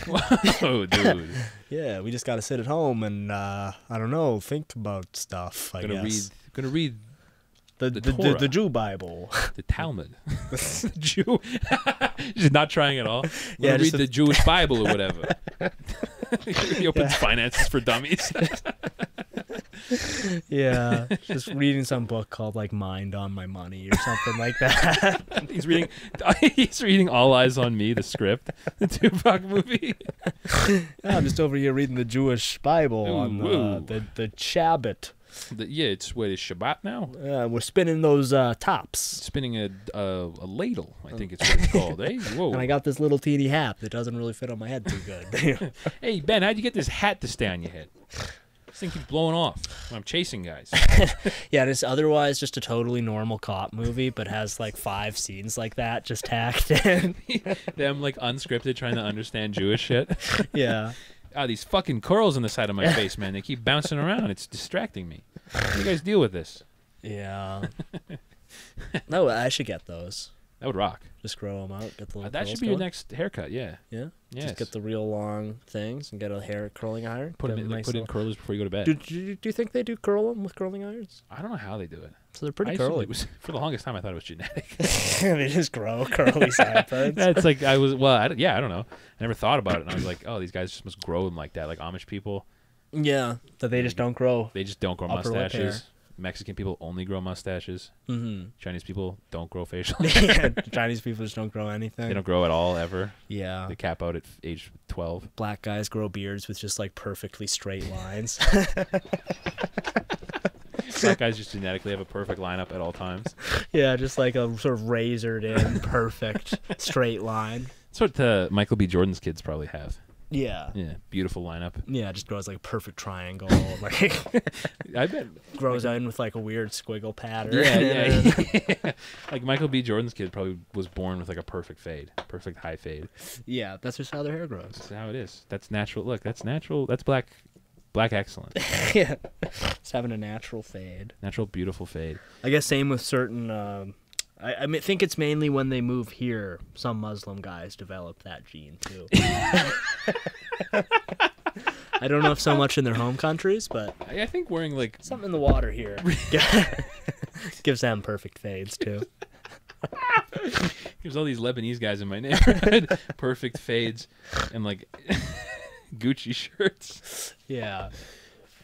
Whoa, dude.
Yeah, we just got to sit at home and, I don't know, think about stuff, I guess.
Gonna read
The
Torah.
the Jew Bible.
The Talmud. Jew. Just not trying at all.
Yeah,
Read
just
the Jewish Bible or whatever. He opens Finances for Dummies.
Yeah, just reading some book called like Mind on My Money or something like that.
He's reading All Eyes on Me, the script, the Tupac movie.
I'm just over here reading the Jewish Bible on
ooh.
the Shabbat.
Yeah, it's Shabbat now.
We're spinning those tops.
Spinning a ladle, I think it's what it's called. Hey, whoa.
And I got this little teeny hat that doesn't really fit on my head too good.
Hey, Ben, how'd you get this hat to stay on your head? This thing keeps blowing off when I'm chasing guys.
Yeah, it's otherwise just a totally normal cop movie, but has like 5 scenes like that just tacked in.
Them like unscripted trying to understand Jewish shit.
Yeah.
Ah, these fucking curls on the side of my face, man. They keep bouncing around. It's distracting me. How do you guys deal with this?
Yeah. No, I should get those.
That would rock.
Just grow them out. Get the little
That
curls
should be your
going.
next haircut, yeah.
Yeah?
Yes.
Just get the real long things and get a hair curling iron.
Put
Get
them
a nice
put in
little-
curlers before you go to bed.
Do you think they do curl them with curling irons?
I don't know how they do it.
So they're pretty
I assumed
curly.
it was, for the longest time, I thought it was genetic.
They just grow curly sideburns.
It's like I don't know. I never thought about it, and I was like, oh, these guys just must grow them like that, like Amish people.
Yeah, that they just don't grow.
They just don't grow
upper lip hair.
mustaches. Mexican people only grow mustaches.
Mm-hmm.
Chinese people don't grow facial
Yeah,
hair.
Chinese people just don't grow anything.
They don't grow at all ever.
Yeah.
They cap out at age 12.
Black guys grow beards with just like perfectly straight lines.
Black guys just genetically have a perfect lineup at all times.
Yeah, just like a sort of razored in, perfect straight line.
That's what Michael B. Jordan's kids probably have.
Yeah.
Yeah, beautiful lineup.
Yeah, it just grows like a perfect triangle. Like
I bet
grows in with like a weird squiggle pattern.
Yeah. Like Michael B. Jordan's kid probably was born with like a perfect fade, perfect high fade.
Yeah, that's just how their hair grows.
That's how it is. That's natural. Look, that's natural. That's black excellence.
Yeah, it's having a natural fade.
Natural, beautiful fade.
I guess same with certain. I think it's mainly when they move here, some Muslim guys develop that gene too. I don't know if so much in their home countries, but
I think wearing like
something in the water here gives them perfect fades too.
There's all these Lebanese guys in my neighborhood, perfect fades, and like Gucci shirts.
Yeah.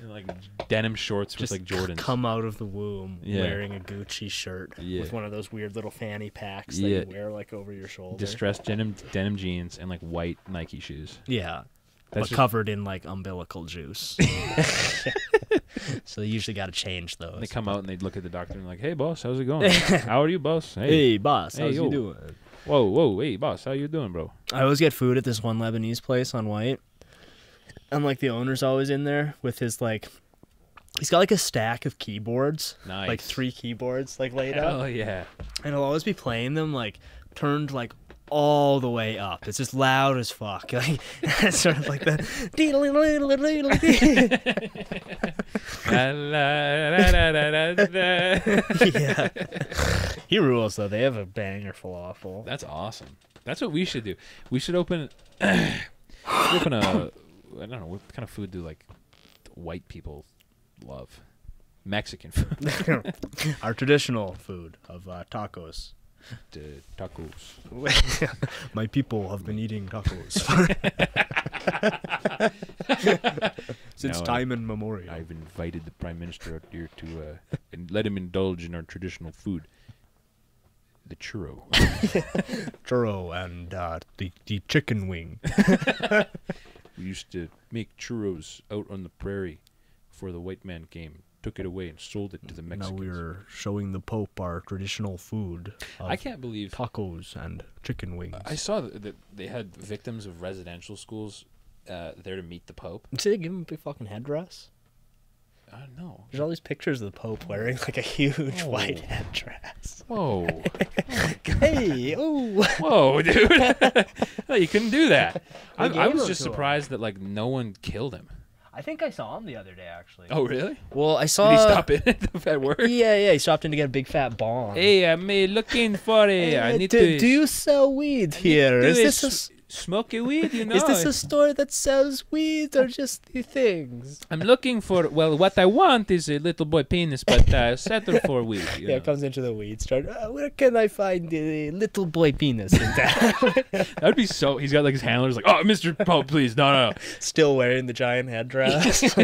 And like denim shorts
Just
with like Jordans.
Come out of the womb
Yeah.
wearing a Gucci shirt with one of those weird little fanny packs that you wear like over your shoulder.
Distressed denim jeans and like white Nike shoes.
Yeah.
That's
but covered in like umbilical juice. So they usually got to change those.
They come out and they look at the doctor and like, "Hey boss, how's it going? How are you, boss?
Hey boss, how's
yo.
you doing?
Whoa, hey boss, how you doing, bro?"
I always get food at this one Lebanese place on White. And like the owner's always in there with his like, he's got like a stack of keyboards,
Nice.
like 3 keyboards like laid out.
Oh yeah.
And he'll always be playing them like turned like all the way up. It's just loud as fuck. Like it's sort of like the yeah. He rules though. They have a banger falafel.
That's awesome. That's what we should do. We should open a I don't know, what kind of food do like white people love? Mexican food.
Our traditional food of tacos.
tacos.
My people have been eating tacos since time immemorial.
I've invited the Prime Minister out here to and let him indulge in our traditional food, the churro.
Churro and the chicken wing.
We used to make churros out on the prairie before the white man came, took it away, and sold it to the Mexicans.
Now we're showing the Pope our traditional food.
I can't believe
tacos and chicken wings.
I saw that they had victims of residential schools there to meet the Pope.
Did they give him a big fucking headdress?
No.
There's all these pictures of the Pope wearing like a huge white headdress.
Whoa.
Hey, oh.
Whoa, dude. No, you couldn't do that. I
gave
was
him
just
to him.
surprised that like no one killed him.
I think I saw him the other day, actually.
Oh, really?
Well, I saw...
Did he stop in at work?
Yeah, he stopped in to get a big fat bomb.
Hey, I'm looking for a... I need
do
to...
you sell weed here? Is this a...
Smoky weed, you know?
Is this a store that sells weed or just the things?
I'm looking for... Well, what I want is a little boy penis, but settle for weed.
Yeah, it comes into the weed store. Where can I find the little boy penis in town?
That would be so... He's got like his handlers like, oh, Mr. Pope, please, no.
Still wearing the giant headdress.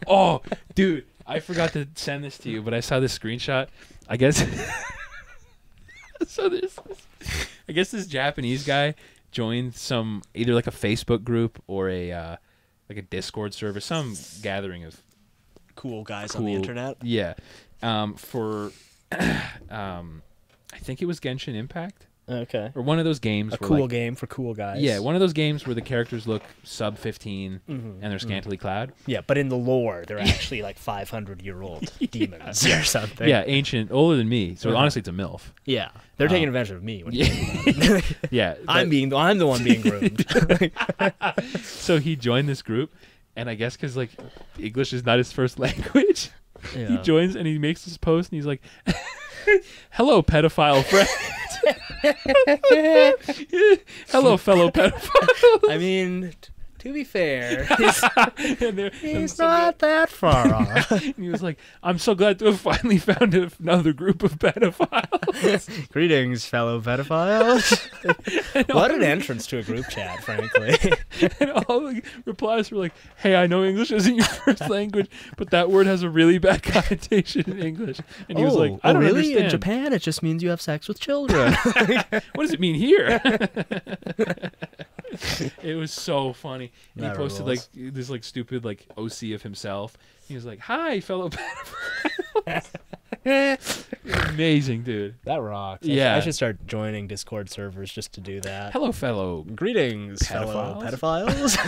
Oh, dude, I forgot to send this to you, but I saw this screenshot. I guess... I guess this Japanese guy joined some either like a Facebook group or a like a Discord server, some gathering of
cool guys on the internet.
Yeah, for I think it was Genshin Impact.
Okay.
Or one of those games.
A cool game for cool guys.
Yeah, one of those games where the characters look sub 15 and they're scantily clad.
Yeah, but in the lore, they're actually like 500-year-old demons or something.
Yeah, ancient, older than me. So honestly, it's a MILF.
Yeah, they're taking advantage of me. When
yeah,
I'm the one being groomed.
So he joined this group, and I guess because like English is not his first language, he joins and he makes this post and he's like, "Hello, pedophile friend." Hello, fellow pedophile.
I mean, to be fair, he's not that far off.
And he was like, I'm so glad to have finally found another group of pedophiles.
Greetings, fellow pedophiles. What an entrance to a group chat, frankly.
And all the replies were like, hey, I know English isn't your first language, but that word has a really bad connotation in English. And he was like, I don't
really?
understand.
In Japan, it just means you have sex with children.
What does it mean here? It was so funny. And he posted like this like stupid like OC of himself. He was like, "Hi, fellow pedophiles." Amazing, dude.
That rocks.
Yeah,
I should start joining Discord servers just to do that.
Hello, fellow.
Greetings, fellow pedophiles.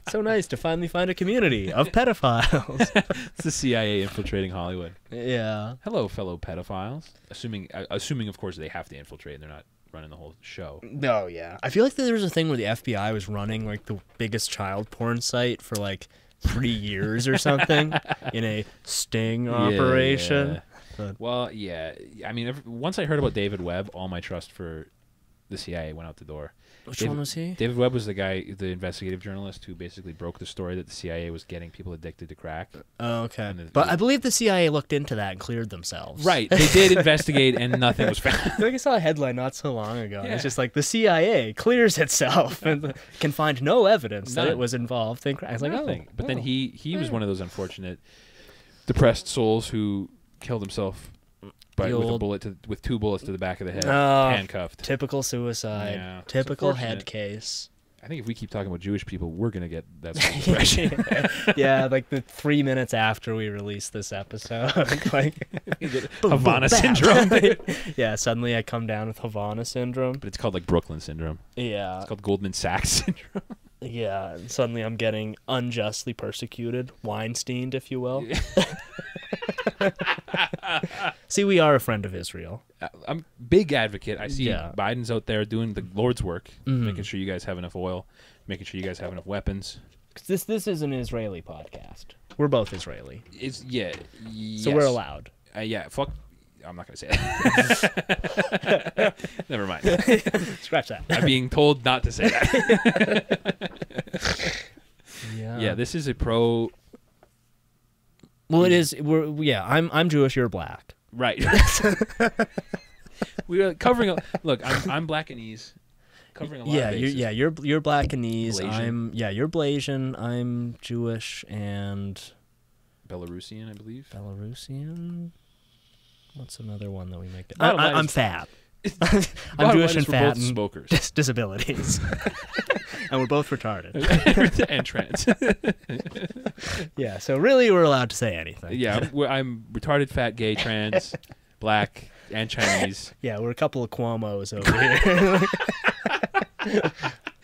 So nice to finally find a community of pedophiles.
It's the CIA infiltrating Hollywood.
Yeah.
Hello, fellow pedophiles. Assuming of course they have to infiltrate and they're not running the whole show.
No, yeah. I feel like there was a thing where the FBI was running like the biggest child porn site for like 3 years or something in a sting operation.
Yeah. Well, yeah. I mean, once I heard about David Webb, all my trust for the CIA went out the door.
Which one was he?
David Webb was the guy, the investigative journalist who basically broke the story that the CIA was getting people addicted to crack.
Oh, okay. But I believe the CIA looked into that and cleared themselves.
Right. They did investigate and nothing was found.
I think I saw a headline not so long ago. Yeah. It's just like the CIA clears itself and can find no evidence that it was involved in crack. I was like,
nothing. But then he was one of those unfortunate depressed souls who killed himself with 2 bullets to the back of the head, handcuffed.
Typical suicide. Yeah, typical head case.
I think if we keep talking about Jewish people, we're gonna get that sort of depression.
Yeah, like the 3 minutes after we release this episode, like
Havana syndrome.
Yeah, suddenly I come down with Havana syndrome.
But it's called like Brooklyn syndrome.
Yeah,
it's called Goldman Sachs syndrome.
Yeah, and suddenly I'm getting unjustly persecuted, Weinsteined, if you will. See, we are a friend of Israel.
I'm big advocate. I see Biden's out there doing the Lord's work, making sure you guys have enough oil, making sure you guys have enough weapons.
This is an Israeli podcast. We're both Israeli.
So
we're allowed.
Yeah, fuck. I'm not going to say that. Never mind.
Scratch that.
I'm being told not to say that. Yeah, this is a pro.
Well, it is. I'm Jewish. You're black.
Right. We are covering. Look, I'm Blackanese. Covering a lot of bases.
you're Blackanese.
Blasian.
You're Blasian. I'm Jewish and
Belarusian, I believe.
Belarusian. What's another one that we make?
Bottom line
I'm
is-
fat.
Bottom
I'm
line
Jewish
is
and
we're
fat
both
and
smokers.
disabilities, and we're both retarded.
And trans.
Yeah, so really we're allowed to say anything.
Yeah, I'm retarded, fat, gay, trans, black, and Chinese.
Yeah, we're a couple of Cuomos over here.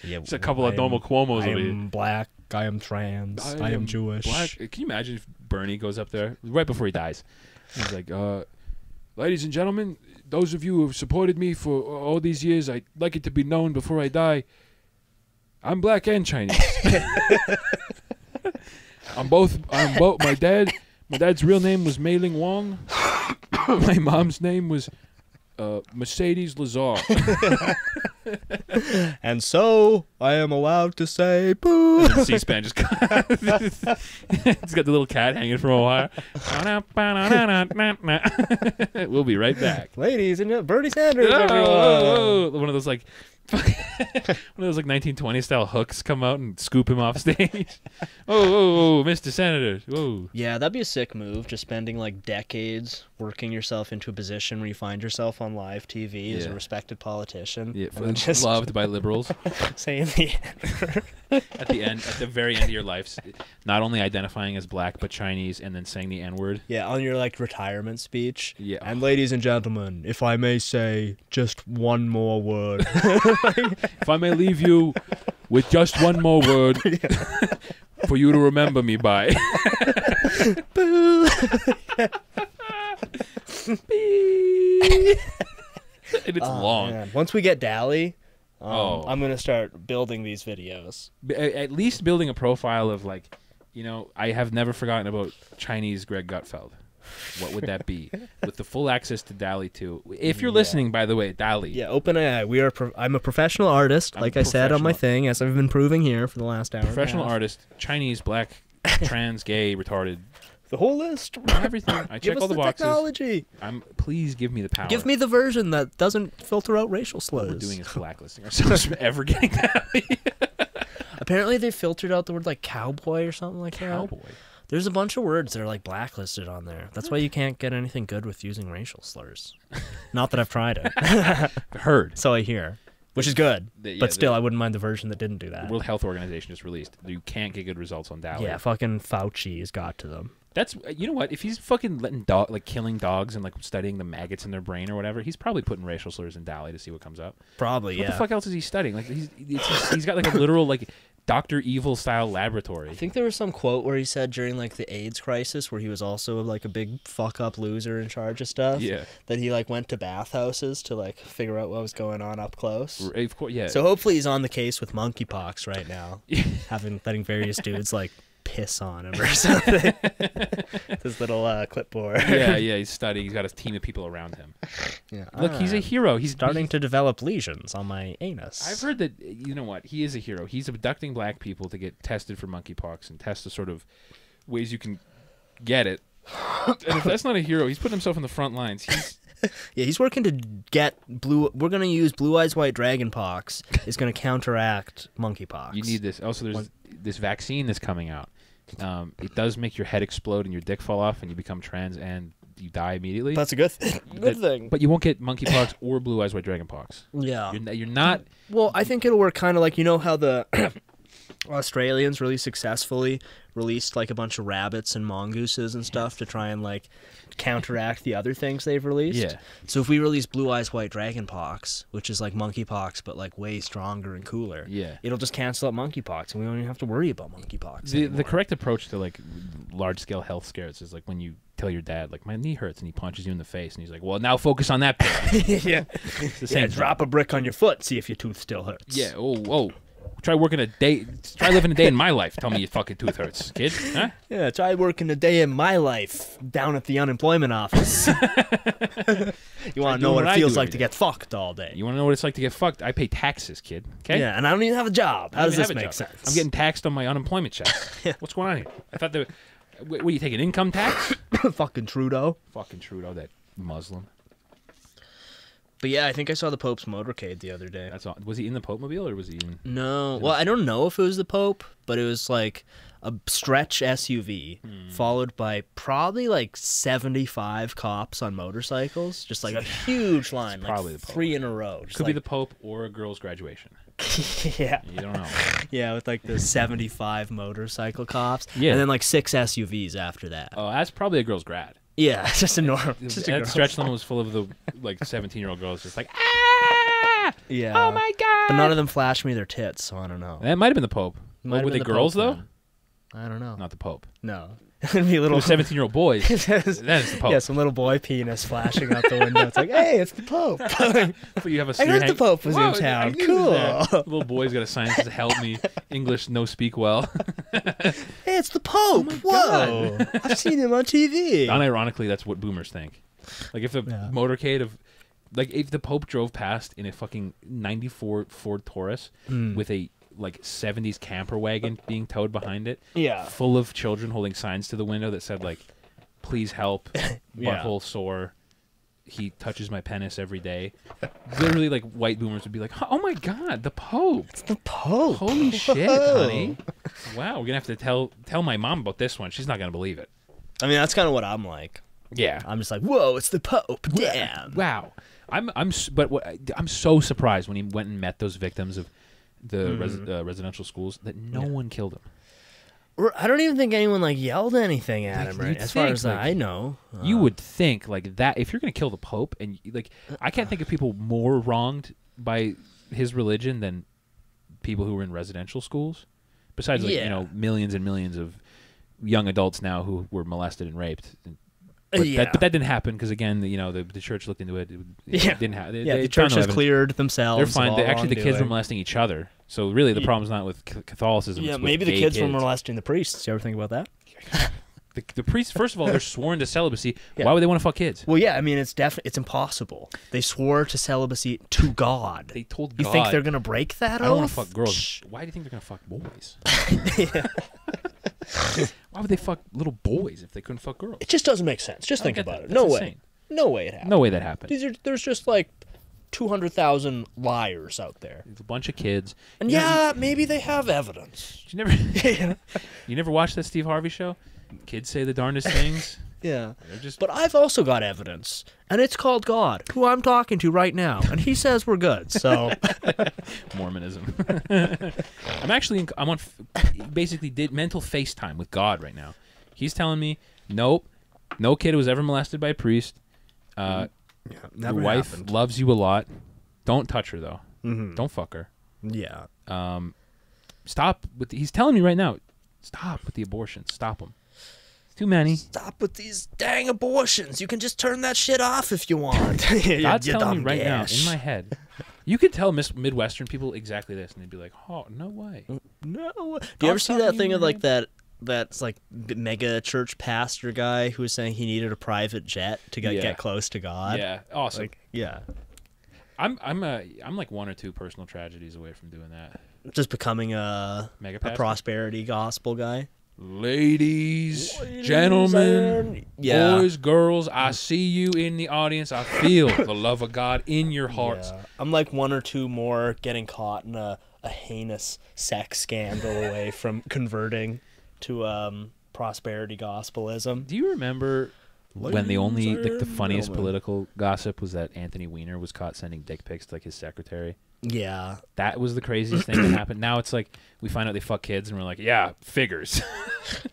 Yeah,
It's a couple of normal Cuomos
I
over here.
am black. I am trans. I am Jewish.
Black. Can you imagine if Bernie goes up there right before he dies? He's like, ladies and gentlemen, those of you who have supported me for all these years, I'd like it to be known before I die, I'm black and Chinese. I'm both. My dad's real name was Mei Ling Wong. My mom's name was Mercedes Lazar.
And so I am allowed to say boo.
And C-SPAN just it's got the little cat hanging from a wire. We'll be right back.
Ladies and Bernie Sanders, everyone.
One of those like 1920s style hooks come out and scoop him off stage. Oh, Mr. Senator. Whoa.
Yeah, that'd be a sick move. Just spending like decades working yourself into a position where you find yourself on live TV as a respected politician.
Yeah,
and then just
loved by liberals.
saying the
At the very end of your life, not only identifying as black but Chinese, and then saying the N-word.
Yeah, on your like retirement speech.
Yeah.
And ladies and gentlemen, if I may say just one more word.
If I may leave you with just one more word for you to remember me by.
Boo.
And it's long.
Man. Once we get Dally,
Oh.
I'm gonna start building these videos.
At least building a profile of like, I have never forgotten about Chinese Greg Gutfeld. What would that be? With the full access to DALL-E 2. If you're listening, by the way, DALL-E.
Yeah, OpenAI. I'm a professional artist, like I said on my thing, as I've been proving here for the last hour.
Professional artist, Chinese, black, trans, gay, retarded.
The whole list.
Everything. I
Give
check
us
all the boxes.
technology.
Please give me the power.
Give me the version that doesn't filter out racial slurs.
What we're doing is blacklisting ourselves from ever getting DALL-E.
Apparently they filtered out the word like cowboy or something like that.
Cowboy.
There's a bunch of words that are like blacklisted on there. That's why you can't get anything good with using racial slurs. Not that I've tried it.
Heard.
So I hear. Which is good.
Yeah,
but still, I wouldn't mind the version that didn't do that.
The World Health Organization just released. You can't get good results on DALL-E.
Yeah, fucking Fauci's got to them.
That's, you know what? If he's fucking killing dogs and like studying the maggots in their brain or whatever, he's probably putting racial slurs in DALL-E to see what comes up.
Probably,
What the fuck else is he studying? Like he's got like a literal like Dr. Evil style laboratory.
I think there was some quote where he said during like the AIDS crisis, where he was also like a big fuck up loser in charge of stuff.
Yeah.
That he like went to bathhouses to like figure out what was going on up close.
Of course, yeah.
So hopefully he's on the case with monkeypox right now, letting various dudes like piss on him or something. His little clipboard.
Yeah, he's studying. He's got a team of people around him.
Yeah.
Look, he's a hero. He's
starting to develop lesions on my anus.
I've heard that, you know what? He is a hero. He's abducting black people to get tested for monkeypox and test the sort of ways you can get it. And if that's not a hero, he's putting himself in the front lines.
He's working to get blue. We're gonna use blue eyes white dragon pox. Is gonna counteract monkeypox.
You need this. Also, there's this vaccine that's coming out. It does make your head explode and your dick fall off, and you become trans and you die immediately.
That's a good thing.
But you won't get monkeypox or blue eyes white dragon pox.
Yeah,
you're not.
Well, I think it'll work kind of like how the Australians really successfully released like a bunch of rabbits and mongooses and stuff to try and like counteract the other things they've released.
Yeah.
So if we release blue eyes white dragon pox, which is like monkeypox but like way stronger and cooler, it'll just cancel out monkeypox and we don't even have to worry about monkeypox.
The correct approach to like large scale health scares is like when you tell your dad like my knee hurts and he punches you in the face and he's like, well, now focus on that pain.
Yeah.
It's the same.
Drop a brick on your foot, see if your tooth still hurts.
Yeah. Oh. Try living a day in my life. Tell me your fucking tooth hurts, kid. Huh?
Yeah, try working a day in my life down at the unemployment office. You want to know what it feels like to get fucked all day.
You want to know what it's like to get fucked? I pay taxes, kid. Okay?
Yeah, and I don't even have a job. How does this make sense?
I'm getting taxed on my unemployment check. What's going on here? I thought what are you taking, income tax?
Fucking Trudeau.
Fucking Trudeau, that Muslim.
But yeah, I think I saw the Pope's motorcade the other day.
That's all. Was he in the Pope mobile or was he in?
No. Well, I don't know if it was the Pope, but it was like a stretch SUV followed by probably like 75 cops on motorcycles. Just like a huge line,
probably
like
the Pope.
3 in a row. Just
Could
like,
be the Pope or a girl's graduation.
yeah.
You don't know.
Yeah, with like the 75 motorcycle cops.
Yeah.
And then like 6 SUVs after that.
Oh, that's probably a girl's grad.
Yeah, it's just a normal. Just a
That
girl.
stretch limit was full of the like 17-year-old girls just like, ah!
Yeah.
Oh my god!
But none of them flashed me their tits, so I don't know.
That might have been the Pope.
Might have
Were
been
they
the
girls
Pope,
though?
then. I don't know.
Not the Pope.
No. It'd be a little
17-year-old boys. That is the Pope.
Yeah, some little boy penis flashing out the window. It's like, hey, it's the Pope.
But you have a
I heard the Pope was
Whoa,
in town.
I knew he was there.
Cool.
Little boy's got a sign that says "Help me." English, no speak well.
Hey, it's the Pope. Whoa. I've seen him on TV.
Unironically, that's what boomers think. Like if the motorcade of, like if the Pope drove past in a fucking '94 Ford Taurus with a like 70s camper wagon being towed behind it, full of children holding signs to the window that said like, "Please help, butthole sore. He touches my penis every day." Literally, like white boomers would be like, "Oh my god, the Pope!
It's the Pope!
Holy shit, honey! Wow, we're gonna have to tell my mom about this one. She's not gonna believe it."
I mean, that's kind of what I'm like.
Yeah,
I'm just like, whoa, it's the Pope. Damn.
Wow. I'm so surprised when he went and met those victims of the residential schools that no one killed him.
I don't even think anyone like yelled anything at him, right? As far as I know,
you would think like that if you're going to kill the Pope, and like I can't think of people more wronged by his religion than people who were in residential schools. Besides, like millions and millions of young adults now who were molested and raped. But that didn't happen because again, the church looked into it. It didn't happen.
The church has cleared themselves.
They're fine. Actually, the kids were molesting each other. So really, the problem's not with Catholicism.
Yeah,
it's
maybe
with
the kids
gay
were molesting the priests. You ever think about that?
The priests, first of all, they're sworn to celibacy. Why would they want to fuck kids?
Well, yeah, I mean, it's impossible. They swore to celibacy to God.
They told God.
You think they're gonna break that oath?
I don't want to fuck girls. Why do you think they're gonna fuck boys? Why would they fuck little boys if they couldn't fuck girls?
It just doesn't make sense. Just think about it.
That's
No
insane.
way. No way it happened.
No way that happened.
There's just like 200,000 liars out there.
There's a bunch of kids.
And maybe they have evidence.
You never watched that Steve Harvey show? Kids say the darndest things.
Yeah. But I've also got evidence, and it's called God, who I'm talking to right now, and he says we're good. So
Mormonism. I'm on basically did mental FaceTime with God right now. He's telling me, nope, no kid was ever molested by a priest. Your wife loves you a lot. Don't touch her though. Don't fuck her.
Yeah.
Stop with. He's telling me right now. Stop with the abortions. Stop them. Too many.
Stop with these dang abortions. You can just turn that shit off if you want.
God's telling me right now in my head. You could tell Midwestern people exactly this, and they'd be like, "Oh, no way."
No. Do you ever see that thing of like that's like mega church pastor guy who was saying he needed a private jet to get close to God?
Yeah. Awesome.
Yeah.
I'm like 1 or 2 personal tragedies away from doing that.
Just becoming a prosperity gospel guy.
Ladies, gentlemen, boys, girls, I see you in the audience. I feel the love of God in your hearts.
Yeah. I'm like 1 or 2 more getting caught in a heinous sex scandal away from converting to prosperity gospelism.
Do you remember when the funniest political gossip was that Anthony Weiner was caught sending dick pics to like his secretary?
Yeah.
That was the craziest thing that happened. Now it's like we find out they fuck kids and we're like, yeah, figures.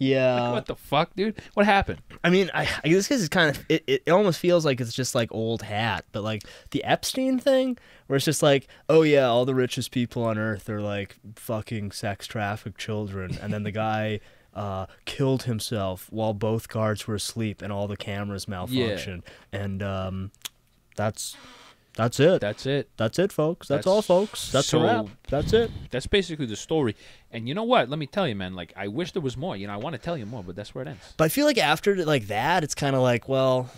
Yeah.
Like, what the fuck, dude? What happened?
I mean, I guess it's kind of, it almost feels like it's just like old hat, but like the Epstein thing where it's just like, oh yeah, all the richest people on earth are like fucking sex trafficked children. And then the guy killed himself while both guards were asleep and all the cameras malfunctioned. Yeah. And that's it.
That's it.
That's it, folks. That's all, folks. That's a wrap. That's it.
That's basically the story. And you know what? Let me tell you, man. Like, I wish there was more. I want to tell you more, but that's where it ends.
But I feel like after like that, it's kind of like, well,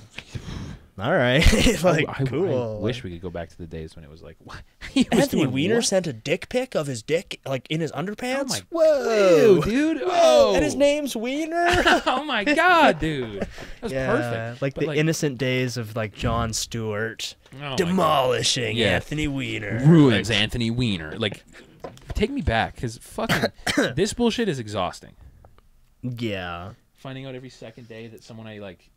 All right. Like, cool.
I wish we could go back to the days when it was like, what?
Anthony Weiner sent a dick pic of his dick, like, in his underpants?
Oh my,
whoa.
Ew, dude.
Whoa.
Oh.
And his name's Weiner?
Oh, my God, dude. That was perfect.
Like
But,
the innocent days of, like, Jon Stewart
Oh
demolishing Anthony Weiner.
Ruins Anthony Weiner. Like, take me back, because fucking this bullshit is exhausting.
Yeah.
Finding out every second day that someone I like,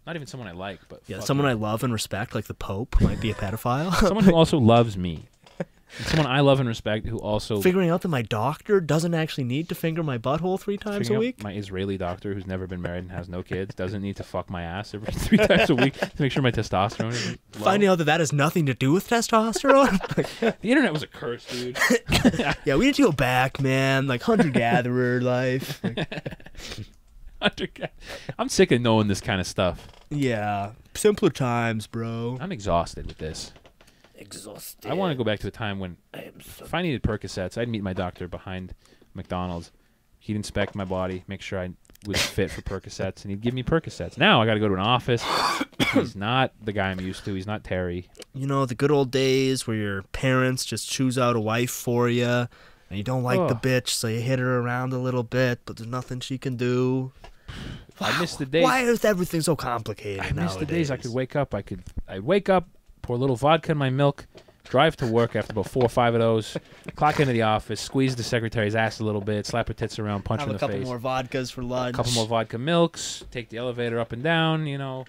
not even someone I like, but
someone I love and respect, like the Pope, might be a pedophile.
Someone who also loves me. And someone I love and respect who also...
Figuring out that my doctor doesn't actually need to finger my butthole 3 times a week.
My Israeli doctor who's never been married and has no kids doesn't need to fuck my ass every 3 times a week to make sure my testosterone is low.
Finding out that that has nothing to do with testosterone.
The internet was a curse, dude.
Yeah, we need to go back, man. Like hunter-gatherer life.
I'm sick of knowing this kind of stuff.
Yeah. Simpler times, bro.
I'm exhausted with this.
Exhausted.
I want to go back to a time when if I needed Percocets, I'd meet my doctor behind McDonald's. He'd inspect my body, make sure I was fit for Percocets, and he'd give me Percocets. Now I got to go to an office. He's not the guy I'm used to. He's not Terry.
You know, the good old days where your parents just choose out a wife for you, and you don't like the bitch, so you hit her around a little bit, but there's nothing she can do.
I miss the days.
Why is everything so complicated
I miss the days I could wake up. I'd wake up, pour a little vodka in my milk, drive to work after about 4 or 5 of those, clock into the office, squeeze the secretary's ass a little bit, slap her tits around, punch her in the face.
Have a couple more vodkas for lunch.
A couple more vodka milks, take the elevator up and down, you know.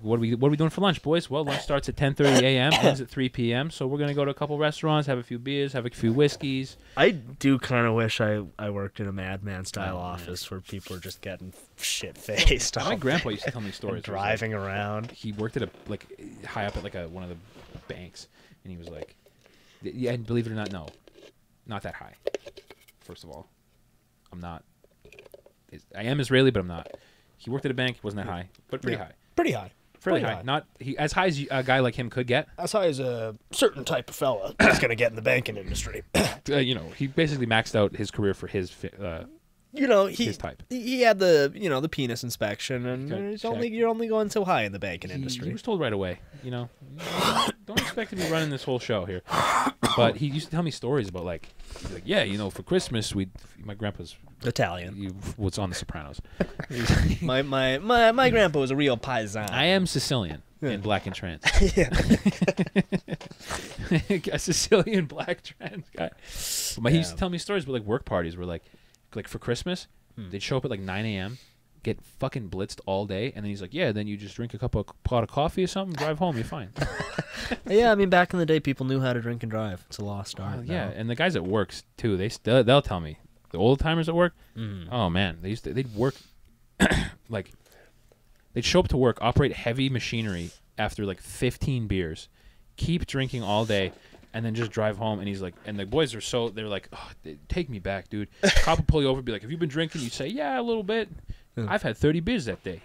What are we doing for lunch, boys? Well, lunch starts at 10:30 a.m., ends at 3 p.m., so we're going to go to a couple restaurants, have a few beers, have a few whiskeys.
I do kind of wish I worked in a madman-style office where people are just getting shit-faced.
My grandpa used to tell me stories.
Driving around.
He worked at high up at one of the banks, and he was like, yeah, and believe it or not, no, not that high. First of all, I'm not. I am Israeli, but I'm not. He worked at a bank. He wasn't that high, but pretty high.
Pretty high.
Fairly high. Not as high as a guy like him could get.
As high as a certain type of fella is going to get in the banking industry.
You know, he basically maxed out his career for his his type.
He had the penis inspection, and you're only going so high in the banking industry.
He was told right away, don't expect to be running this whole show here. But he used to tell me stories about for Christmas my grandpa's
Italian.
What's on The Sopranos?
my grandpa was a real paisan.
I am Sicilian in black and trans. A Sicilian black trans guy. But he used to tell me stories about work parties where like for Christmas they'd show up at 9 a.m. get fucking blitzed all day, and then he's like, then you just drink a pot of coffee or something, drive home, you're fine.
Yeah, I mean, back in the day, people knew how to drink and drive. It's a lost art.
Yeah, and the guys at work too, they'll tell me. The old timers at work, oh man, they'd work they'd show up to work, operate heavy machinery after 15 beers, keep drinking all day, and then just drive home. And he's like, and the boys are they're like, oh, take me back, dude. Cop will pull you over, be like, have you been drinking? You say, yeah, a little bit. I've had 30 beers that day.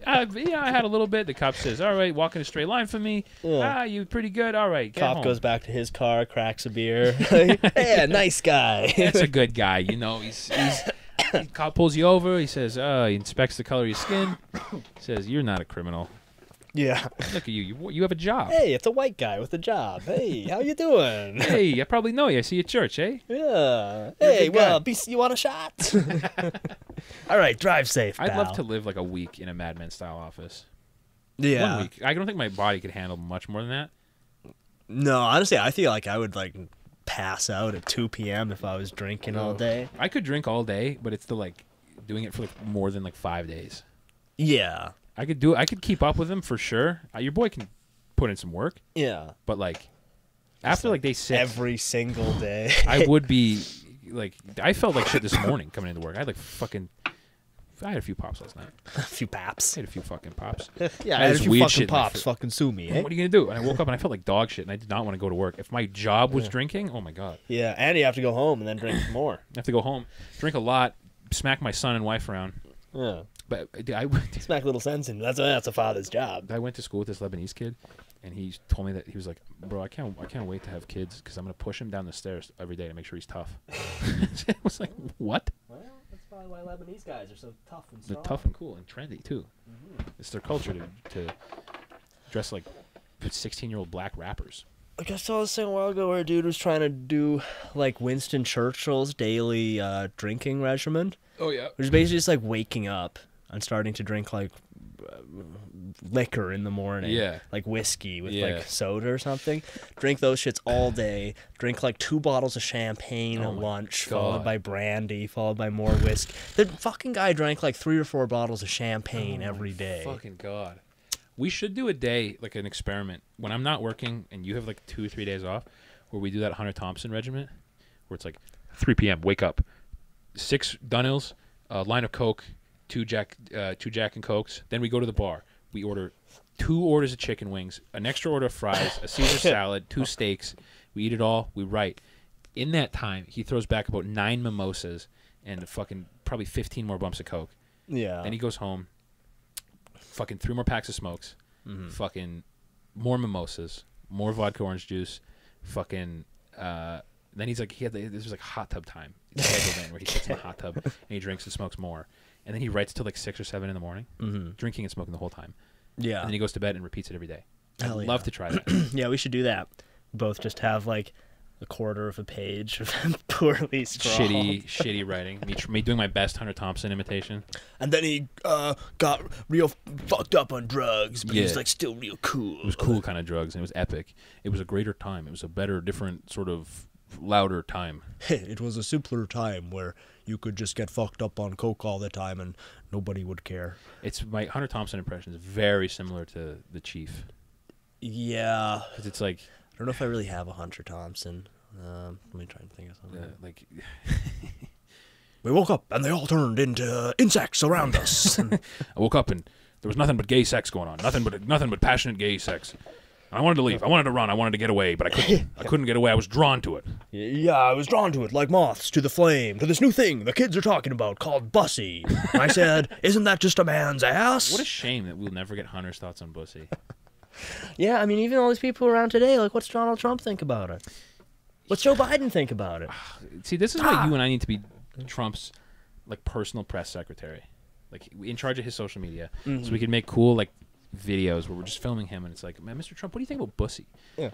I had a little bit. The cop says, all right, walk in a straight line for me. You pretty good. All right, get
Cop
home.
goes back to his car, cracks a beer. Yeah, nice guy.
That's a good guy. Cop pulls you over. He says, he inspects the color of your skin. Says, you're not a criminal.
Yeah.
Look at you. You have a job.
Hey, it's a white guy with a job. Hey, how you doing?
Hey, I probably know you. I see you at church, eh?
Yeah. Hey, well, you want a shot? All right, drive safe, pal.
I'd love to live a week in a Mad Men style office.
Yeah.
1 week. I don't think my body could handle much more than that.
No, honestly, I feel like I would pass out at 2 p.m. if I was drinking all day.
I could drink all day, but it's doing it for more than 5 days.
Yeah.
I could keep up with him for sure. Your boy can put in some work.
Yeah.
But after day 6,
every single day,
I would be I felt like shit this morning coming into work. I had I had a few pops last night.
A few paps.
I had a few fucking pops.
Yeah, I had a few fucking pops. Fucking sue me, eh?
What are you going to do? And I woke up and I felt like dog shit, and I did not want to go to work. If my job was drinking, oh my God.
Yeah, and you have to go home and then drink more.
I have to go home, drink a lot, smack my son and wife around.
Yeah.
But
smack little sense in. That's a father's job.
I went to school with this Lebanese kid, and he told me that he was like, "Bro, I can't wait to have kids because I'm gonna push him down the stairs every day to make sure he's tough." I was like, "What?"
Well, that's probably why Lebanese guys are so tough and strong.
They're tough and cool and trendy too. It's their culture to dressed like 16-year-old black rappers.
Like I saw this thing a while ago where a dude was trying to do like Winston Churchill's daily drinking regimen.
Oh yeah.
Which is basically just like waking up and starting to drink like liquor in the morning.
Yeah.
Like whiskey with like soda or something. Drink those shits all day. Drink like 2 bottles of champagne at lunch, followed by brandy, followed by more whiskey. The fucking guy drank like 3 or 4 bottles of champagne every day.
Fucking God. We should do a day, like an experiment, when I'm not working and you have like 2 or 3 days off, where we do that Hunter Thompson regimen, where it's like 3 p.m., wake up, 6 Dunhills, a line of Coke, 2 Jack and Cokes. Then we go to the bar. We order 2 orders of chicken wings, an extra order of fries, a Caesar salad, 2 steaks. We eat it all. We write. In that time, he throws back about 9 mimosas and fucking probably 15 more bumps of Coke.
Yeah.
Then he goes home. Fucking 3 more packs of smokes, fucking more mimosas, more vodka orange juice, fucking. Then he's like, this was like hot tub time. It's scheduled in where he sits in the hot tub and he drinks and smokes more, and then he writes till like 6 or 7 in the morning, drinking and smoking the whole time.
Yeah,
and then he goes to bed and repeats it every day.
Hell
I'd
yeah.
love to try that.
Yeah, we should do that. Both just have like a quarter of a page of poorly scrawled.
Shitty writing. Me doing my best Hunter Thompson imitation.
And then he got real fucked up on drugs, but he was like still real cool.
It was cool kind of drugs, and it was epic. It was a greater time. It was a better, different, sort of louder time.
It was a simpler time where you could just get fucked up on coke all the time and nobody would care.
It's my Hunter Thompson impression is very similar to the Chief.
Yeah.
Because it's like...
I don't know if I really have a Hunter Thompson. Let me try and think of something.
Like...
We woke up and they all turned into insects around us.
I woke up and there was nothing but gay sex going on. Nothing but passionate gay sex. And I wanted to leave. I wanted to run. I wanted to get away, but I couldn't. I couldn't get away. I was drawn to it.
Yeah, I was drawn to it like moths to the flame, to this new thing the kids are talking about called Bussy. And I said, isn't that just a man's ass?
What a shame that we'll never get Hunter's thoughts on Bussy.
Yeah, I mean, even all these people around today, like, what's Donald Trump think about it? What's Joe Biden think about it?
See, this is why you and I need to be Trump's, like, personal press secretary. Like, in charge of his social media. So we can make cool, like, videos where we're just filming him and it's like, man, Mr. Trump, what do you think about Bussy?
Yeah.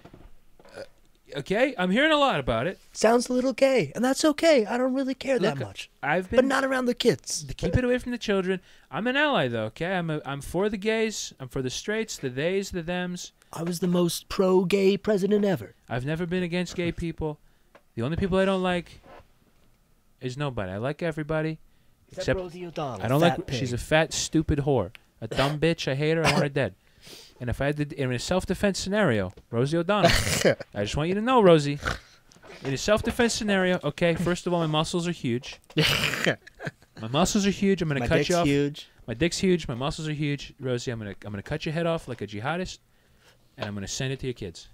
Okay, I'm hearing a lot about it.
Sounds a little gay, and that's okay. I don't really care that much. But not around the kids.
To keep it away from the children. I'm an ally, though, okay? I'm for the gays. I'm for the straights, the theys, the thems.
I was the most pro-gay president ever.
I've never been against gay people. The only people I don't like is nobody. I like everybody.
Except Rosie O'Donnell.
I don't like... She's a fat, stupid whore. A dumb bitch. I hate her. I want her dead. And if I had to, in a self-defense scenario, Rosie O'Donnell, I just want you to know, Rosie, in a self-defense scenario, okay, first of all, my muscles are huge. My muscles are huge. I'm going to cut you off.
My dick's huge.
My dick's huge. My muscles are huge. Rosie, I'm gonna cut your head off like a jihadist, and I'm going to send it to your kids.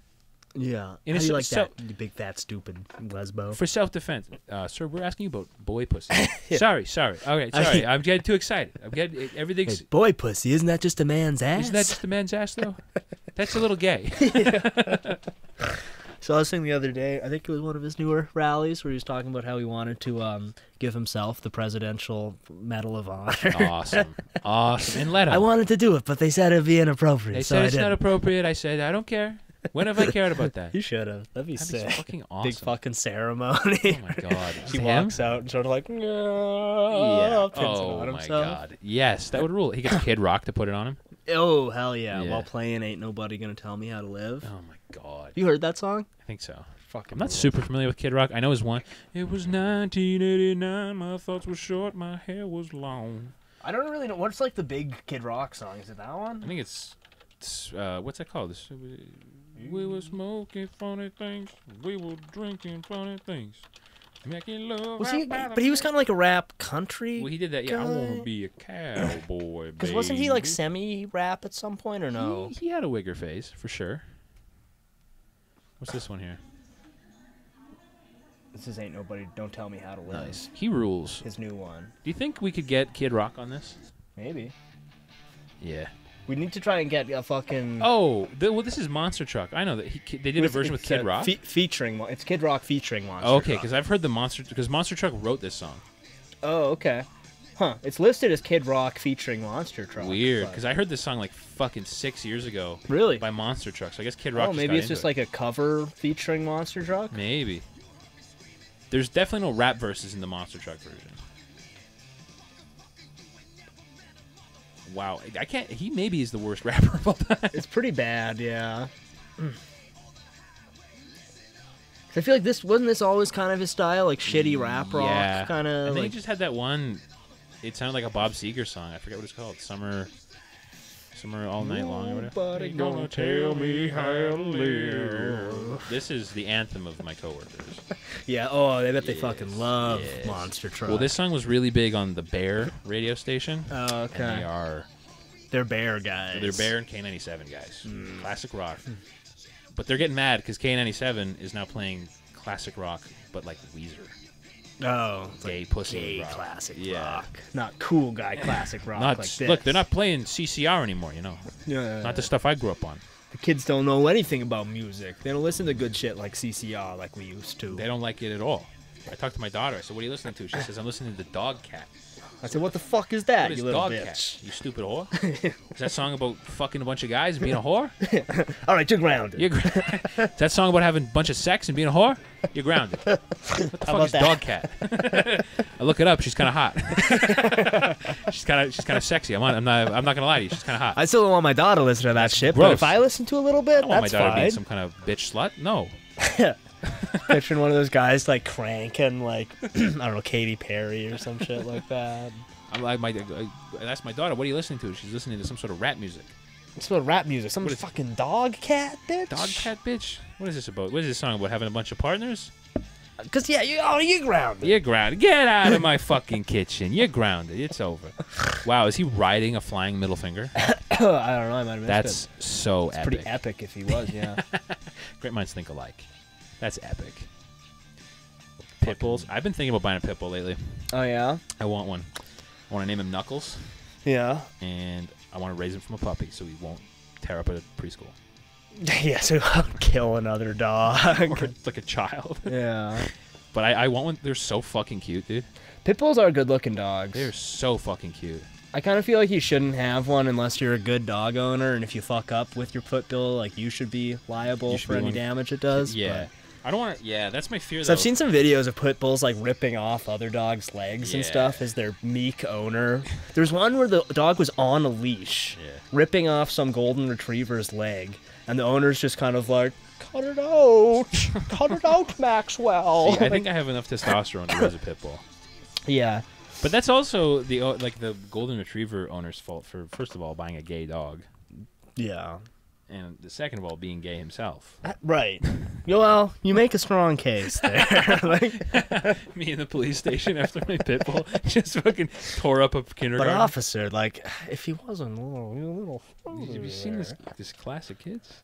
Yeah.
In
How
a
do you like
so-
that, you big, fat, stupid lesbo?
For self-defense. Sir, we're asking you about boy pussy. Sorry. Okay, sorry. I'm getting too excited. I'm getting... Everything's...
Hey, boy pussy, isn't that just a man's ass?
Isn't that just a man's ass, though? That's a little gay.
So I was saying the other day, I think it was one of his newer rallies where he was talking about how he wanted to give himself the Presidential Medal of Honor.
Awesome. And let him.
I wanted to do it, but they said it'd be inappropriate.
They
so
said
I
it's not
didn't.
appropriate. I said, I don't care. When have I cared about that?
You should have. That'd be sick.
Fucking awesome.
Big fucking ceremony.
Oh my god.
He
Him?
walks out and sort of like,
Yeah.
pins it
Oh
on
my
himself.
god. Yes, that would rule. He gets Kid Rock to put it on him.
Oh, hell yeah.
Yeah.
While playing Ain't Nobody Gonna Tell Me How to Live.
Oh my god.
You heard that song?
I think so.
Fucking
I'm not
rules.
super familiar with Kid Rock. I know his one. It was 1989. My thoughts were short. My hair was long.
I don't really know. What's like the big Kid Rock song? Is it that one?
I think it's what's that called? We were smoking funny things. We were drinking funny things. Making love.
Was he? But he was kind of like a rap country.
Well, he did that. Yeah, I
guy.
want to be a cowboy.
Because wasn't he like
baby.
semi-rap at some point or no?
He had a wigger phase for sure. What's this one here?
This is Ain't Nobody. Don't Tell Me How to Live.
Nice. He rules.
His new one.
Do you think we could get Kid Rock on this?
Maybe.
Yeah.
We need to try and get a fucking.
Oh, well, this is Monster Truck. I know that they did a version with Kid Rock.
Featuring. It's Kid Rock featuring Monster
Okay,
Truck.
because I've heard because Monster Truck wrote this song.
Oh, okay. Huh? It's listed as Kid Rock featuring Monster Truck.
Weird,
but-
because I heard this song like fucking 6 years ago.
Really?
By Monster Truck. So I guess Kid Rock.
Oh, maybe it's just like a cover featuring Monster Truck.
Maybe. There's definitely no rap verses in the Monster Truck version. Wow, I can't. He maybe is the worst rapper of all time.
It's pretty bad, yeah. I feel like this wasn't this always kind of his style, like shitty rap rock, kind of.
And then
like,
he just had that one. It sounded like a Bob Seger song. I forget what it's called. Summer all night long or whatever.
Nobody gonna tell me how to live.
This is the anthem of my coworkers.
Yeah. Oh, I bet they fucking love Monster Truck.
Well, this song was really big on the Bear radio station.
Oh, okay.
And
they're Bear guys.
They're Bear and K97 guys. Classic rock. But they're getting mad because K97 is now playing classic rock, but like Weezer.
Oh,
gay pussy
gay
rock.
classic rock, not cool guy classic rock.
Not,
like this.
Look, they're not playing CCR anymore. You know, not the stuff I grew up on.
The kids don't know anything about music. They don't listen to good shit like CCR like we used to.
They don't like it at all. I talked to my daughter. I said, "What are you listening to?" She says, "I'm listening to the Dog Cat."
I said, "What the fuck is that,
What is
you little
Dog
bitch?
Cat? You stupid whore." Is that song about fucking a bunch of guys and being a whore?
All right, you're grounded.
Is that song about having a bunch of sex and being a whore? You're grounded. What the fuck is Dog Cat? I look it up. She's kind of hot. she's kind of sexy. I'm not gonna lie to you. She's kind of hot.
I still don't want my daughter to listen to that shit,
gross.
but if I listen to a little bit,
I don't want
that's
my daughter
fine.
being some kind of bitch slut. No.
Picturing one of those guys like cranking like I don't know, Katy Perry or some shit like that.
I'm like I asked my daughter, "What are you listening to?" She's listening to some sort of rap music.
It's about rap music. Some fucking Dog Cat, bitch.
Dog Cat, bitch. What is this about? What is this song about? Having a bunch of partners?
Cause yeah, you're grounded.
You're grounded. Get out of my fucking kitchen. You're grounded. It's over. Wow, is he riding a flying middle finger?
I don't know. I might have missed
That's
it.
so
It's
epic.
pretty epic if he was, yeah.
Great minds think alike. That's epic. Pit bulls. I've been thinking about buying a pit bull lately.
Oh yeah.
I want one. I want to name him Knuckles.
Yeah.
And I want to raise him from a puppy so he won't tear up a preschool.
Yeah, so kill another dog.
Or like a child.
Yeah.
But I want one. They're so fucking cute, dude.
Pit bulls are good-looking dogs.
They're so fucking cute.
I kind of feel like you shouldn't have one unless you're a good dog owner, and if you fuck up with your pit bull, like you should be liable for any damage it does.
Yeah.
But...
I don't want to. Yeah, that's my fear.
So I've seen some videos of pit bulls like ripping off other dogs' legs and
Yeah.
stuff as their meek owner. There's one where the dog was on a leash, ripping off some golden retriever's leg, and the owner's just kind of like, "Cut it out, cut it out, Maxwell."
See, I think I have enough testosterone to raise a pit bull.
Yeah.
But that's also the golden retriever owner's fault for, first of all, buying a gay dog.
Yeah.
And the second of all, being gay himself.
Right. Well, you make a strong case there.
Me in the police station after my pit bull just fucking tore up a
But
kindergarten.
officer, like, if he wasn't a little
Have you seen this class of kids?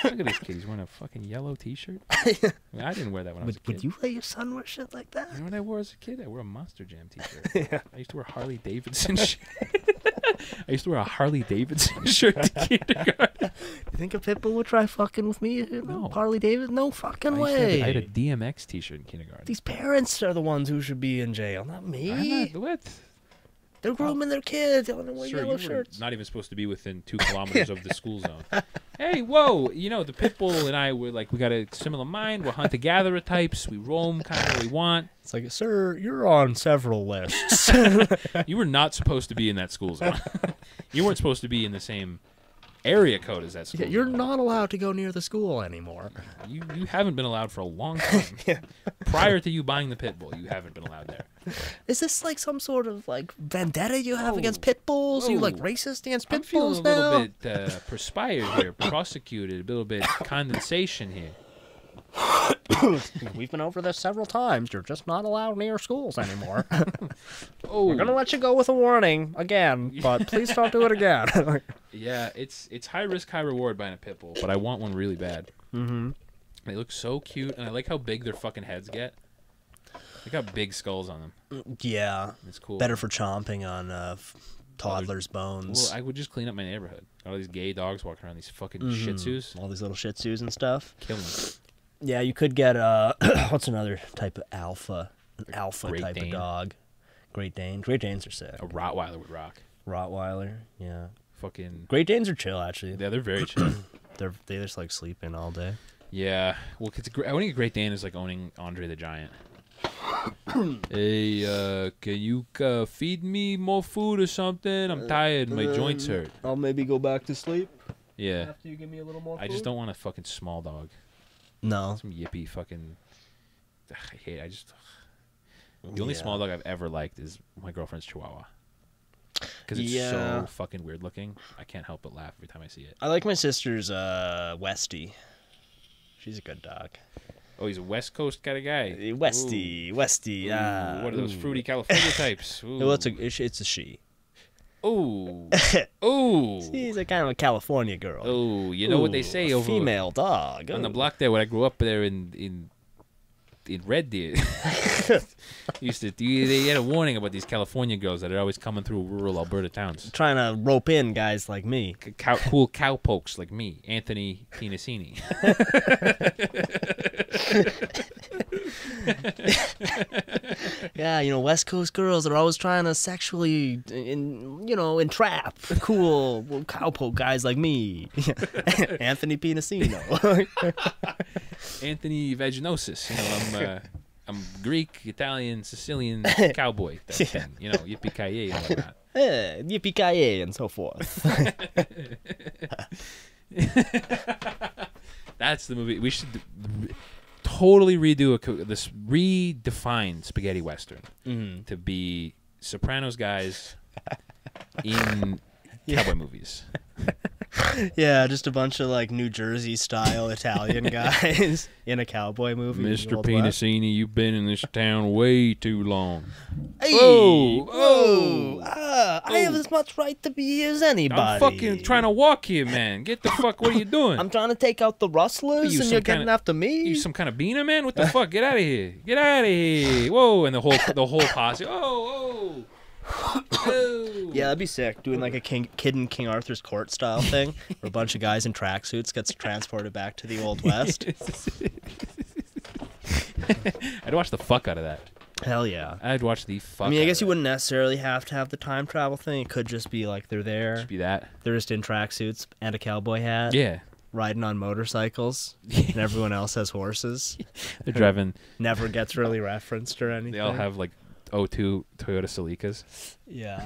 Look at this kid. He's wearing a fucking yellow T-shirt. I mean, I didn't wear that when I was a kid.
Would you let your son wear shit like that?
You know what I wore as a kid? I wore a Monster Jam T-shirt.
Yeah.
I used to wear Harley Davidson shit. I used to wear a Harley Davidson shirt to kindergarten.
You think a pit bull would try fucking with me? No. Harley Davidson? No fucking way.
I had a DMX T-shirt in kindergarten.
These parents are the ones who should be in jail, not me.
I'm not, what?
They're grooming their kids. They want to wear
Sir,
yellow
you were
shirts.
not even supposed to be within 2 kilometers of the school zone. Hey, whoa! You know, the pit bull and I were like, we got a similar mind. We're hunter-gatherer types. We roam kind of where we want.
It's like, sir, you're on several lists.
You were not supposed to be in that school zone. You weren't supposed to be in the same area code as that school.
Yeah, you're not allowed to go near the school anymore.
You haven't been allowed for a long time. Prior to you buying the pit bull, you haven't been allowed there.
Is this like some sort of like vendetta you have against pit bulls? Are you like racist against pit bulls now?
I'm feeling a little bit perspired here, prosecuted, a little bit condensation here.
We've been over this several times. You're just not allowed near schools anymore.
Oh,
We're gonna let you go with a warning again, but please don't do it again.
Yeah, it's high risk, high reward buying a pit bull, but I want one really bad.
Mm-hmm.
They look so cute, and I like how big their fucking heads get. They got big skulls on them.
Yeah,
it's cool.
Better for chomping on toddlers' bones.
Well, I would just clean up my neighborhood. All these gay dogs walking around, these fucking Shih Tzus.
All these little Shih Tzus and stuff.
Kill them.
Yeah, you could get what's another type of alpha? An alpha
Great
type
Dane.
of dog. Great Danes. Great Danes are sick.
A Rottweiler would rock.
Rottweiler, yeah.
Fucking
Great Danes are chill, actually.
Yeah, they're very chill.
They just like sleeping all day.
Yeah, well, owning a Great Dane is like owning Andre the Giant. Hey, can you feed me more food or something? I'm tired. My joints hurt.
I'll maybe go back to sleep.
Yeah.
After you give me a little more food.
I just don't want a fucking small dog.
No.
Some yippy fucking. I hate. The only small dog I've ever liked is my girlfriend's Chihuahua. Because it's so fucking weird looking. I can't help but laugh every time I see it.
I like my sister's Westie. She's a good dog.
Oh, he's a West Coast kind of guy.
Westie.
What are those fruity California types?
No, it's a she.
Ooh. Ooh.
She's a kind of a California girl.
Oh, you know what they say over
female dog
on the block there when I grew up there in Red Deer. They had a warning about these California girls that are always coming through rural Alberta towns.
Trying to rope in guys like me.
Cool cowpokes like me, Anthony Pinasini.
Yeah, West Coast girls are always trying to sexually, entrap cool cowpoke guys like me. Anthony Pinasino.
Anthony Vaginosis. I'm Greek, Italian, Sicilian cowboy. Thing. Yippee-ki-yay and whatnot.
Yippee-ki-yay and so forth.
That's the movie. We should totally redefine spaghetti western to be Sopranos guys in cowboy movies.
Yeah, just a bunch of like New Jersey style Italian guys in a cowboy movie.
Mr. Pinasini, you've been in this town way too long.
Hey,
whoa.
I have as much right to be here as anybody.
I'm fucking trying to walk here, man. Get the fuck, what are you doing?
I'm trying to take out the rustlers and you're getting after me?
You some kind of beaner, man? What the fuck? Get out of here. Get out of here. Whoa, and the whole posse. Oh.
Yeah, that'd be sick. Doing like a Kid in King Arthur's Court style thing, where a bunch of guys in tracksuits gets transported back to the Old West.
I'd watch the fuck out of that.
Hell yeah.
I'd watch the fuck.
I mean, I guess you wouldn't necessarily have to have the time travel thing. It could just be like they're there.
Just be that.
They're just in tracksuits and a cowboy hat.
Yeah.
Riding on motorcycles, and everyone else has horses.
They're driving.
Never gets really referenced or anything.
They all have like 02 Toyota Celicas.
Yeah.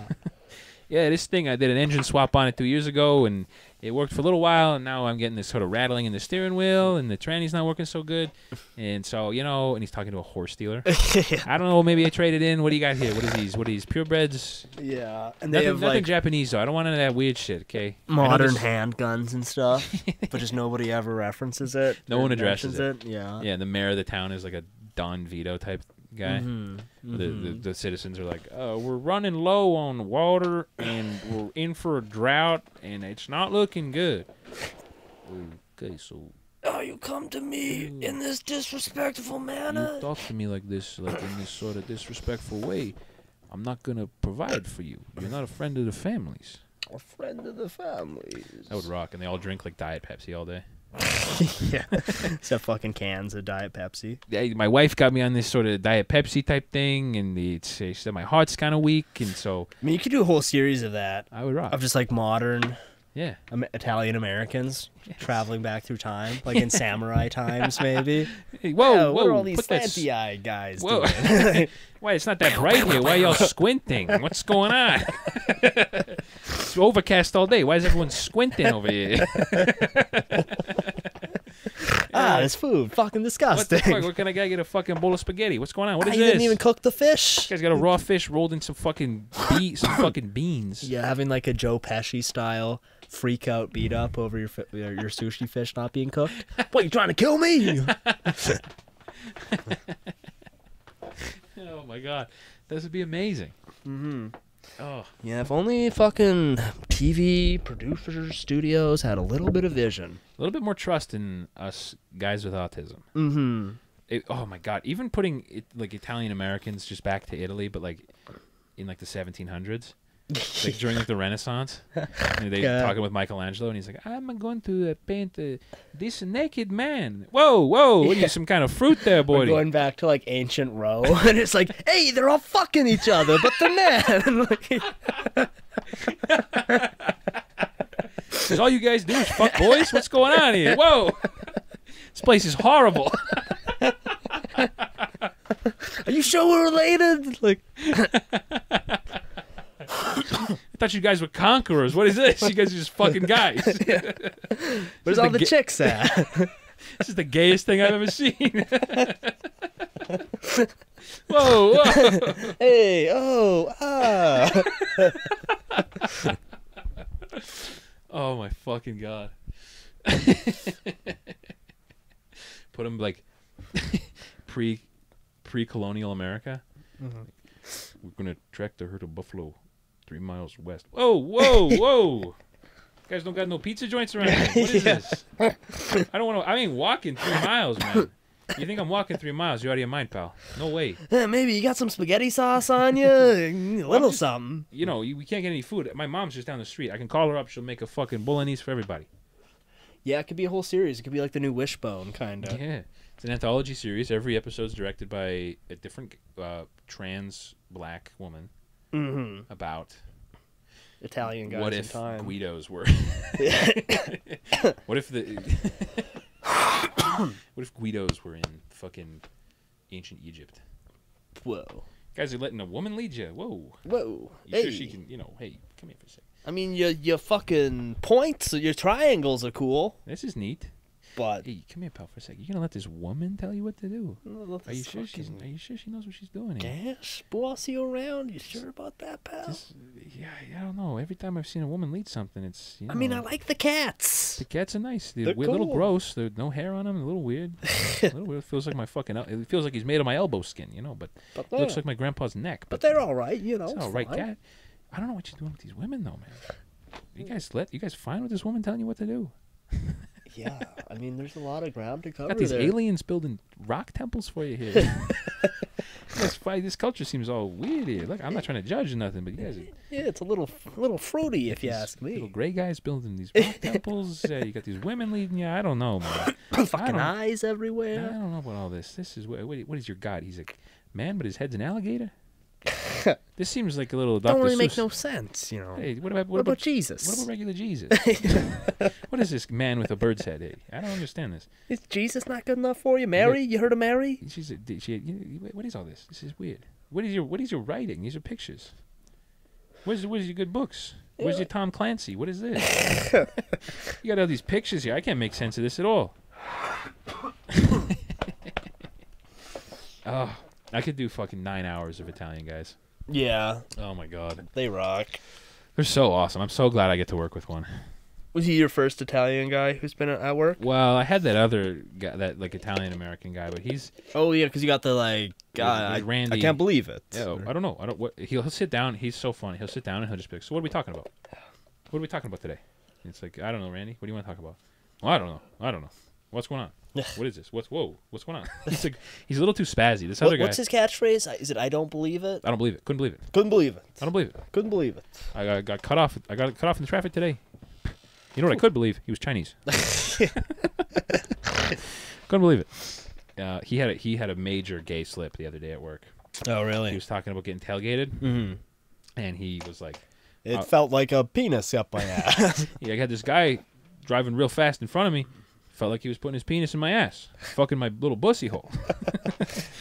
Yeah, this thing, I did an engine swap on it 2 years ago, and it worked for a little while, and now I'm getting this sort of rattling in the steering wheel, and the tranny's not working so good. And so, and he's talking to a horse dealer. I don't know, maybe I traded in. What do you got here? What are these purebreds?
Yeah. And
they
have
nothing
like
Japanese, though. I don't want any of that weird shit, okay?
Modern handguns and stuff, but just nobody ever references it.
No one addresses it.
Yeah.
Yeah, the mayor of the town is like a Don Vito type guy. The citizens are like, we're running low on water and we're in for a drought and it's not looking good. Okay, so
you come to me in this disrespectful manner.
You talk to me like this, like in this sort of disrespectful way. I'm not gonna provide for you. You're not a friend of the families.
A friend of the families.
That would rock, and they all drink like Diet Pepsi all day.
Yeah, except fucking cans of Diet Pepsi.
Yeah, my wife got me on this sort of Diet Pepsi type thing, and she said my heart's kind of weak, and so
I mean, you could do a whole series of that.
I would rock.
Of just like modern, Italian Americans traveling back through time, like in samurai times, maybe.
Hey, whoa!
What are all these slanty-eyed guys doing?
Why, it's not that bright here. Why are y'all squinting? What's going on? It's overcast all day. Why is everyone squinting over here?
This food, fucking disgusting.
What the fuck? Where can I get a fucking bowl of spaghetti? What's going on? What is
You
this?
didn't even cook the fish.
This guy's got a raw fish rolled in some fucking beans.
Yeah, having like a Joe Pesci style freak out beat up over your sushi fish not being cooked. What, you trying to kill me?
Oh my god, this would be amazing. Oh
yeah, if only fucking TV producers, studios had a little bit of vision,
a little bit more trust in us guys with autism. Oh my god, even putting like Italian Americans just back to Italy, but like in like the 1700s. like during like the Renaissance. And they talking with Michelangelo, and he's like, "I'm going to paint this naked man." Whoa, whoa! What are you, some kind of fruit there, boy?
We're going back to like ancient Rome, and it's like, hey, they're all fucking each other, but the man.
All you guys do is fuck boys. What's going on here? Whoa! This place is horrible.
Are you sure we're related? Like,
I thought you guys were conquerors. What is this? You guys are just fucking guys.
Where's all the chicks at?
This is the gayest thing I've ever seen. Whoa, whoa.
Hey, oh, ah.
Oh my fucking god. Put him like pre-colonial America.
Mm-hmm.
We're gonna track the herd of buffalo 3 miles west. Whoa, whoa, whoa! You guys don't got no pizza joints around here. What is this? I don't want to. I ain't walking 3 miles, man. You think I'm walking 3 miles? You're out of your mind, pal. No way.
Yeah, maybe you got some spaghetti sauce on you, a little something.
You know, we can't get any food. My mom's just down the street. I can call her up. She'll make a fucking bolognese for everybody.
Yeah, it could be a whole series. It could be like the new Wishbone, kind of.
Yeah. It's an anthology series. Every episode's directed by a different trans black woman about
Italian guys
what
in
if
time.
Guidos were what if Guidos were in fucking ancient Egypt?
Whoa.
Guys are letting a woman lead you. Whoa.
Whoa.
You sure she can, hey, come here for a second.
I mean, your fucking points, your triangles are cool.
This is neat.
But
hey, come here, pal, for a second. You're gonna let this woman tell you what to do? Are you sure she knows what she's doing here?
Gas, bossy around. You sure about that, pal?
Yeah, I don't know. Every time I've seen a woman lead something, it's.
I mean, I like the cats.
The cats are nice. They're
cool.
A little gross. There's no hair on them. A little weird. A little weird. It feels like my fucking. It feels like he's made of my elbow skin, but it looks like my grandpa's neck.
But they're all right,
It's all right, cat. I don't know what you're doing with these women, though, man. You guys fine with this woman telling you what to do?
Yeah, I mean, there's a lot of ground to cover.
Got these
there.
aliens building rock temples for you here. This culture seems all weird here. Look, I'm not trying to judge or nothing, but you guys are...
Yeah, it's a little fruity, if you ask me.
Little gray guys building these rock temples. You got these women leading you. I don't know, man.
Fucking eyes everywhere.
I don't know about all this. This is what is your god? He's a man, but his head's an alligator. This seems like a little Dr.
Don't really make
Seuss.
no sense,
Hey, what
about Jesus?
What about regular Jesus? What is this man with a bird's head? Hey, I don't understand this.
Is Jesus not good enough for you? Mary? You heard of Mary?
What is all this? This is weird. What is your writing? These are pictures. Where's your good books? Where's your Tom Clancy? What is this? You got all these pictures here. I can't make sense of this at all. Oh, I could do fucking 9 hours of Italian guys.
Yeah.
Oh my god.
They rock.
They're so awesome. I'm so glad I get to work with one.
Was he your first Italian guy who's been at work?
Well, I had that other guy, that like Italian American guy, but he's.
Oh yeah, because you got the
Randy.
I can't believe it.
Yeah, I don't know. He'll sit down. He's so funny. He'll sit down and he'll just be like, "So what are we talking about? What are we talking about today?" And it's like, "I don't know, Randy. What do you want to talk about?" Well, I don't know. What's going on? What is this? What's going on? He's like, he's a little too spazzy. This other guy.
What's his catchphrase? Is it "I don't believe it"?
I don't believe it. Couldn't believe it.
Couldn't believe it.
I don't believe it.
Couldn't believe it.
I got cut off. I got cut off in the traffic today. You know what I could believe? He was Chinese. Couldn't believe it. He had a major gay slip the other day at work.
Oh really?
He was talking about getting tailgated, and he was like,
"It felt like a penis up my ass."
Yeah, I had this guy driving real fast in front of me. Felt like he was putting his penis in my ass, fucking my little bussy hole.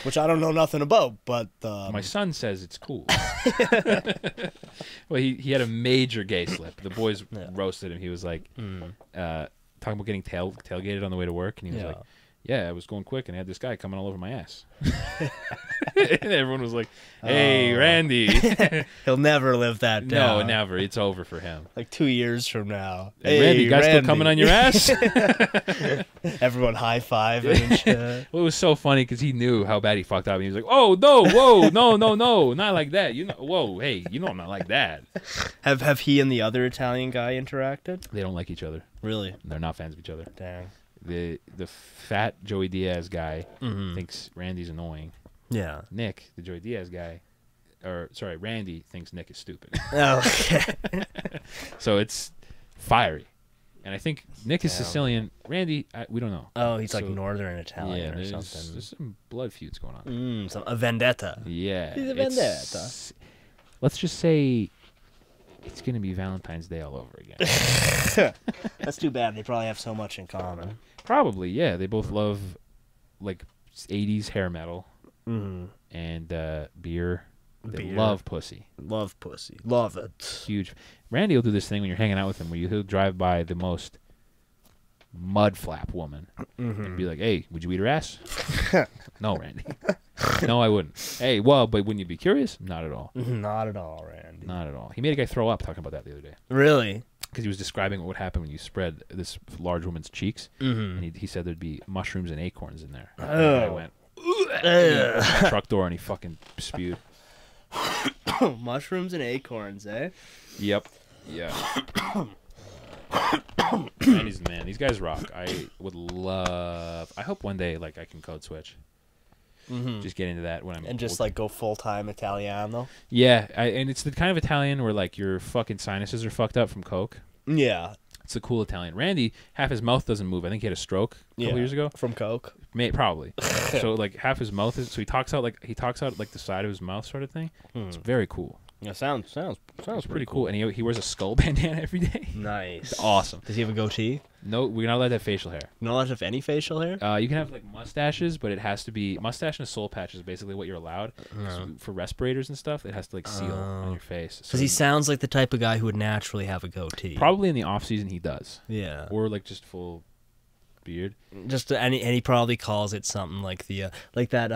Which I don't know nothing about, but
my son says it's cool. Well, he had a major gay slip. The boys roasted him. He was like, talking about getting tailgated on the way to work, and he was like, "Yeah, I was going quick, and I had this guy coming all over my ass." And everyone was like, "Hey, Randy."
He'll never live that down.
No, never. It's over for him.
Like 2 years from now.
Hey, Randy, guys still coming on your ass?
Everyone high-fiving and shit.
Well, it was so funny because he knew how bad he fucked up. And he was like, "Oh, no, whoa, no, not like that. Whoa, hey, I'm not like that."
Have he and the other Italian guy interacted?
They don't like each other.
Really?
They're not fans of each other.
Dang.
The fat Joey Diaz guy thinks Randy's annoying.
Yeah.
Nick, the Joey Diaz guy, Randy thinks Nick is stupid.
Oh, okay.
So it's fiery. And I think Nick is Sicilian. Randy, we don't know.
Oh, he's like Northern Italian or
there's
something.
There's some blood feuds going on.
A vendetta.
Yeah.
He's a vendetta.
Let's just say it's going to be Valentine's Day all over again.
That's too bad. They probably have so much in common.
Probably, yeah. They both love like 80s hair metal and beer. They love pussy.
Love pussy. Love it.
Huge. Randy will do this thing when you're hanging out with him where he'll drive by the most mud flap woman and be like, hey, would you eat her ass? No, Randy. No, I wouldn't. Hey, well, but wouldn't you be curious? Not at all.
Not at all, Randy.
Not at all. He made a guy throw up talking about that the other day.
Really?
Because he was describing what would happen when you spread this large woman's cheeks. And he said there'd be mushrooms and acorns in there. And the guy went, truck door, and he fucking spewed.
Mushrooms and acorns, eh?
Yep. Yeah. Randy's the man. These guys rock. I would love. I hope one day, like, I can code switch. Just get into that when I'm
and just like go full time Italiano.
Yeah, and it's the kind of Italian where like your fucking sinuses are fucked up from coke.
Yeah.
It's a cool Italian. Randy, half his mouth doesn't move. I think he had a stroke a couple years ago
from coke.
Probably. So like half his mouth is. So he talks out like the side of his mouth, sort of thing. It's very cool.
Yeah, sounds
pretty cool. And he wears a skull bandana every day.
Nice.
It's awesome.
Does he have a goatee?
No, we're not allowed to have facial hair.
You're not allowed to have any facial hair?
You can have like mustaches, but it has to be mustache and a soul patch is basically what you're allowed. So for respirators and stuff. It has to like seal on your face.
Because he sounds like the type of guy who would naturally have a goatee.
Probably in the off season he does.
Yeah.
Or like just full beard.
And he probably calls it something like the like that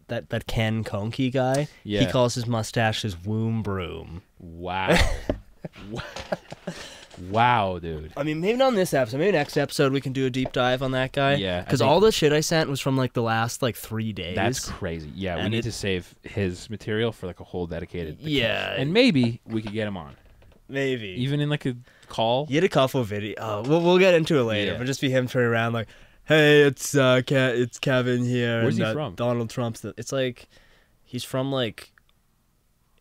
that Ken Conkey guy.
Yeah.
He calls his mustache his womb broom.
Wow. Wow, dude.
I mean, maybe not on this episode. Maybe next episode we can do a deep dive on that guy.
Yeah.
Because all the shit I sent was from like the last like 3 days.
That's crazy. Yeah, we need to save his material for like a whole dedicated.
Yeah.
And maybe we could get him on.
Maybe.
Even in like a call.
Get a couple of videos. We'll get into it later.
Yeah.
But just be him turning around like, hey, it's Kevin here.
Where's
and,
he from?
Donald Trump's. It's like, he's from like,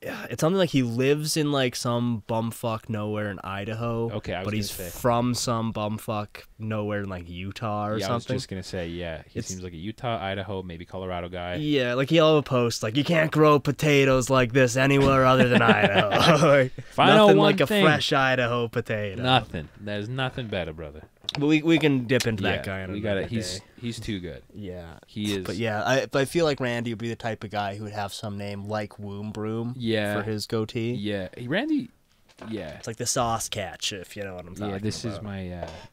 it's something like he lives in like some bumfuck nowhere in Idaho.
Okay,
but he's from some bumfuck nowhere in like Utah or something.
I was just gonna say, yeah, he seems like a Utah, Idaho, maybe Colorado guy.
Yeah, like he'll have a post like, you can't grow potatoes like this anywhere other than Idaho. Nothing like a fresh Idaho potato.
Nothing. There's nothing better, brother.
But we can dip into that guy.
We got it. He's too good.
Yeah,
he is.
But yeah, I feel like Randy would be the type of guy who would have some name like Womb Broom.
Yeah.
For his goatee.
Yeah, Randy. Yeah,
it's like the sauce catch, if you know what I'm talking about.
Yeah, this is my.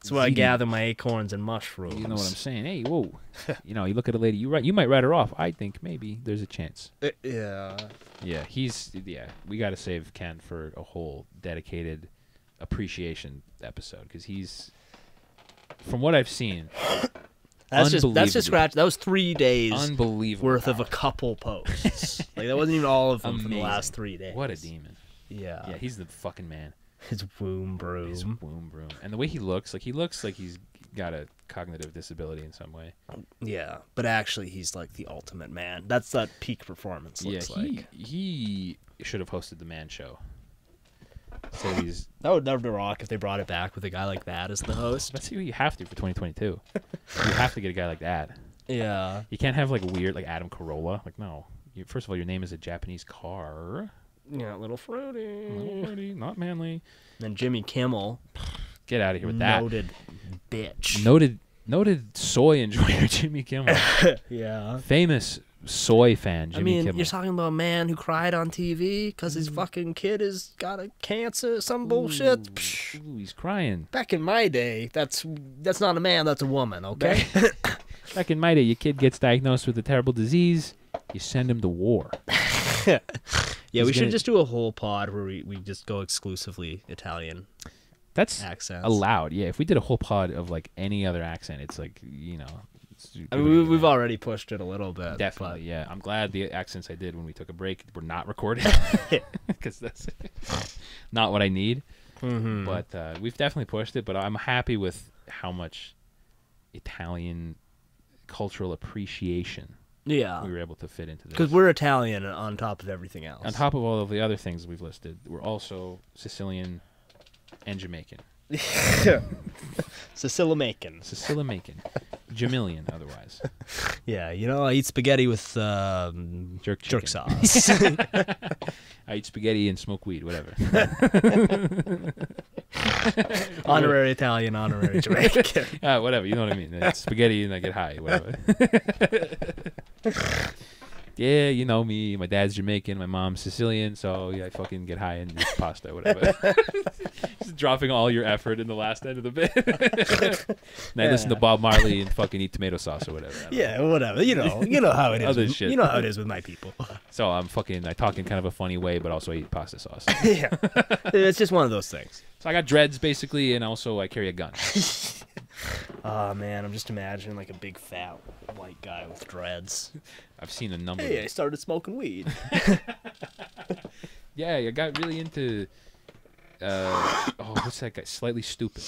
It's where I gather my acorns and mushrooms.
You know what I'm saying? Hey, whoa! You know, you look at a lady. You might write her off. I think maybe there's a chance.
Yeah.
Yeah, we got to save Ken for a whole dedicated appreciation episode because he's. From what I've seen,
that's just scratch. That was 3 days,
unbelievable
worth of a couple posts. Like that wasn't even all of them for the last 3 days.
What a demon!
Yeah,
yeah, he's the fucking man.
His womb broom.
His womb broom, and the way he looks like he's got a cognitive disability in some way.
Yeah, but actually, he's like the ultimate man. That's that peak performance looks like.
He should have hosted the Man Show. So
that would never rock if they brought it back with a guy like that as the host.
That's what you have to for 2022. You have to get a guy like that.
Yeah.
You can't have like weird like Adam Carolla. Like no. First of all, your name is a Japanese car.
Yeah, little fruity.
Little fruity, not manly.
Then Jimmy Kimmel.
Get out of here with that.
Noted bitch.
Noted soy enjoyer Jimmy Kimmel.
Yeah.
Famous soy fan Jimmy Kimmel.
You're talking about a man who cried on TV because his fucking kid has got a cancer, some bullshit.
Ooh, he's crying.
Back in my day, that's not a man, that's a woman, okay?
Back in my day, your kid gets diagnosed with a terrible disease, you send him to war.
Yeah, we should just do a whole pod where we just go exclusively Italian.
That's
accents.
Allowed. Yeah, if we did a whole pod of like any other accent, it's like, you know.
I mean, we've already pushed it a little bit.
Definitely, yeah. I'm glad the accents I did when we took a break were not recorded because that's not what I need.
Mm-hmm.
But we've definitely pushed it. But I'm happy with how much Italian cultural appreciation
Yeah.
we were able to fit into this.
Because we're Italian on top of everything else.
On top of all of the other things we've listed, we're also Sicilian and Jamaican.
Sicilian.
Sicilian. Jamilian, otherwise.
Yeah, you know, I eat spaghetti with jerk sauce.
I eat spaghetti and smoke weed, whatever.
Honorary Italian, honorary Jamaican.
Whatever, you know what I mean. It's spaghetti and I get high, whatever. Yeah, you know me. My dad's Jamaican, my mom's Sicilian, so yeah, I fucking get high and eat pasta, whatever. Just dropping all your effort in the last end of the bit. And I listen to Bob Marley and fucking eat tomato sauce or whatever.
Yeah, whatever. You know how it is.
Other shit.
You know how it is with my people.
So I talk in kind of a funny way, but also I eat pasta sauce.
Yeah, it's just one of those things.
So I got dreads basically, and also I carry a gun.
Oh man, I'm just imagining like a big fat white guy with dreads.
I've seen a number.
Hey, I started smoking weed.
Yeah, I got really into. What's that guy? Slightly Stupid.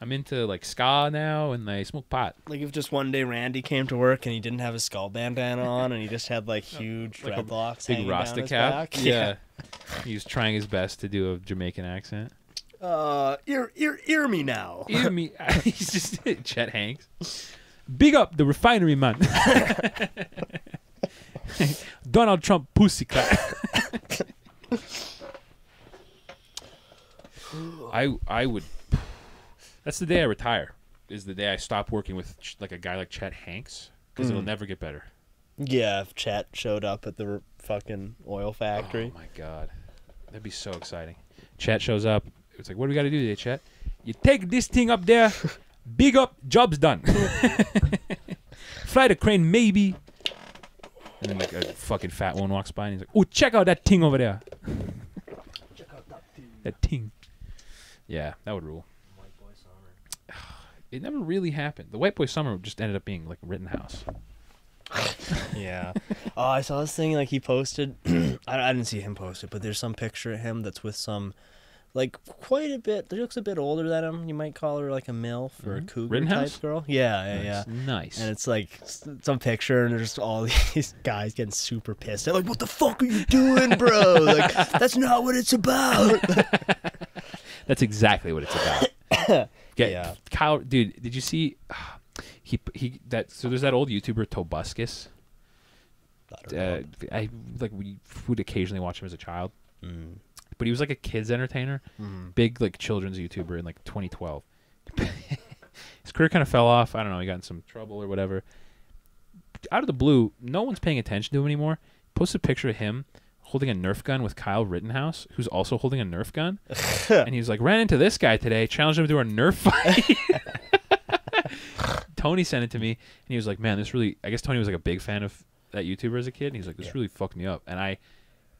I'm into like ska now, and I smoke pot.
Like if just one day Randy came to work and he didn't have his skull bandana on, and he just had like huge
like
dreadlocks,
big
hanging
Rasta
down his
cap.
back.
Yeah. He was trying his best to do a Jamaican accent.
Ear me now.
Ear me. He's just Chet Hanks. Big up the refinery man. Donald Trump pussy clap. I would. That's the day I retire. Is the day I stop working with like a guy like Chet Hanks, because it'll never get better.
Yeah, if Chet showed up at the fucking oil factory.
Oh my god, that'd be so exciting. Chet shows up. It's like, what do we got to do today, Chet? You take this thing up there. Big up, job's done. Fly the crane, maybe. And then like a fucking fat one walks by and he's like, oh, check out that thing over there.
Check out that thing.
That thing. Yeah, that would rule.
White Boy Summer.
It never really happened. The White Boy Summer just ended up being like Rittenhouse.
Yeah. Oh, I saw this thing like he posted. I didn't see him post it, but there's some picture of him that's with some, like quite a bit. She looks a bit older than him. You might call her like a MILF or a cougar
Rittenhouse?
type girl. Yeah, yeah.
Nice.
And it's like some picture, and there's just all these guys getting super pissed. They're like, "What the fuck are you doing, bro? Like, that's not what it's about."
That's exactly what it's about.
Yeah.
Kyle, dude, did you see? So there's that old YouTuber Tobuscus. I we would occasionally watch him as a child, but he was like a kids entertainer, big like children's YouTuber in like 2012. His career kind of fell off. I don't know. He got in some trouble or whatever. Out of the blue, no one's paying attention to him anymore. Posted a picture of him holding a Nerf gun with Kyle Rittenhouse, who's also holding a Nerf gun, and he was like, ran into this guy today, challenged him to a Nerf fight. Tony sent it to me, and he was like, man, this really, I guess Tony was like a big fan of that YouTuber as a kid, and he's like, this really fucked me up. And I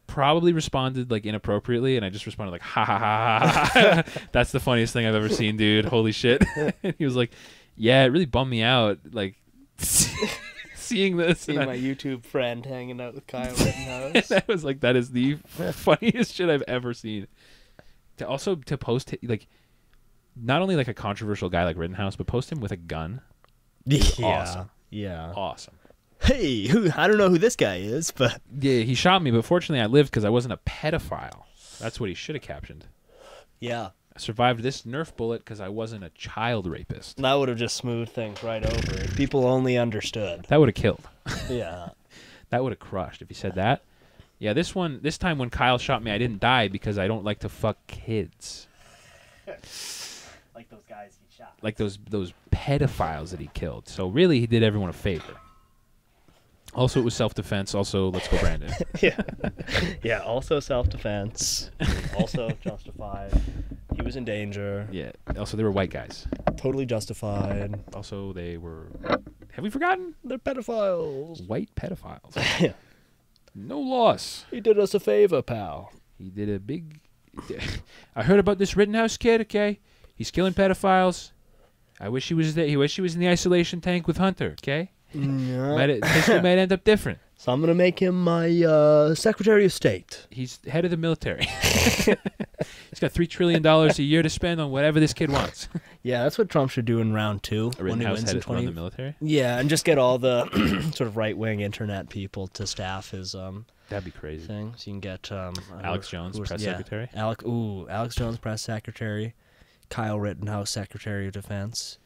probably responded like inappropriately, and I just responded like, ha ha ha ha ha. That's the funniest thing I've ever seen, dude. Holy shit. And he was like, yeah, it really bummed me out, like, seeing this.
Seeing my YouTube friend hanging out with Kyle Rittenhouse.
I was like, that is the funniest shit I've ever seen. To post, like, not only like a controversial guy like Rittenhouse, but post him with a gun.
Yeah.
Awesome.
Yeah.
Awesome.
Hey, I don't know who this guy is, but
yeah, he shot me, but fortunately I lived because I wasn't a pedophile. That's what he should have captioned.
Yeah.
I survived this Nerf bullet because I wasn't a child rapist.
That would have just smoothed things right over. If people only understood.
That would have killed.
Yeah.
That would have crushed if he said that. Yeah, this time when Kyle shot me, I didn't die because I don't like to fuck kids.
Like those guys he shot.
Like those pedophiles that he killed. So really, he did everyone a favor. Also, it was self-defense. Also, let's go, Brandon.
Yeah. Yeah, also self-defense. Also justified. He was in danger.
Yeah. Also, they were white guys.
Totally justified.
Also, they were... Have we forgotten?
They're pedophiles.
White pedophiles.
Yeah.
No loss.
He did us a favor, pal.
He did a big... I heard about this Rittenhouse kid, okay? He's killing pedophiles. I wish he was there. He wish he was in the isolation tank with Hunter, okay?
Yeah.
History might end up different.
So I'm going to make him my Secretary of State.
He's head of the military. He's got $3 trillion a year to spend on whatever this kid wants.
Yeah, that's what Trump should do in round 2
A
when he
Rittenhouse
wins in
headed to run
20.
the military.
Yeah, and just get all the sort of right-wing internet people to staff his
That'd be crazy.
thing. So you can get
Alex Jones, press secretary.
Alex Jones, press secretary. Kyle Rittenhouse, Secretary of Defense.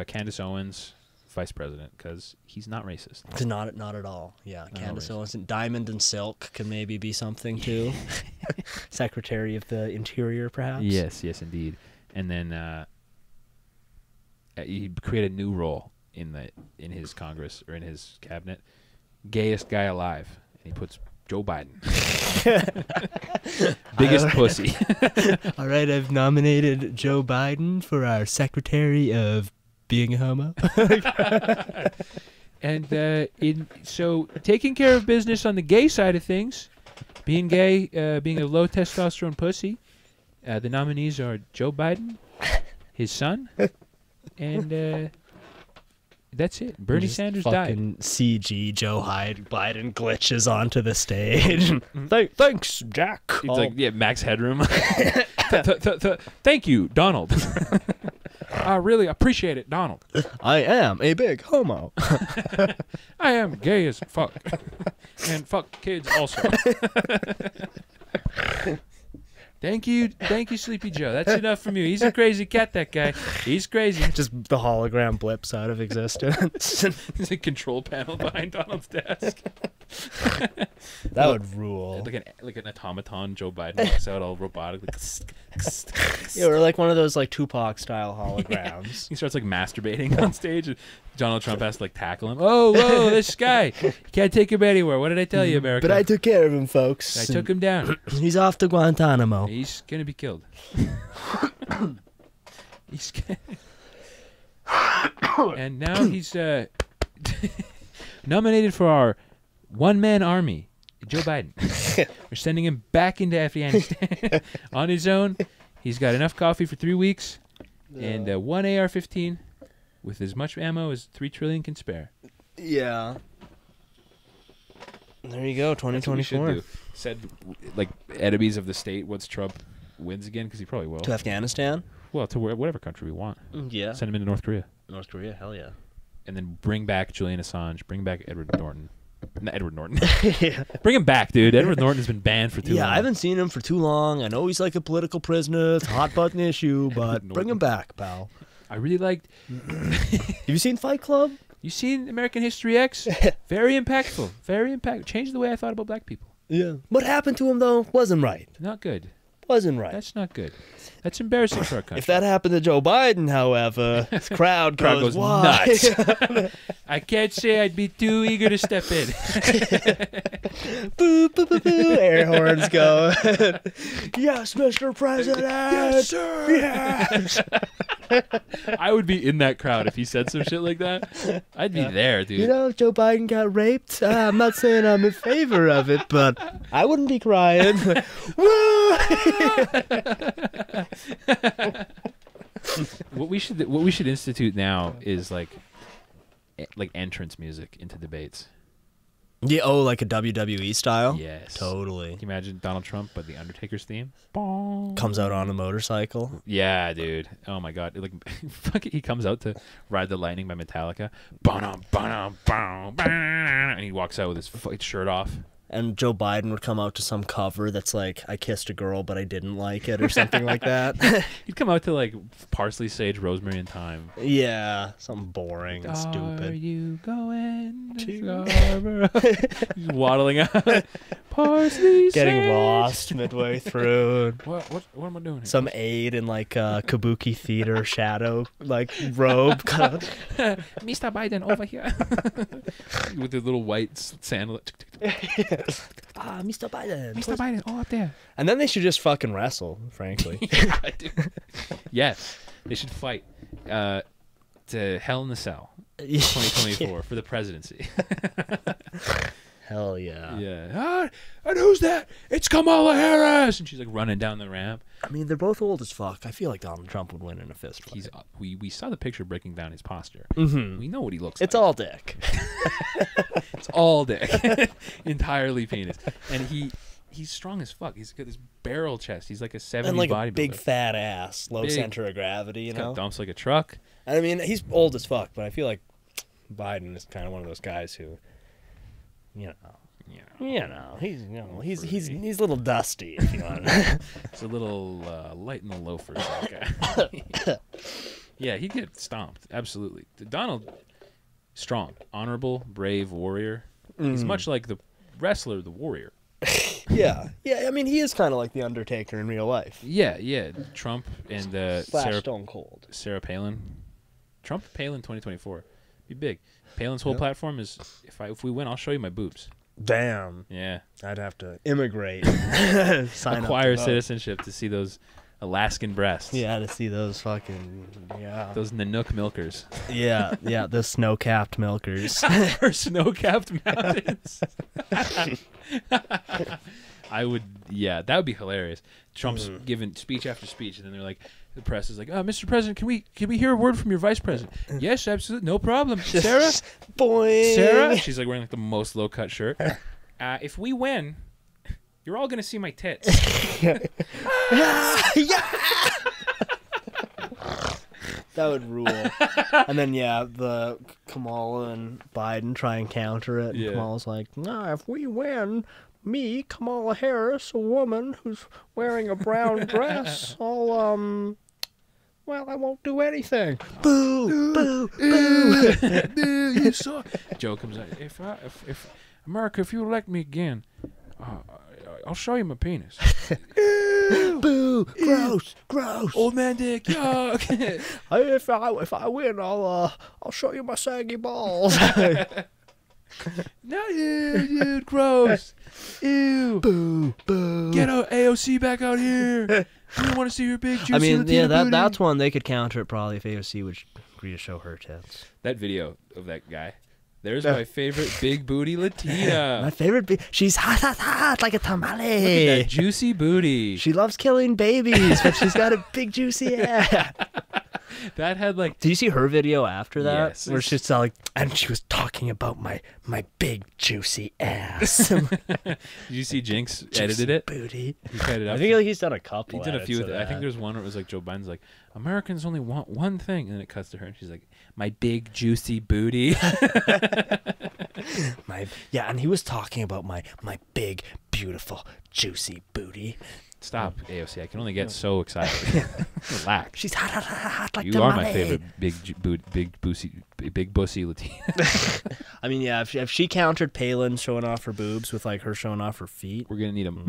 Candace Owens, vice president, because he's not racist.
Not at all. Yeah, Candace
racist.
Owens. Diamond and Silk can maybe be something too. Secretary of the Interior, perhaps.
Yes, indeed. And then he'd create a new role in his Congress or in his cabinet, gayest guy alive, and he puts Joe Biden. Biggest pussy.
All right, I've nominated Joe Biden for our Secretary of Being a Homo.
And so taking care of business on the gay side of things, being gay, being a low testosterone pussy, the nominees are Joe Biden, his son, and that's it. Bernie Sanders died.
Fucking CG Joe Biden glitches onto the stage. Thanks, Jack.
It's like, yeah, Max Headroom. Thank you, Donald. I really appreciate it, Donald.
I am a big homo.
I am gay as fuck. And fuck kids also. Thank you, Sleepy Joe. That's enough from you. He's a crazy cat, that guy. He's crazy.
Just the hologram blips out of existence.
There's a control panel behind Donald's desk.
That would rule.
Like an automaton Joe Biden walks out all robotic.
Yeah, or like one of those like Tupac style holograms.
He starts like masturbating on stage, and Donald Trump has to like tackle him. Oh, whoa, this guy. You can't take him anywhere. What did I tell you, America?
But I took care of him, folks.
I took him down.
He's off to Guantanamo.
He's gonna be killed. And now he's nominated for our one-man army, Joe Biden. We're sending him back into Afghanistan on his own. He's got enough coffee for 3 weeks and one AR-15 with as much ammo as 3 trillion can spare.
Yeah. There you go, 2024.
Said, like, enemies of the state once Trump wins again, because he probably will.
To Afghanistan?
Well, to whatever country we want.
Yeah.
Send him into North Korea.
North Korea, hell yeah.
And then bring back Julian Assange. Bring back Edward Norton. Not Edward Norton.
Yeah.
Bring him back, dude. Edward Norton has been banned for too long.
Yeah, I haven't seen him for too long. I know he's like a political prisoner. It's a hot button issue, but bring him back, pal.
I really liked...
Have you seen Fight Club?
You seen American History X? Very impactful. Very impactful. Changed the way I thought about black people.
Yeah. What happened to him, though, wasn't right.
Not good.
Wasn't right.
That's not good. That's embarrassing for our country.
If that happened to Joe Biden, however, the crowd goes why?
Nuts. I can't say I'd be too eager to step in.
Boo, boo, boo, boo. Air horns go. Yes, Mr. President.
Yes, sir.
Yes.
I would be in that crowd if he said some shit like that. I'd be there, dude.
You know, if Joe Biden got raped, I'm not saying I'm in favor of it, but I wouldn't be crying.
What we should institute now is like entrance music into debates.
Yeah, like a WWE style?
Yes.
Totally.
Can you imagine Donald Trump, but the Undertaker's theme?
Comes out on a motorcycle.
Yeah, dude. Oh my god. Like fuck it, he comes out to Ride the Lightning by Metallica. And he walks out with his shirt off.
And Joe Biden would come out to some cover that's like, I kissed a girl, but I didn't like it, or something like that.
He'd come out to like Parsley, Sage, Rosemary, and Thyme.
Yeah, something boring and stupid.
Are you going to Scarborough? He's waddling out. Parsley,
Getting
Sage.
lost midway through.
What am I doing here?
Some aide in like a kabuki theater shadow like robe.
Mr. Biden over here. With the little white sandal.
Mr. Biden.
Mr. Biden, all up there.
And then they should just fucking wrestle, frankly.
Yeah, dude. Yes, they should fight to Hell in the Cell 2024 for the presidency.
Hell yeah.
Yeah. And who's that? It's Kamala Harris. And she's like running down the ramp.
I mean, they're both old as fuck. I feel like Donald Trump would win in a fist fight.
We saw the picture breaking down his posture.
Mm-hmm.
We know what he looks
It's
like.
all dick.
It's all dick. Entirely penis. And he's strong as fuck. He's got this barrel chest. He's like a 70s
and like
bodybuilder.
a big fat ass, low
Big.
center of gravity. You
He's
know,
got dumps like a truck.
I mean, he's old as fuck, but I feel like Biden is kind of one of those guys who, he's a little dusty. If you want.
It's a little light in the loafers. That guy. Yeah, he'd get stomped. Absolutely. Donald, strong, honorable, brave warrior. He's much like the wrestler, the Warrior.
Yeah. I mean, he is kind of like the Undertaker in real life.
Yeah. Trump and
Slash Stone Cold.
Sarah Palin. Trump, Palin, 2024. Be big. Palin's whole platform is if we win, I'll show you my boobs.
Damn.
Yeah.
I'd have to immigrate.
Acquire citizenship to see those Alaskan breasts.
Yeah, to see those fucking
those Nanook milkers.
Yeah, the snow-capped milkers.
Or snow-capped mountains. I would, that would be hilarious. Trump's giving speech after speech, and then they're like, the press is like, Mr. President, can we hear a word from your vice president? Yes, absolutely, no problem. Sarah?
Boing.
Sarah? She's like wearing like the most low-cut shirt. If we win, you're all going to see my tits.
That would rule. And then, the Kamala and Biden try and counter it. And Kamala's like, if we win, me, Kamala Harris, a woman who's wearing a brown dress, I'll, I won't do anything. Boo, boo, boo.
You saw. Joe comes out. If America, if you elect me again, I'll show you my penis.
Boo! Gross!
Old man dick. Yuck.
If I win, I'll show you my saggy balls.
No, dude, gross. Ew.
Boo!
Get AOC back out here. We want to see your big juicy.
I mean,
Latina booty.
that's one they could counter it probably if AOC would agree to show her tits.
That video of that guy. There's my favorite big booty Latina.
My favorite. She's hot like a tamale.
Look at that juicy booty.
She loves killing babies, but she's got a big juicy ass.
That had like.
Did you see her video after that?
Yes.
Where she's like, and she was talking about my big juicy ass.
Did you see Jinx edited it?
Booty.
He cut it up.
I think he's done a couple.
He did a few.
edits of
I think
that.
there's one where it was like Joe Biden's like, Americans only want one thing, and then it cuts to her, and she's like, my big juicy booty.
And he was talking about my big beautiful juicy booty.
Stop, AOC. I can only get so excited. Relax.
She's hot like
you
tamale.
are my favorite big bussy Latina.
I mean, if she countered Palin showing off her boobs with like her showing off her feet,
we're gonna need them.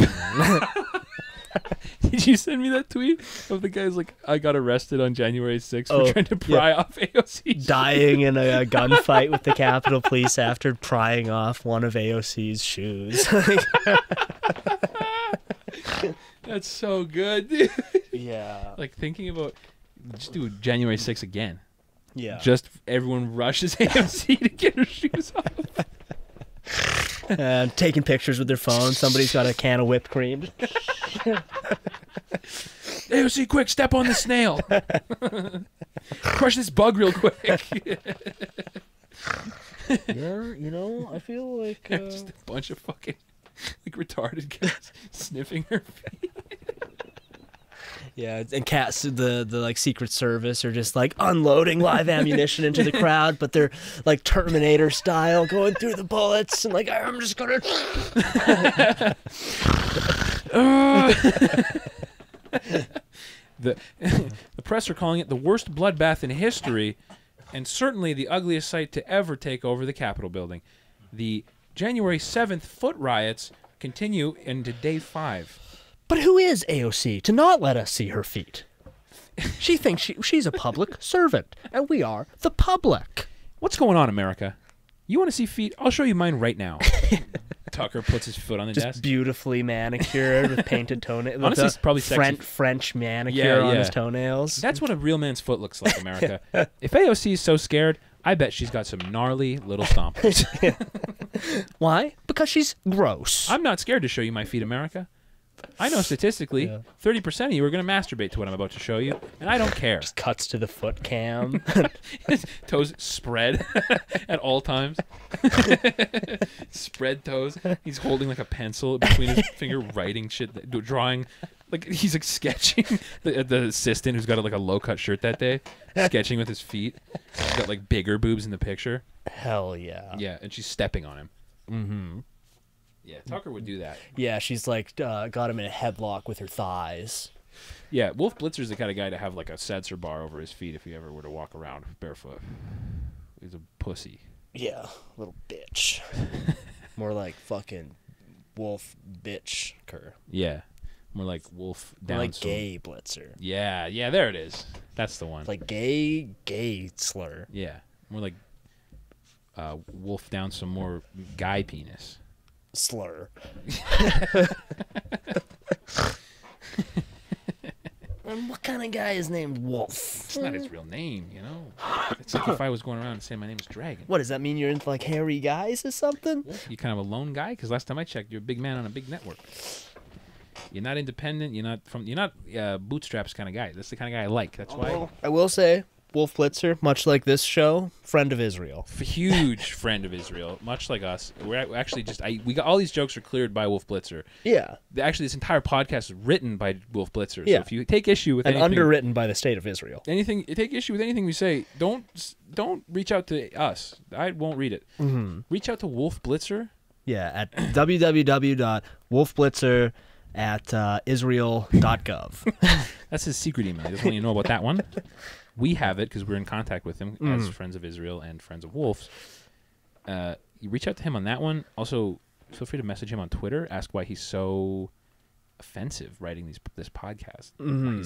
Did you send me that tweet of the guy's like, I got arrested on January 6th for trying to pry off AOC's
dying in a gunfight with the Capitol Police after prying off one of AOC's shoes.
That's so good, dude.
Yeah.
Like thinking about, just do January 6th again.
Yeah.
Just everyone rushes AOC to get her shoes off.
Taking pictures with their phone. Somebody's got a can of whipped cream.
AOC, quick, step on the snail. Crush this bug real quick.
I feel like...
Just a bunch of fucking like retarded cats sniffing her feet.
Yeah, and cats, the like Secret Service are just like unloading live ammunition into the crowd, but they're like Terminator style, going through the bullets and like I'm just gonna.
The press are calling it the worst bloodbath in history, and certainly the ugliest sight to ever take over the Capitol building. The January 7th foot riots continue into day 5.
But who is AOC to not let us see her feet? She thinks she's a public servant, and we are the public.
What's going on, America? You want to see feet? I'll show you mine right now. Tucker puts his foot on the
just
desk.
Beautifully manicured with painted toenails.
Honestly, it's probably sexy.
French manicure on his toenails.
That's what a real man's foot looks like, America. If AOC is so scared, I bet she's got some gnarly little stompers.
Why? Because she's gross.
I'm not scared to show you my feet, America. I know statistically, 30% of you are going to masturbate to what I'm about to show you, and I don't care.
Just cuts to the foot cam.
Toes spread at all times. Spread toes. He's holding like a pencil between his finger, writing shit, drawing. Like he's like sketching. The assistant who's got like a low cut shirt that day, sketching with his feet. He's got like bigger boobs in the picture.
Hell yeah.
Yeah, and she's stepping on him.
Mm-hmm.
Yeah, Tucker would do that.
Yeah, she's like got him in a headlock with her thighs.
Yeah, Wolf Blitzer's the kind of guy to have like a sensor bar over his feet if he ever were to walk around barefoot. He's a pussy.
Yeah, little bitch. More like fucking wolf bitch cur.
Yeah, more like Wolf down.
More like gay Blitzer.
Yeah, there it is. That's the one.
Like gay slur.
Yeah, more like Wolf down some more guy penis.
Slur. And what kind of guy is named Wolf?
It's not his real name, you know. It's like if I was going around and saying my name is Dragon.
What does that mean? You're into like hairy guys or something?
You're kind of a lone guy because last time I checked, you're a big man on a big network. You're not independent. You're not bootstraps kind of guy. That's the kind of guy I like. That's why.
I will say, Wolf Blitzer, much like this show, friend of Israel.
Huge friend of Israel, much like us. We're actually we got all these jokes are cleared by Wolf Blitzer.
Yeah.
Actually, this entire podcast is written by Wolf Blitzer.
Yeah.
So if you take issue with
and
anything,
underwritten by the state of Israel.
Take issue with anything we say, don't reach out to us. I won't read it.
Mm-hmm.
Reach out to Wolf Blitzer.
Yeah, at www.wolfblitzer@israel.gov.
That's his secret email. He doesn't want you to know about that one. We have it because we're in contact with him as friends of Israel and friends of Wolves. You reach out to him on that one. Also, feel free to message him on Twitter. Ask why he's so offensive writing this podcast.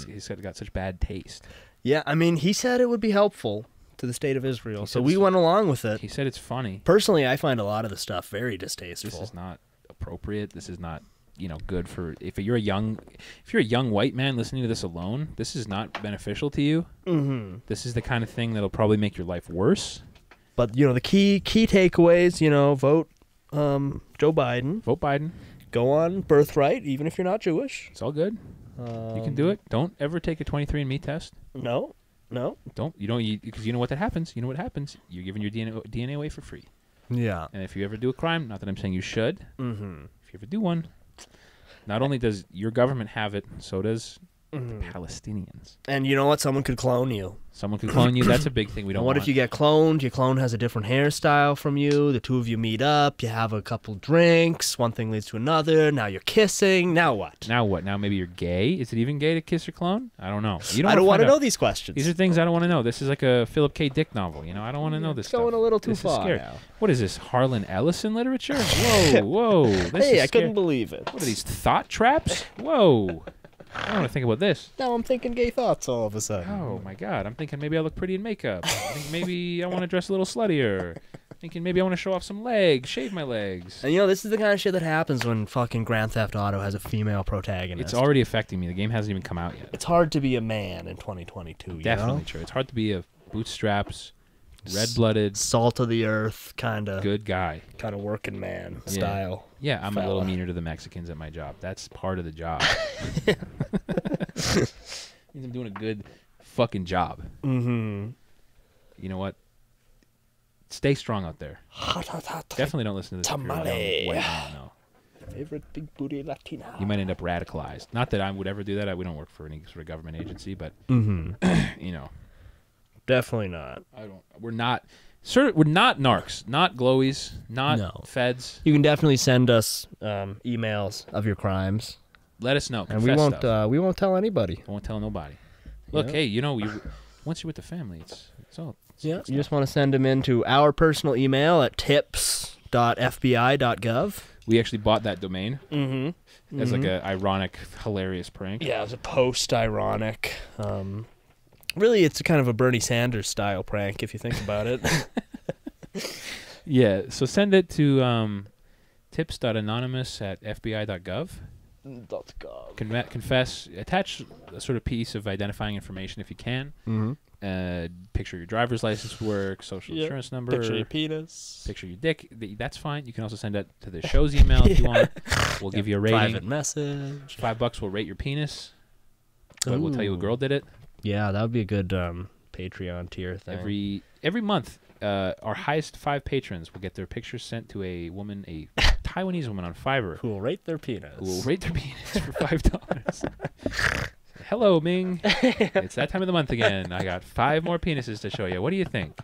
He's got such bad taste.
Yeah, I mean, he said it would be helpful to the state of Israel, so we went along with it.
He said it's funny.
Personally, I find a lot of the stuff very distasteful.
This is not appropriate. This is not good for if you're a young white man listening to this alone. This is not beneficial to you.
Mm-hmm.
This is the kind of thing that'll probably make your life worse.
But the key takeaways, vote Joe Biden.
Vote Biden.
Go on birthright, even if you're not Jewish.
It's all good. You can do it. Don't ever take a 23andMe test.
No.
Don't because you know what that happens. You know what happens. You're giving your DNA away for free.
Yeah.
And if you ever do a crime, not that I'm saying you should.
Mm-hmm.
If you ever do one, not only does your government have it, so does the Palestinians.
And you know what? Someone could clone you.
Someone could clone you. That's a big thing we don't
want. What if you get cloned? Your clone has a different hairstyle from you. The two of you meet up. You have a couple drinks. One thing leads to another. Now you're kissing. Now what?
Now what? Now maybe you're gay? Is it even gay to kiss your clone? I don't know.
I don't want to know these questions.
These are things I don't want to know. This is like a Philip K. Dick novel. I don't want to know this stuff.
Going a little too
this
far
is scary.
now.
What is this, Harlan Ellison literature? Whoa.
Hey, I couldn't believe it.
What are these, thought traps? Whoa. I want to think about this.
Now I'm thinking gay thoughts all of a sudden.
Oh, my God. I'm thinking maybe I look pretty in makeup. I think maybe I want to dress a little sluttier. Thinking maybe I want to show off some legs, shave my legs.
And this is the kind of shit that happens when fucking Grand Theft Auto has a female protagonist.
It's already affecting me. The game hasn't even come out yet.
It's hard to be a man in 2022,
Definitely true. It's hard to be a bootstraps, red-blooded,
salt of the earth kind of
good guy,
kind of working man style.
Yeah, I'm a little meaner to the Mexicans at my job. That's part of the job. Means I'm doing a good fucking job.
Mm-hmm.
You know what? Stay strong out there. Definitely don't listen to this.
Tamale.
White man, no.
Favorite big booty Latina.
You might end up radicalized. Not that I would ever do that. We don't work for any sort of government agency, but
Definitely not.
We're not. We're not narcs, not glowies, not feds.
You can definitely send us emails of your crimes.
Let us know.
And we won't tell anybody.
Won't tell nobody. Look, hey, once you're with the family, it's all.
You just want to send them into our personal email at tips.fbi.gov.
We actually bought that domain as like
a
ironic, hilarious prank.
Yeah, it was a post-ironic. Really, it's kind of a Bernie Sanders style prank if you think about it.
Yeah, so send it to tips.anonymous@fbi.gov. Confess. Attach a sort of piece of identifying information if you can. Picture your driver's license work, social insurance number.
Picture your penis.
Picture your dick. That's fine. You can also send that to the show's email if you want. We'll give you a rating.
Private message.
$5 will rate your penis. But we'll tell you a girl did it.
Yeah, that would be a good Patreon tier thing.
Every month, our highest 5 patrons will get their pictures sent to a woman, a Taiwanese woman on Fiverr.
Who will rate their penis.
Who will rate their penis for $5. Hello, Ming. It's that time of the month again. I got 5 more penises to show you. What do you think?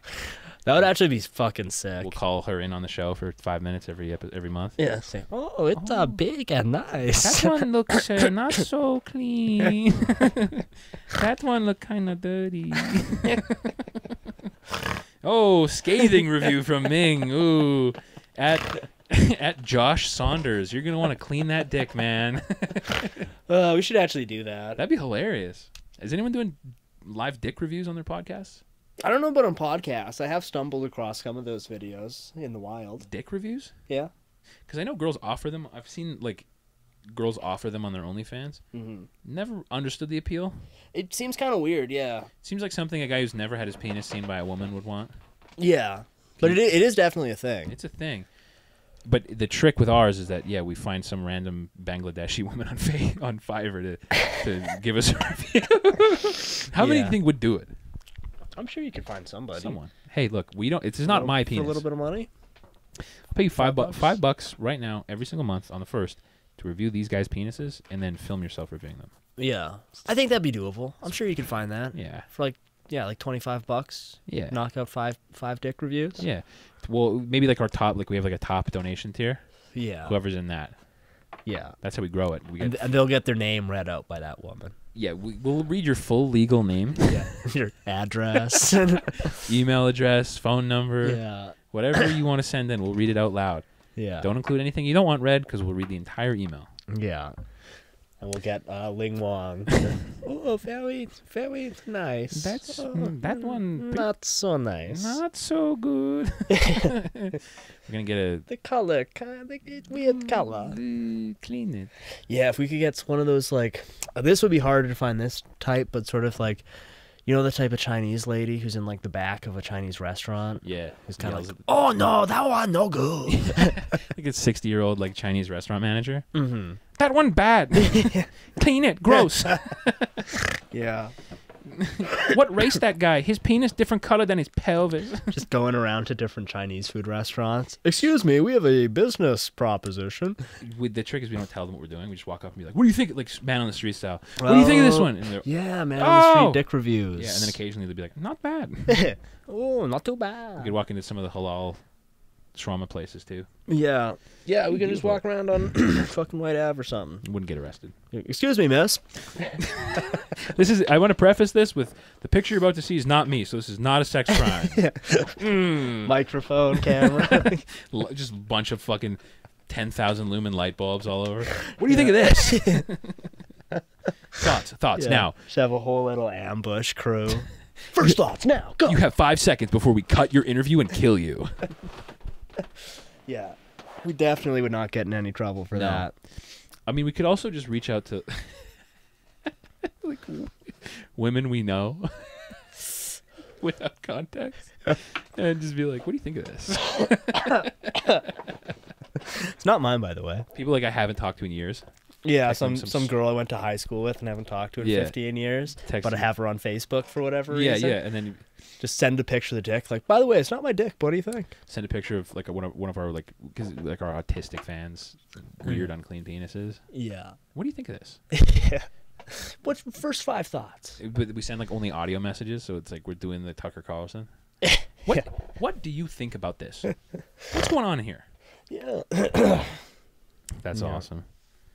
That would actually be fucking sick.
We'll call her in on the show for 5 minutes every month.
Yeah. Say, oh, it's big and nice.
That one looks not so clean. That one look kind of dirty. Oh, scathing review from Ming. Ooh, at Josh Saunders. You're gonna want to clean that dick, man.
We should actually do that.
That'd be hilarious. Is anyone doing live dick reviews on their podcasts?
I don't know about on podcasts. I have stumbled across some of those videos in the wild.
Dick reviews?
Yeah.
Because I know girls offer them. I've seen like girls offer them on their OnlyFans.
Mm-hmm.
Never understood the appeal.
It seems kind of weird, yeah.
Seems like something a guy who's never had his penis seen by a woman would want.
Yeah. But it is definitely a thing.
It's a thing. But the trick with ours is that, yeah, we find some random Bangladeshi woman on Fiverr to give us a review. How many do you think would do it?
I'm sure you could find somebody.
Someone. Hey, look, we don't. It's not my penis.
For a little bit of money.
I'll pay you $5 right now every single month on the 1st to review these guys' penises and then film yourself reviewing them.
Yeah, I think that'd be doable. I'm sure you could find that.
Yeah,
for like $25.
Yeah,
knock out five dick reviews.
Yeah, well, maybe like our top, like we have like a top donation tier.
Yeah,
whoever's in that. Yeah, that's how we grow it.
And they'll get their name read out by that woman.
Yeah, we'll read your full legal name.
Yeah, your address,
email address, phone number.
Yeah,
whatever you want to send in, we'll read it out loud.
Yeah,
don't include anything you don't want read because we'll read the entire email.
Yeah. And we'll get Ling Wang. Oh, very, very nice.
That's that one.
Not so nice.
Not so good. We're gonna get
the color, kind of weird color.
Clean it.
Yeah, if we could get one of those like, this would be harder to find this type, but sort of like, you know, the type of Chinese lady who's in like the back of a Chinese restaurant.
Yeah,
who's kind of like, oh no, that one no good.
Like a 60-year-old like Chinese restaurant manager.
Mm-hmm.
That one bad. Clean it. Gross.
Yeah.
What race that guy? His penis different color than his pelvis.
Just going around to different Chinese food restaurants. Excuse me, we have a business proposition.
The trick is we don't tell them what we're doing. We just walk up and be like, "What do you think?" Like man on the street style. What do you think of this one? And
yeah, man on the street dick reviews.
Yeah, and then occasionally they'll be like, "Not bad."
Oh, not too bad.
We could walk into some of the halal shawarma places too.
Yeah, yeah, we can just walk around on fucking White Ave or something.
Wouldn't get arrested.
Excuse me, miss.
I want to preface this with the picture you're about to see is not me, so this is not a sex crime.
Microphone, camera,
just a bunch of fucking 10,000 lumen light bulbs all over. What do you think of this? Thoughts now.
Should have a whole little ambush crew. First thoughts now. Go.
You have 5 seconds before we cut your interview and kill you.
Yeah, we definitely would not get in any trouble for that.
I mean, we could also just reach out to like women we know without context and just be like, "What do you think of this?"
It's not mine, by the way.
People like I haven't talked to in years.
Yeah, some girl I went to high school with and haven't talked to in 15 years. But I have her on Facebook for whatever reason.
Yeah, and then
just send a picture of the dick. Like, by the way, it's not my dick. What do you think?
Send a picture of like one of our like our autistic fans, weird unclean penises.
Yeah.
What do you think of this?
Yeah. What's first 5 thoughts?
But we send like only audio messages, so it's like we're doing the Tucker Carlson. What do you think about this? What's going on here?
Yeah.
That's awesome.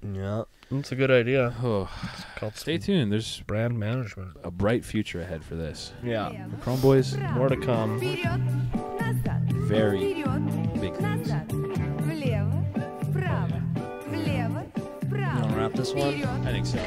Yeah, that's a good idea.
Oh, stay tuned. There's
brand management.
A bright future ahead for this.
Yeah.
The Chrome Boys,
more to come.
Very big things.
You want to wrap this one?
I think so.